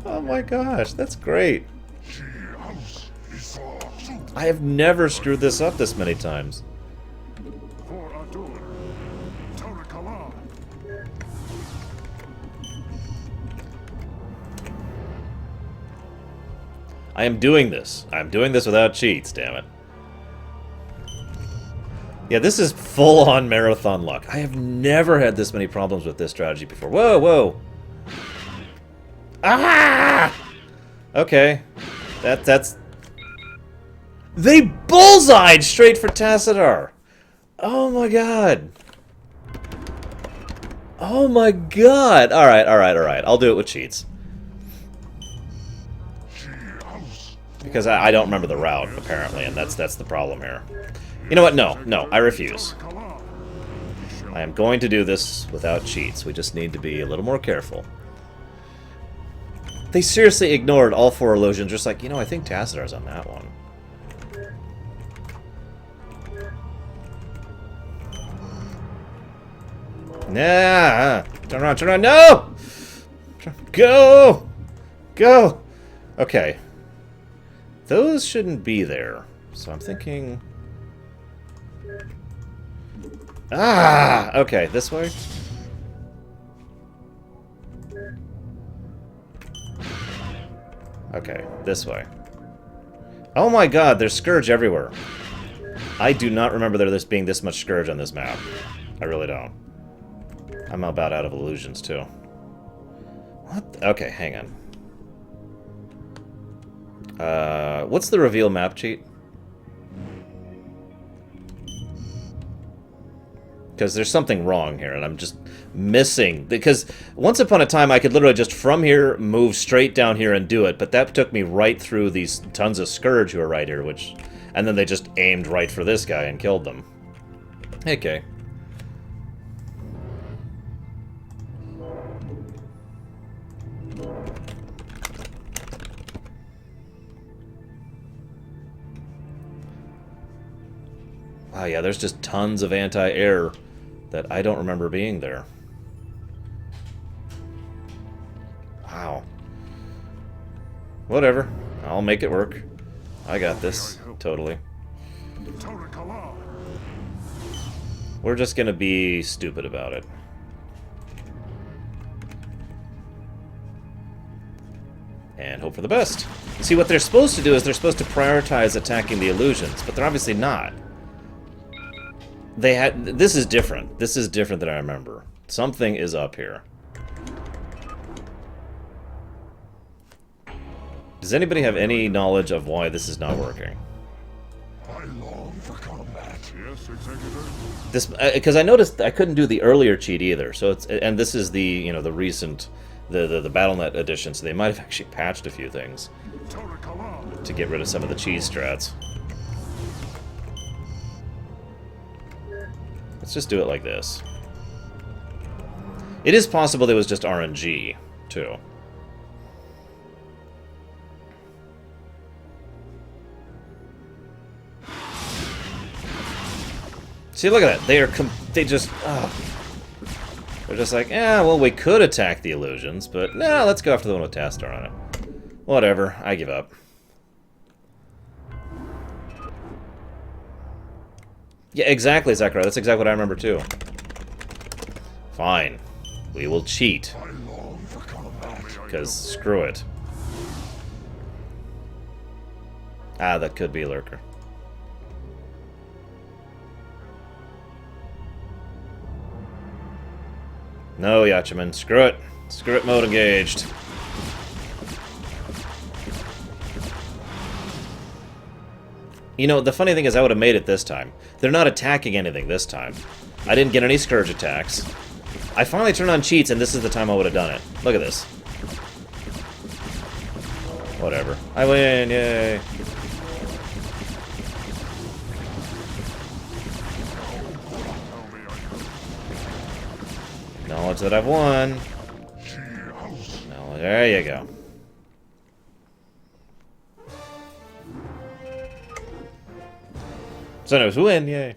Oh my gosh, that's great. I have never screwed this up this many times. I am doing this. I'm doing this without cheats, damn it. Yeah, this is full-on marathon luck. I have never had this many problems with this strategy before. Whoa, whoa. Ah! Okay. That's... They bullseyed straight for Tassadar! Oh my god. Oh my god. Alright, alright, alright. I'll do it with cheats. Because I don't remember the route, apparently, and that's the problem here. You know what? No, no, I refuse. I am going to do this without cheats. We just need to be a little more careful. They seriously ignored all 4 illusions, just like, you know, I think Tassadar's on that one. Nah! Turn around, no! Go! Go! Okay. Those shouldn't be there. So I'm thinking... Ah! Okay, this way? Okay, this way. Oh my god, there's Scourge everywhere. I do not remember there being this much Scourge on this map. I really don't. I'm about out of illusions, too. What? Okay, hang on. What's the reveal map cheat? Because there's something wrong here, and I'm just missing. Because once upon a time, I could literally just from here move straight down here and do it, but that took me right through these tons of Scourge who are right here, which... And then they just aimed right for this guy and killed them. Okay. Wow, yeah, there's just tons of anti-air that I don't remember being there. Wow. Whatever. I'll make it work. I got this. Totally. We're just gonna be stupid about it. And hope for the best. See, what they're supposed to do is they're supposed to prioritize attacking the illusions, but they're obviously not. They had... This is different. This is different than I remember. Something is up here. Does anybody have any knowledge of why this is not working? I long for combat. Yes, Executor. This... Because I noticed I couldn't do the earlier cheat either, so it's... And this is the, you know, the recent... The BattleNet edition, so they might have actually patched a few things to get rid of some of the cheese strats. Let's just do it like this. It is possible there was just RNG, too. See, look at that. They just... They're just like, yeah, well, we could attack the illusions, but no, let's go after the one with Tassadar on it. Whatever, I give up. Yeah, exactly, Zechariah. That's exactly what I remember, too. Fine. We will cheat. Because screw it. Ah, that could be a lurker. No, Yachaman. Screw it. Screw it, mode engaged. You know, the funny thing is I would have made it this time. They're not attacking anything this time. I didn't get any Scourge attacks. I finally turned on cheats, and this is the time I would have done it. Look at this. Whatever. I win, yay! Acknowledge that I've won. No, there you go. So no, who win? Yay.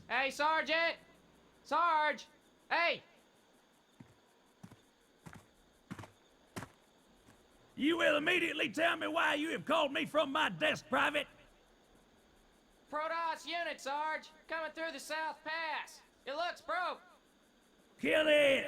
Hey, Sergeant! Sarge! Hey! You will immediately tell me why you have called me from my desk, Private. Protoss unit, Sarge! Coming through the South Pass! It looks broke! Kill it!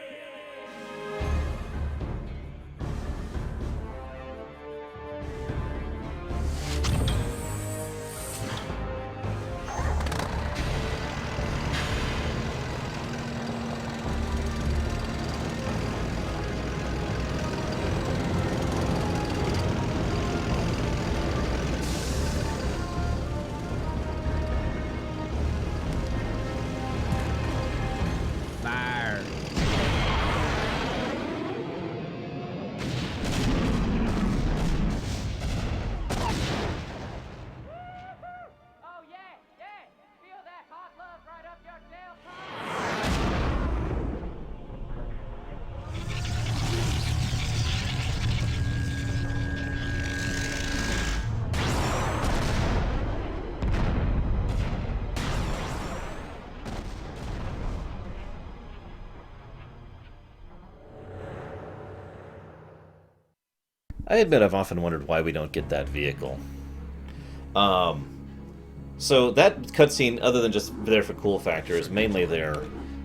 Fire! Oh yeah, yeah! Feel that hot love right up your tailpipe! I admit I've often wondered why we don't get that vehicle. So that cutscene, other than just there for cool factor, is mainly there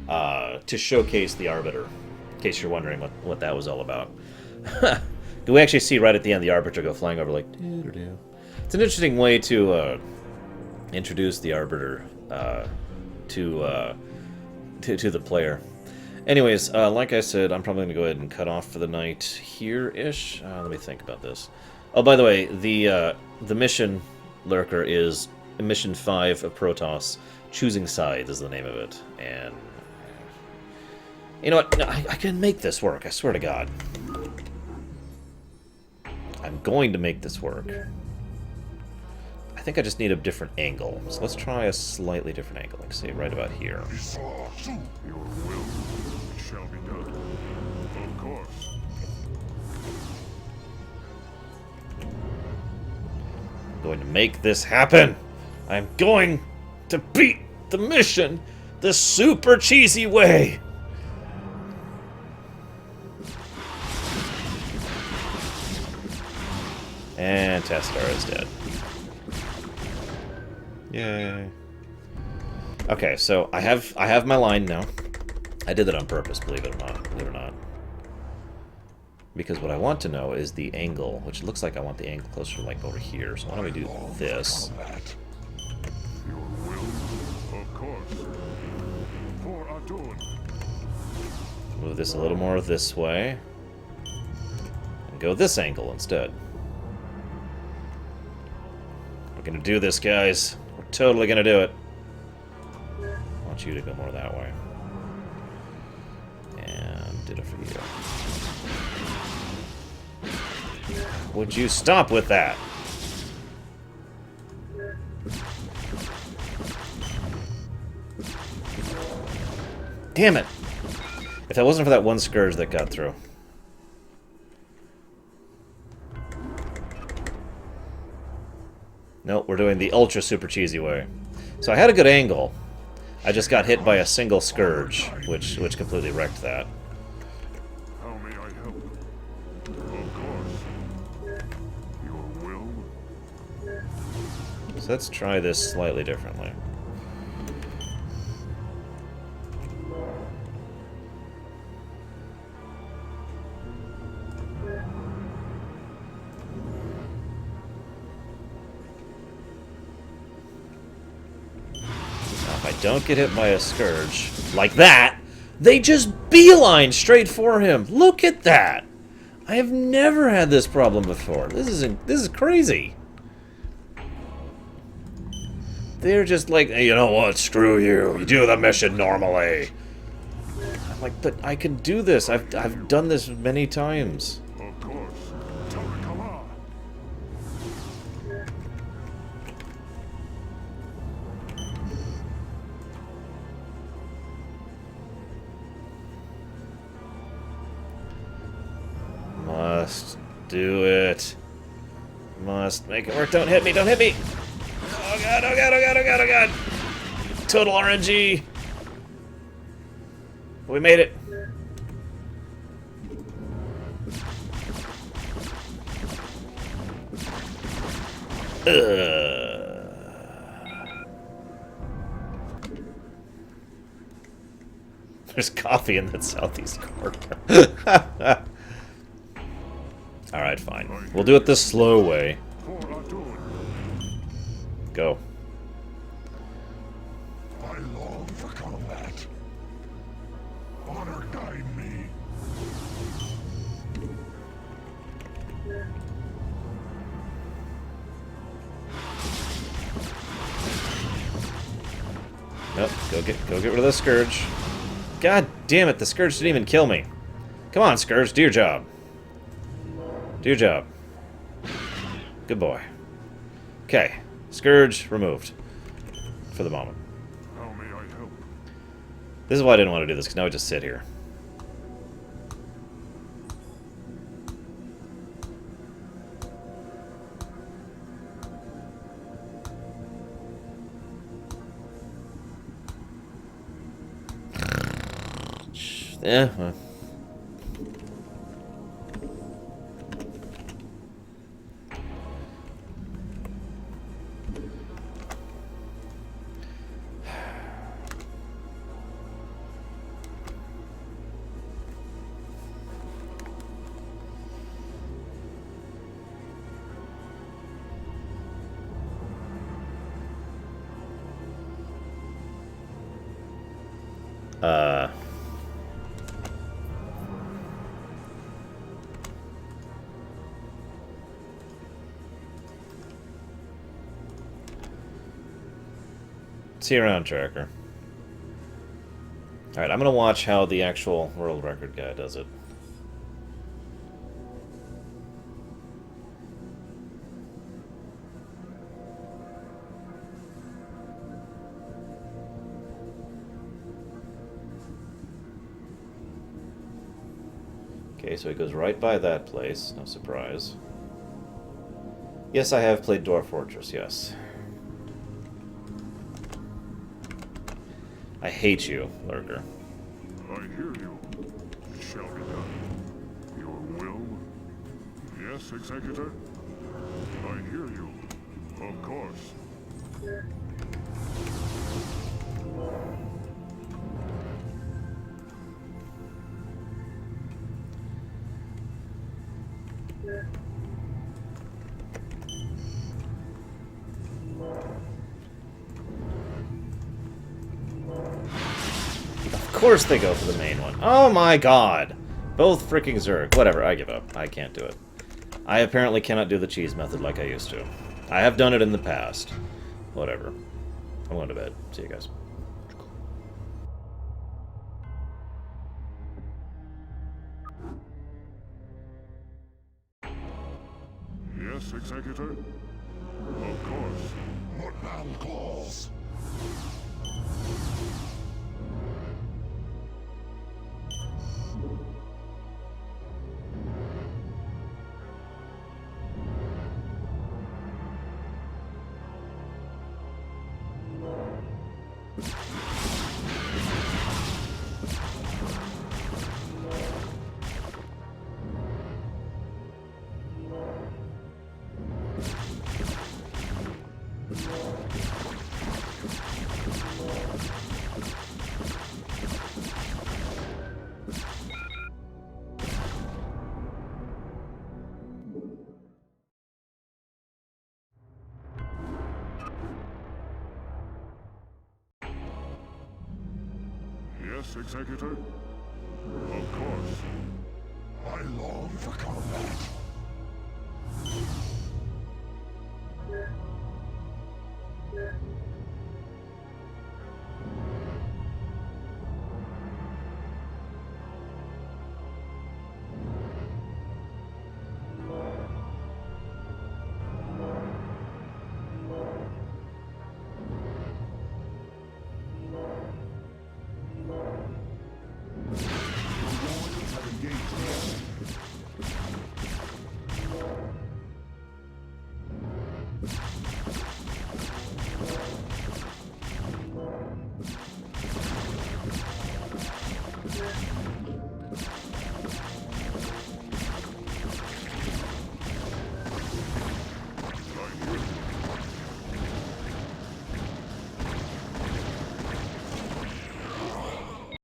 to showcase the Arbiter, in case you're wondering what that was all about. We actually see right at the end the Arbiter go flying over like... doo-doo-doo. It's an interesting way to introduce the Arbiter to the player. Anyways, like I said, I'm probably going to go ahead and cut off for the night here-ish. Let me think about this. Oh, by the way, the mission lurker is Mission 5 of Protoss. Choosing Sides is the name of it. And you know what? I can make this work, I swear to God. I'm going to make this work. I think I just need a different angle. So let's try a slightly different angle. Like, say, right about here. Your will shall be done. Of course. I'm going to make this happen. I'm going to beat the mission the super cheesy way. And Tassadar is dead. Yay. Okay, so I have my line now. I did that on purpose, believe it or not. Because what I want to know is the angle, which looks like I want the angle closer to like over here. So why don't we do this? Your will, of course. For Adun. Move this a little more this way. And go this angle instead. We're gonna do this, guys. We're totally gonna do it. I want you to go more that way. And did it for you. Would you stop with that? Damn it! If it wasn't for that one Scourge that got through. Nope, we're doing the ultra super cheesy way. So I had a good angle. I just got hit by a single Scourge, which completely wrecked that. How may I help? Of course. Your will? So let's try this slightly differently. If I don't get hit by a Scourge like that, they just beeline straight for him. Look at that! I have never had this problem before. This is crazy. They're just like, hey, you know what? Screw you. You do the mission normally. I'm like, but I can do this. I've done this many times. Of course. Tarakala. Must do it. Must make it work. Don't hit me. Don't hit me. Oh god, oh god, oh god, oh god, oh god. Total RNG. We made it. There's coffee in that southeast corner. Alright, fine. We'll do it the slow way. Go. I long for combat. Honor guide me. Nope, go get rid of the Scourge. God damn it, the Scourge didn't even kill me. Come on, Scourge, do your job. Do your job. Good boy. Okay, Scourge removed. For the moment. How may I help? This is why I didn't want to do this, because now I just sit here. Yeah, well. See you around, tracker. Alright, I'm gonna watch how the actual world record guy does it. Okay, so he goes right by that place. No surprise. Yes, I have played Dwarf Fortress, yes. I hate you, Lurker. I hear you. It shall be done. Your will? Yes, Executor? I hear you. Of course. Of course they go for the main one. Oh my god! Both freaking Zerg. Whatever, I give up. I can't do it. I apparently cannot do the cheese method like I used to. I have done it in the past. Whatever. I'm going to bed. See you guys. Yes, Executor? Of course. What battle calls? Yes, Executor? Of course. I long for combat.